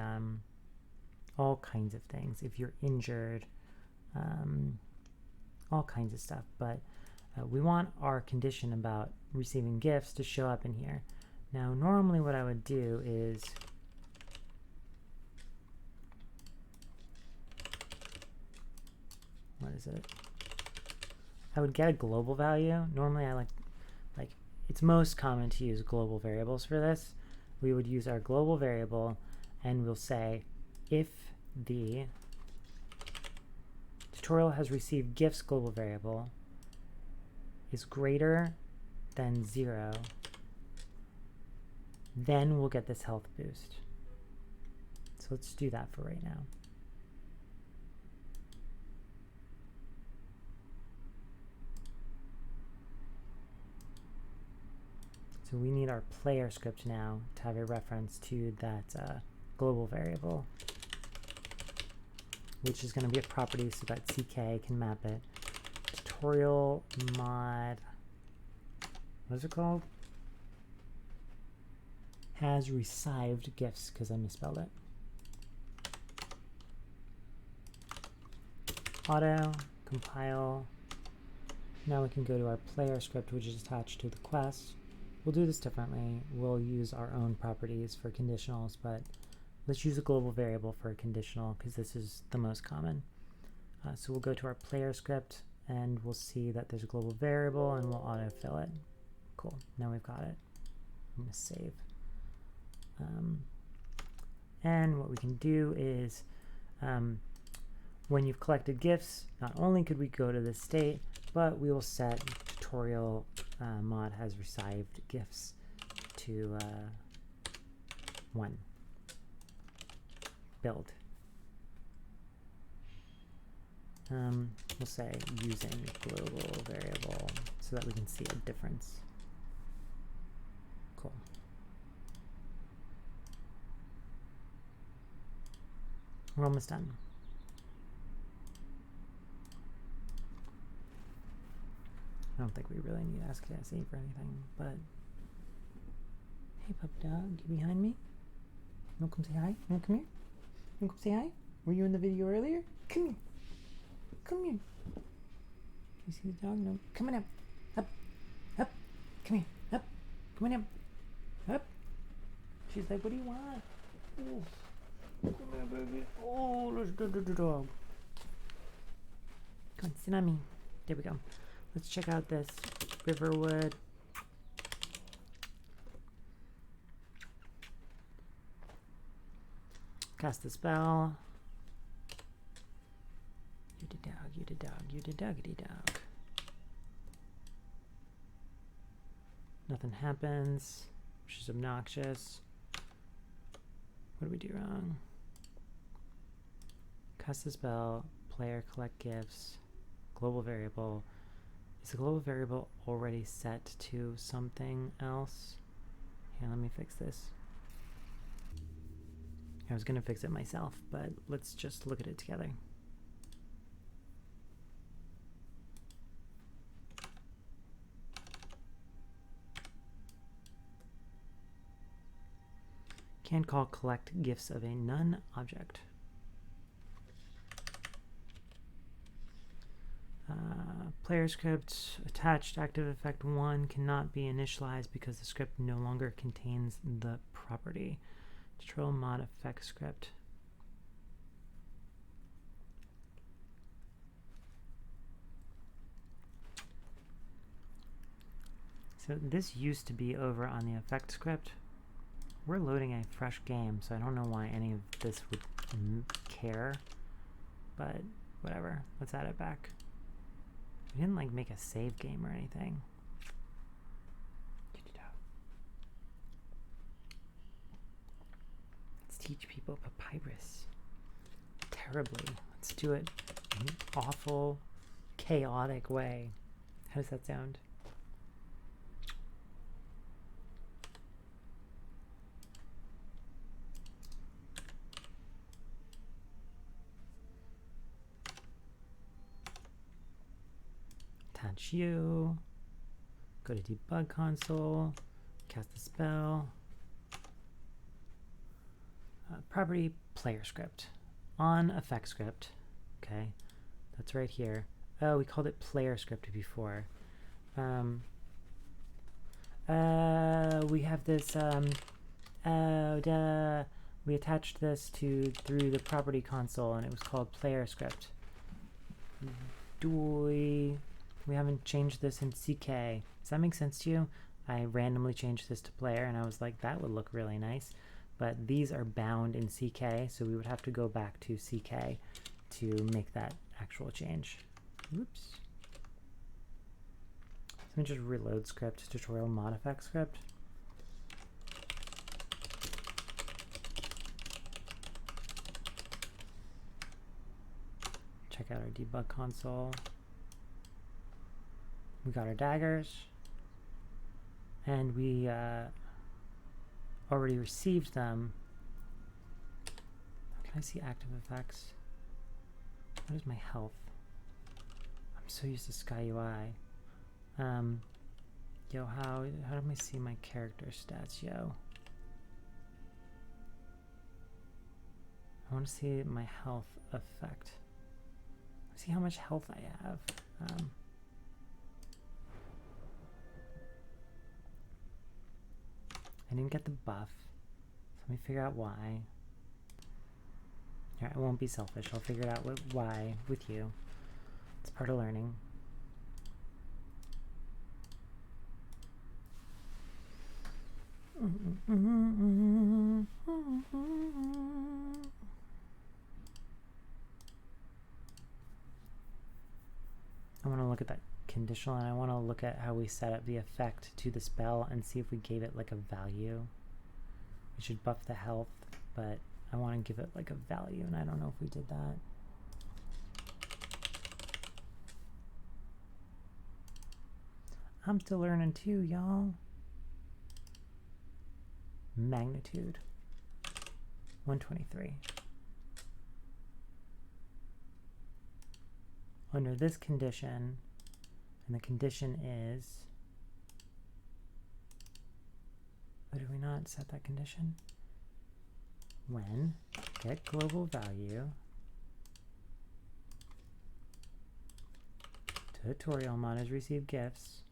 all kinds of things. If you're injured, all kinds of stuff. But we want our condition about receiving gifts to show up in here. Now, normally what I would do is what is it? I would get a global value. Normally I like it's most common to use global variables for this. We would use our global variable and we'll say if the tutorial has received gifts global variable is greater than 0, then we'll get this health boost. So let's do that for right now. So we need our player script now to have a reference to that global variable, which is going to be a property so that CK can map it. Tutorial mod, what is it called? Has received gifts, because I misspelled it. Auto, compile. Now we can go to our player script, which is attached to the quest. We'll do this differently. We'll use our own properties for conditionals, but let's use a global variable for a conditional because this is the most common. So we'll go to our player script and we'll see that there's a global variable and we'll autofill it. Cool, now we've got it. I'm gonna save. And what we can do is when you've collected gifts, not only could we go to this state, but we will set tutorial mod has received gifts to 1. Build. We'll say using global variable so that we can see a difference. Cool. We're almost done. I don't think we really need AskSE for anything, but hey, pup dog, you behind me? You wanna come say hi? You wanna come here? You wanna come say hi? Were you in the video earlier? Come here. Come here. You see the dog? No. Come on up. Up. Up. Come here. Up. Come on up. Up. She's like, what do you want? Oh. Come here, baby. Oh, let's do the dog. Come on, sit on me. There we go. Let's check out this Riverwood. Cast the spell. You the dog, you the dog, you the doggity dog. Nothing happens, which is obnoxious. What do we do wrong? Cast the spell, player collect gifts, global variable. Is the global variable already set to something else? Here, let me fix this. I was going to fix it myself, but let's just look at it together. Can call collect gifts of a none object. Player script attached active effect 1 cannot be initialized because the script no longer contains the property. Tutorial mod effect script. So this used to be over on the effect script. We're loading a fresh game, so I don't know why any of this would care, but whatever. Let's add it back. We didn't like make a save game or anything. Let's teach people Papyrus terribly. Let's do it in an awful, chaotic way. How does that sound? Attach you, go to debug console, cast the spell, property player script. on effect script. Okay, that's right here. Oh, we called it player script before. We have this, we attached this through the property console, and it was called player script. We haven't changed this in CK. Does that make sense to you? I randomly changed this to player, and I was like, that would look really nice. But these are bound in CK, so we would have to go back to CK to make that actual change. Oops. Let me just reload script, tutorial mod effect script. Check out our debug console. We got our daggers, and we already received them. Can I see active effects? What is my health? I'm so used to Sky UI. Yo, how do I see my character stats, yo? I want to see my health effect. See how much health I have. I didn't get the buff, so let me figure out why. Alright, I won't be selfish. I'll figure out why with you. It's part of learning. I want to look at that conditional, and I want to look at how we set up the effect to the spell and see if we gave it like a value. We should buff the health, but I want to give it like a value, and I don't know if we did that. I'm still learning too, y'all. Magnitude 123. Under this condition, and the condition is, but did we not set that condition? When get global value tutorial mod has received gifts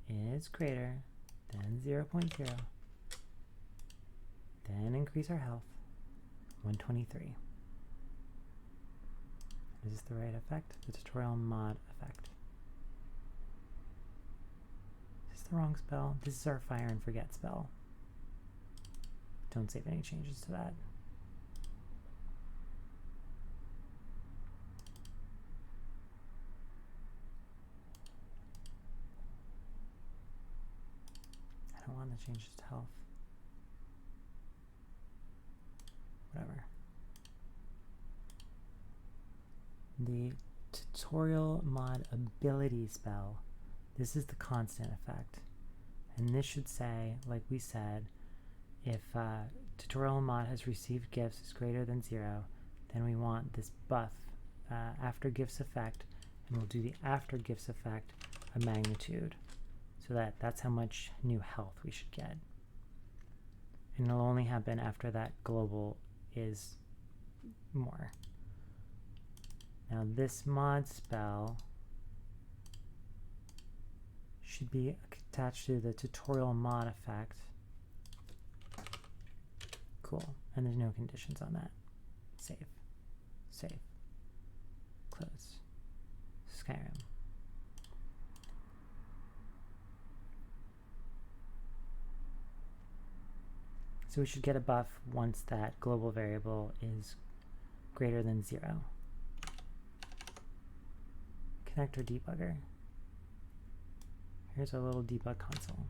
is greater than 0.0, then increase our health 123. Is this the right effect? The tutorial mod effect. Is this the wrong spell? This is our fire and forget spell. Don't save any changes to that. I don't want the changes to health. Whatever. The tutorial mod ability spell, this is the constant effect, and this should say, like we said, if tutorial mod has received gifts is greater than 0, then we want this buff after gifts effect, and we'll do the after gifts effect a magnitude, so that's how much new health we should get, and it'll only happen after that global is more. Now this mod spell should be attached to the tutorial mod effect. Cool. And there's no conditions on that. Save. Save. Close. Skyrim. So we should get a buff once that global variable is greater than 0. Connector debugger. Here's our little debug console.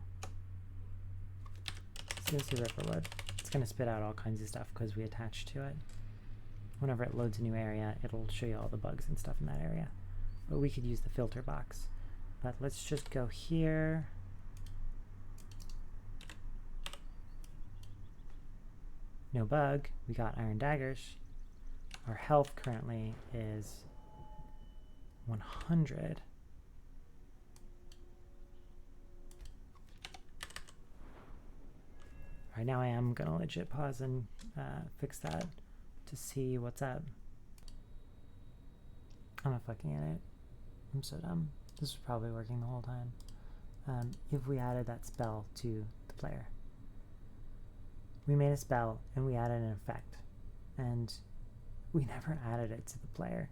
So this is Riverwood. It's going to spit out all kinds of stuff because we attach to it. Whenever it loads a new area, it'll show you all the bugs and stuff in that area. But we could use the filter box. But let's just go here. No bug. We got iron daggers. Our health currently is 100. Right now I am going to legit pause and fix that to see what's up. I'm a fucking idiot. I'm so dumb. This was probably working the whole time. If we added that spell to the player. We made a spell and we added an effect. And we never added it to the player.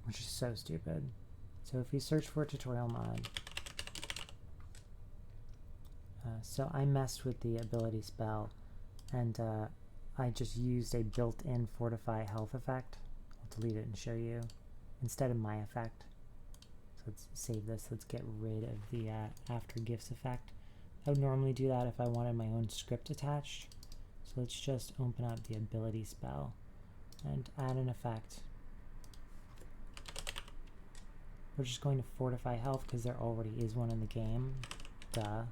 Which is so stupid. So if we search for a tutorial mod, so I messed with the ability spell and I just used a built-in fortify health effect. I'll delete it and show you instead of my effect. So let's save this. Let's get rid of the after gifts effect. I would normally do that if I wanted my own script attached. So let's just open up the ability spell and add an effect. We're just going to fortify health because there already is one in the game. Duh.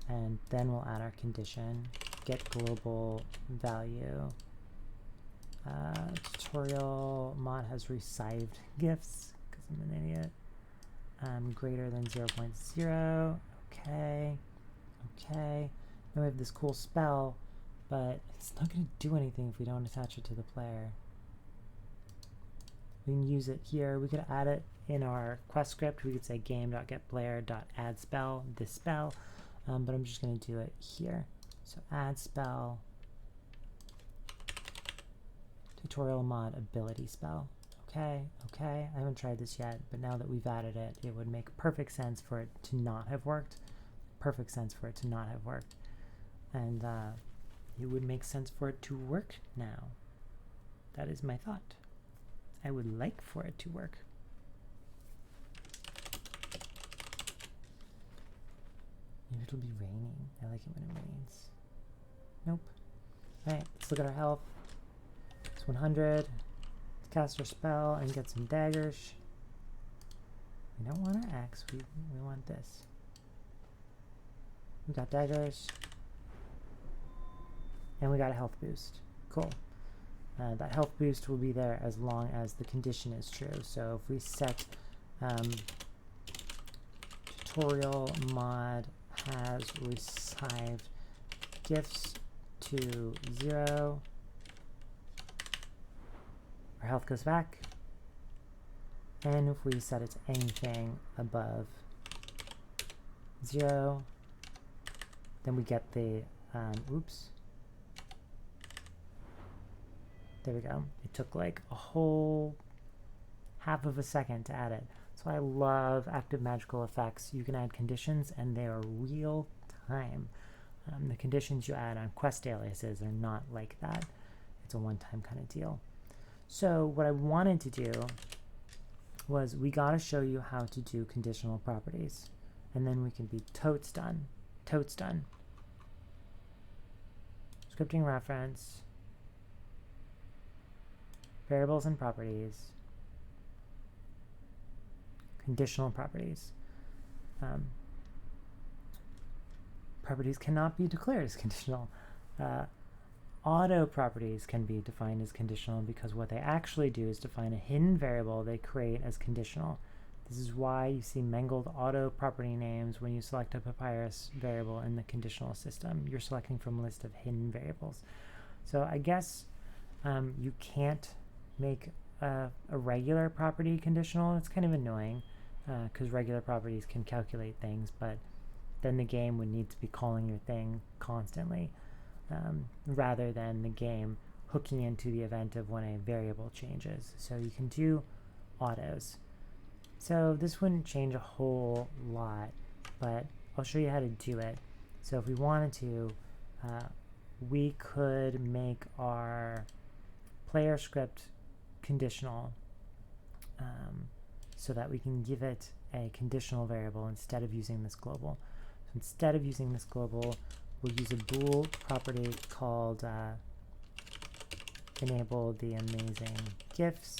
And then we'll add our condition. Get global value. Tutorial mod has resized gifts because I'm an idiot. Greater than 0.0. Okay. Okay. Now we have this cool spell, but it's not going to do anything if we don't attach it to the player. We can use it here. We could add it in our quest script. We could say game.getPlayer.addSpell, this spell, but I'm just going to do it here. So add spell, tutorial mod ability spell. Okay, okay. I haven't tried this yet, but now that we've added it, it would make perfect sense for it to not have worked. Perfect sense for it to not have worked. And it would make sense for it to work now. That is my thought. I would like for it to work. Maybe it'll be raining. I like it when it rains. Nope. Alright, let's look at our health. It's 100. Let's cast our spell and get some daggers. We don't want our axe, we want this. We got daggers. And we got a health boost. Cool. That health boost will be there as long as the condition is true. So if we set tutorial mod has resized gifts to 0, our health goes back. And if we set it to anything above 0, then we get the, oops. There we go. It took like a whole half of a second to add it. So I love active magical effects. You can add conditions and they are real time. The conditions you add on quest aliases are not like that. It's a one-time kind of deal. So what I wanted to do was we got to show you how to do conditional properties. And then we can be totes done. Totes done. Scripting reference. Variables and properties. Conditional properties. Properties cannot be declared as conditional. Auto properties can be defined as conditional because what they actually do is define a hidden variable they create as conditional. This is why you see mangled auto property names when you select a Papyrus variable in the conditional system. You're selecting from a list of hidden variables. So I guess you can't make a regular property conditional. It's kind of annoying because regular properties can calculate things, but then the game would need to be calling your thing constantly rather than the game hooking into the event of when a variable changes. So you can do autos. So this wouldn't change a whole lot, but I'll show you how to do it. So if we wanted to, we could make our player script conditional so that we can give it a conditional variable instead of using this global. So instead of using this global, we'll use a bool property called enable the amazing gifts.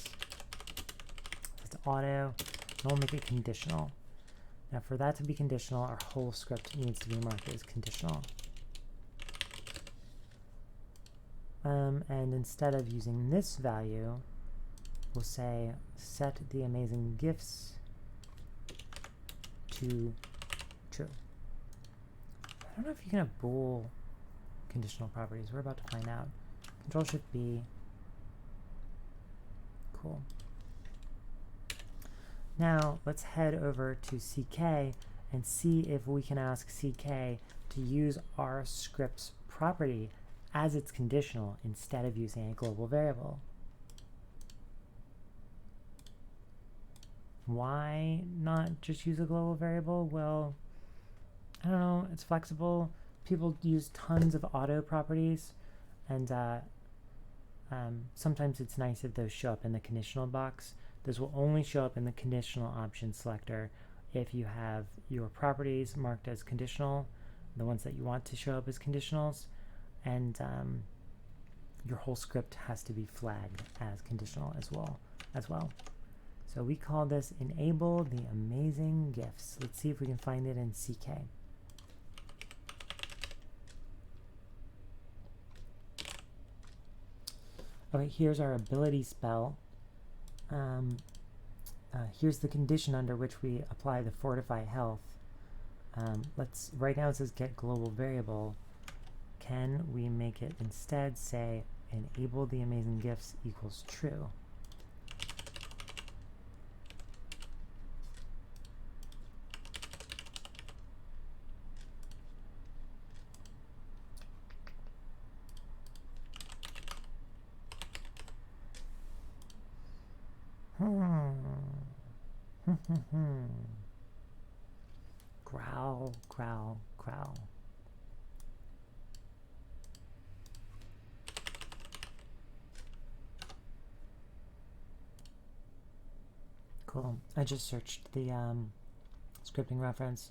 It's auto, and we'll make it conditional. Now for that to be conditional, our whole script needs to be marked as conditional. And instead of using this value, we'll say set the amazing gifts to true. I don't know if you can have bool conditional properties. We're about to find out. Control Shift B. Cool. Now let's head over to CK and see if we can ask CK to use our script's property as its conditional instead of using a global variable. Why not just use a global variable? Well, I don't know, it's flexible. People use tons of auto properties, and sometimes it's nice if those show up in the conditional box. Those will only show up in the conditional option selector if you have your properties marked as conditional, the ones that you want to show up as conditionals, and your whole script has to be flagged as conditional as well. So we call this enable the amazing gifts. Let's see if we can find it in CK. Okay, here's our ability spell. Here's the condition under which we apply the fortify health. Right now it says get global variable. Can we make it instead say enable the amazing gifts equals true? Growl, growl, growl. Cool. I just searched the scripting reference.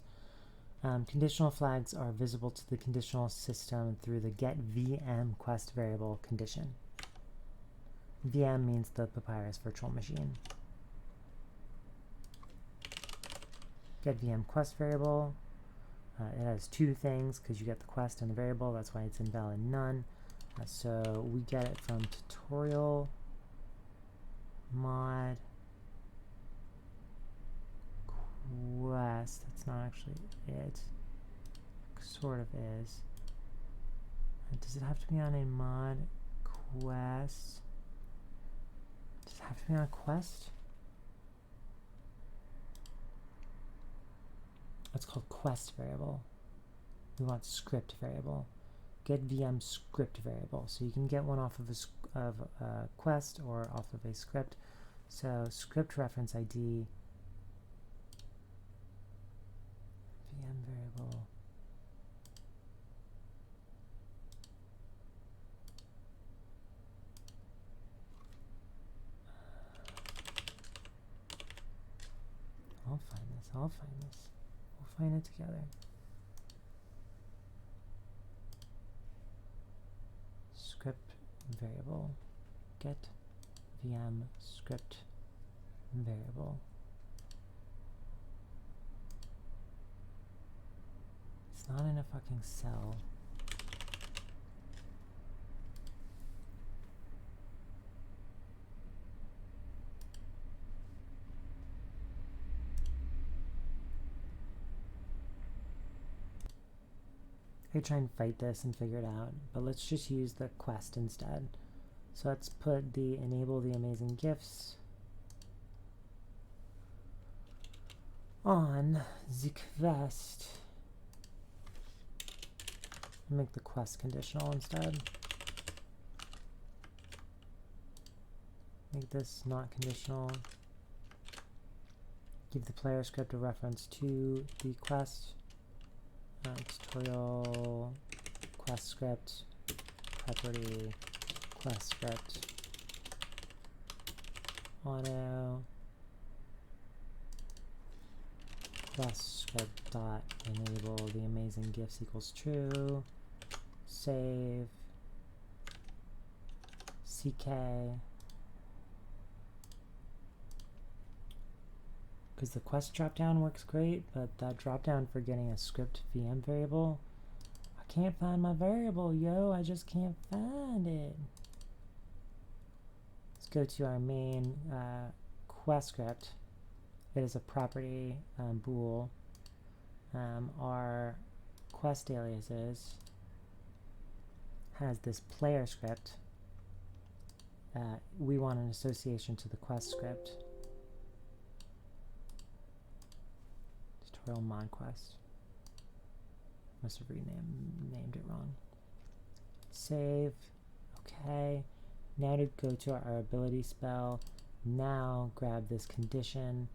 Conditional flags are visible to the conditional system through the get VM quest variable condition. VM means the Papyrus virtual machine. Get VM quest variable. It has two things because you get the quest and the variable. That's why it's invalid none. So we get it from tutorial mod quest. That's not actually it. Sort of is. Does it have to be on a mod quest? Does it have to be on a quest? It's called quest variable. We want script variable. Get VM script variable. So you can get one off of a quest or off of a script. So script reference ID VM variable. I'll find this. We'll find it together. Script variable. Get VM script variable. It's not in a fucking cell. I could try and fight this and figure it out, but let's just use the quest instead. So let's put the enable the amazing gifts on the quest. Make the quest conditional instead. Make this not conditional. Give the player script a reference to the quest. Tutorial quest script property quest script auto quest script dot enable the amazing gifts equals true. Save CK, because the quest dropdown works great, but that dropdown for getting a script VM variable, I can't find my variable, yo. I just can't find it. Let's go to our main quest script. It is a property bool. Our quest aliases has this player script we want an association to the quest script. Tutorial mod quest. Must have named it wrong. Save. Okay. Now to go to our ability spell. Now grab this condition.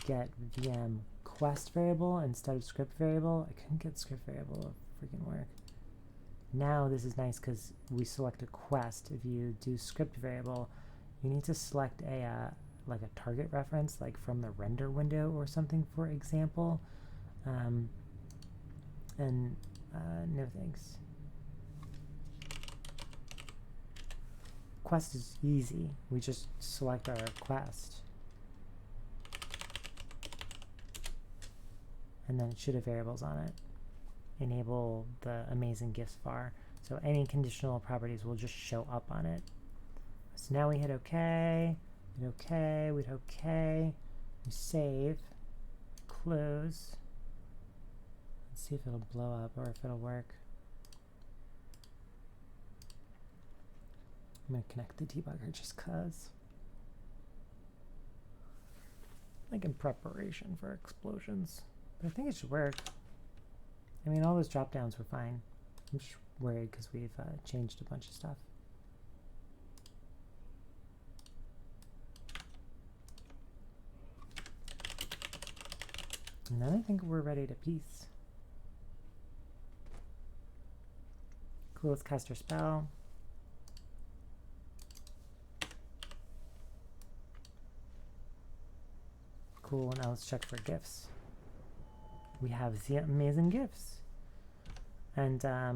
Get VM quest variable instead of script variable. I couldn't get script variable to freaking work. Now this is nice because we select a quest. If you do script variable, you need to select a like a target reference, like from the render window or something, for example. No thanks. Quest is easy. We just select our quest. And then it should have variables on it. Enable the amazing gifts bar. So any conditional properties will just show up on it. So now we hit OK, hit OK, we hit OK, we save, close. Let's see if it'll blow up or if it'll work. I'm going to connect the debugger just because. Like in preparation for explosions. But I think it should work. I mean, all those drop downs were fine. I'm just worried because we've changed a bunch of stuff. And then I think we're ready to peace. Cool, let's cast our spell. Cool, now let's check for gifts. We have the amazing gifts. And how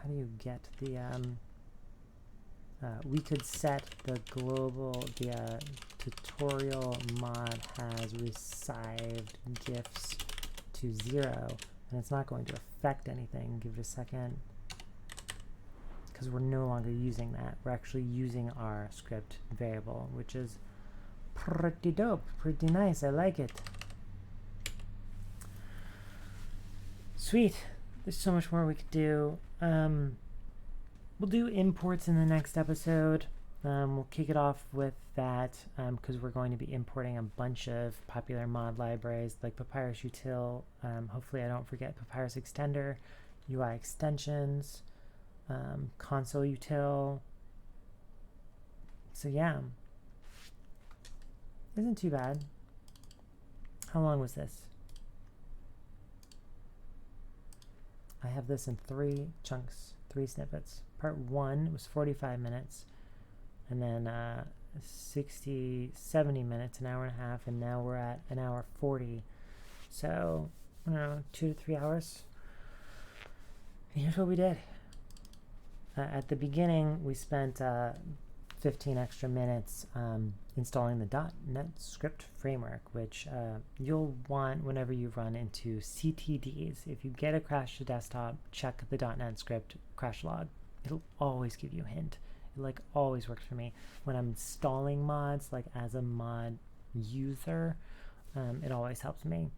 do you get the we could set the global, the tutorial mod has received gifts to 0, and it's not going to affect anything. Give it a second, because we're no longer using that. We're actually using our script variable, which is pretty dope, pretty nice. I like it. Sweet. There's so much more we could do. We'll do imports in the next episode. We'll kick it off with that because we're going to be importing a bunch of popular mod libraries like Papyrus Util. Hopefully I don't forget Papyrus Extender, UI extensions, console util. So yeah, isn't too bad. How long was this? I have this in 3 chunks, 3 snippets. Part 1 was 45 minutes, and then 60, 70 minutes, an hour and a half, and now we're at an hour 40. So, I don't know, 2 to 3 hours. And here's what we did. At the beginning, we spent 15 extra minutes installing the .NET script framework, which you'll want whenever you run into CTDs. If you get a crash to desktop, check the .NET script crash log. It'll always give you a hint. It like always works for me. When I'm installing mods, like as a mod user, it always helps me.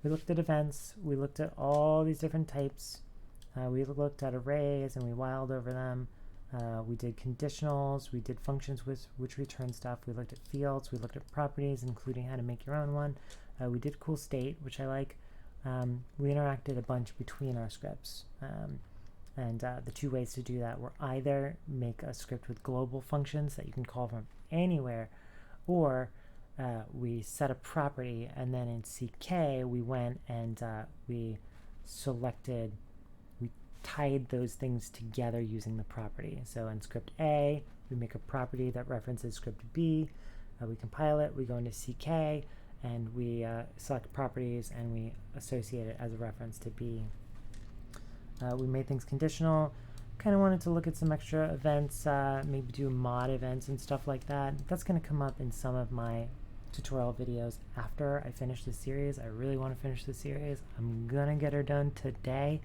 We looked at events. We looked at all these different types. We looked at arrays and we whiled over them. We did conditionals, we did functions which return stuff, we looked at fields, we looked at properties, including how to make your own one. We did cool state, which I like. We interacted a bunch between our scripts. And the 2 ways to do that were either make a script with global functions that you can call from anywhere, or we set a property, and then in CK we went and we tied those things together using the property. So in script A, we make a property that references script B. We compile it, we go into CK, and we select properties, and we associate it as a reference to B. We made things conditional. Kind of wanted to look at some extra events, maybe do mod events and stuff like that. That's going to come up in some of my tutorial videos after I finish the series. I really want to finish the series. I'm going to get her done today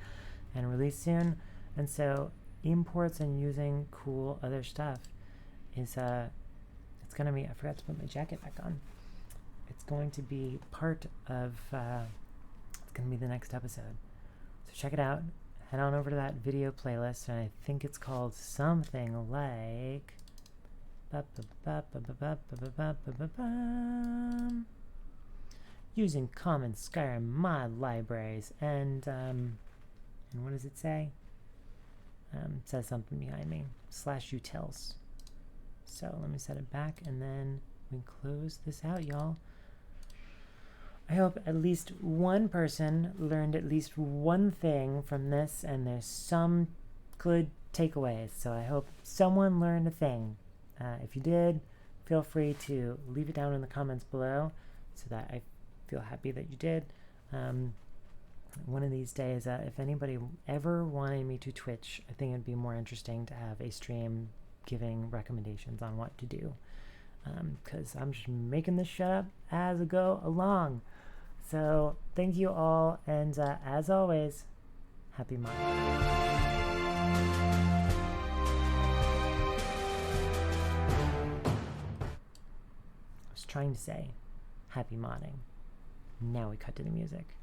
and release soon. And so imports and using cool other stuff is it's going to be, I forgot to put my jacket back on. It's going to be part of it's going to be the next episode. So check it out. head on over to that video playlist, and I think it's called something like using common Skyrim mod libraries, and what does it say? It says something behind me, /utils. So let me set it back, and then we can close this out, y'all. I hope at least one person learned at least one thing from this, and there's some good takeaways. So I hope someone learned a thing. If you did, feel free to leave it down in the comments below so that I feel happy that you did. One of these days, if anybody ever wanted me to Twitch, I think it'd be more interesting to have a stream giving recommendations on what to do. Because I'm just making this shit up as I go along. So thank you all, and as always, happy modding. I was trying to say happy modding. Now we cut to the music.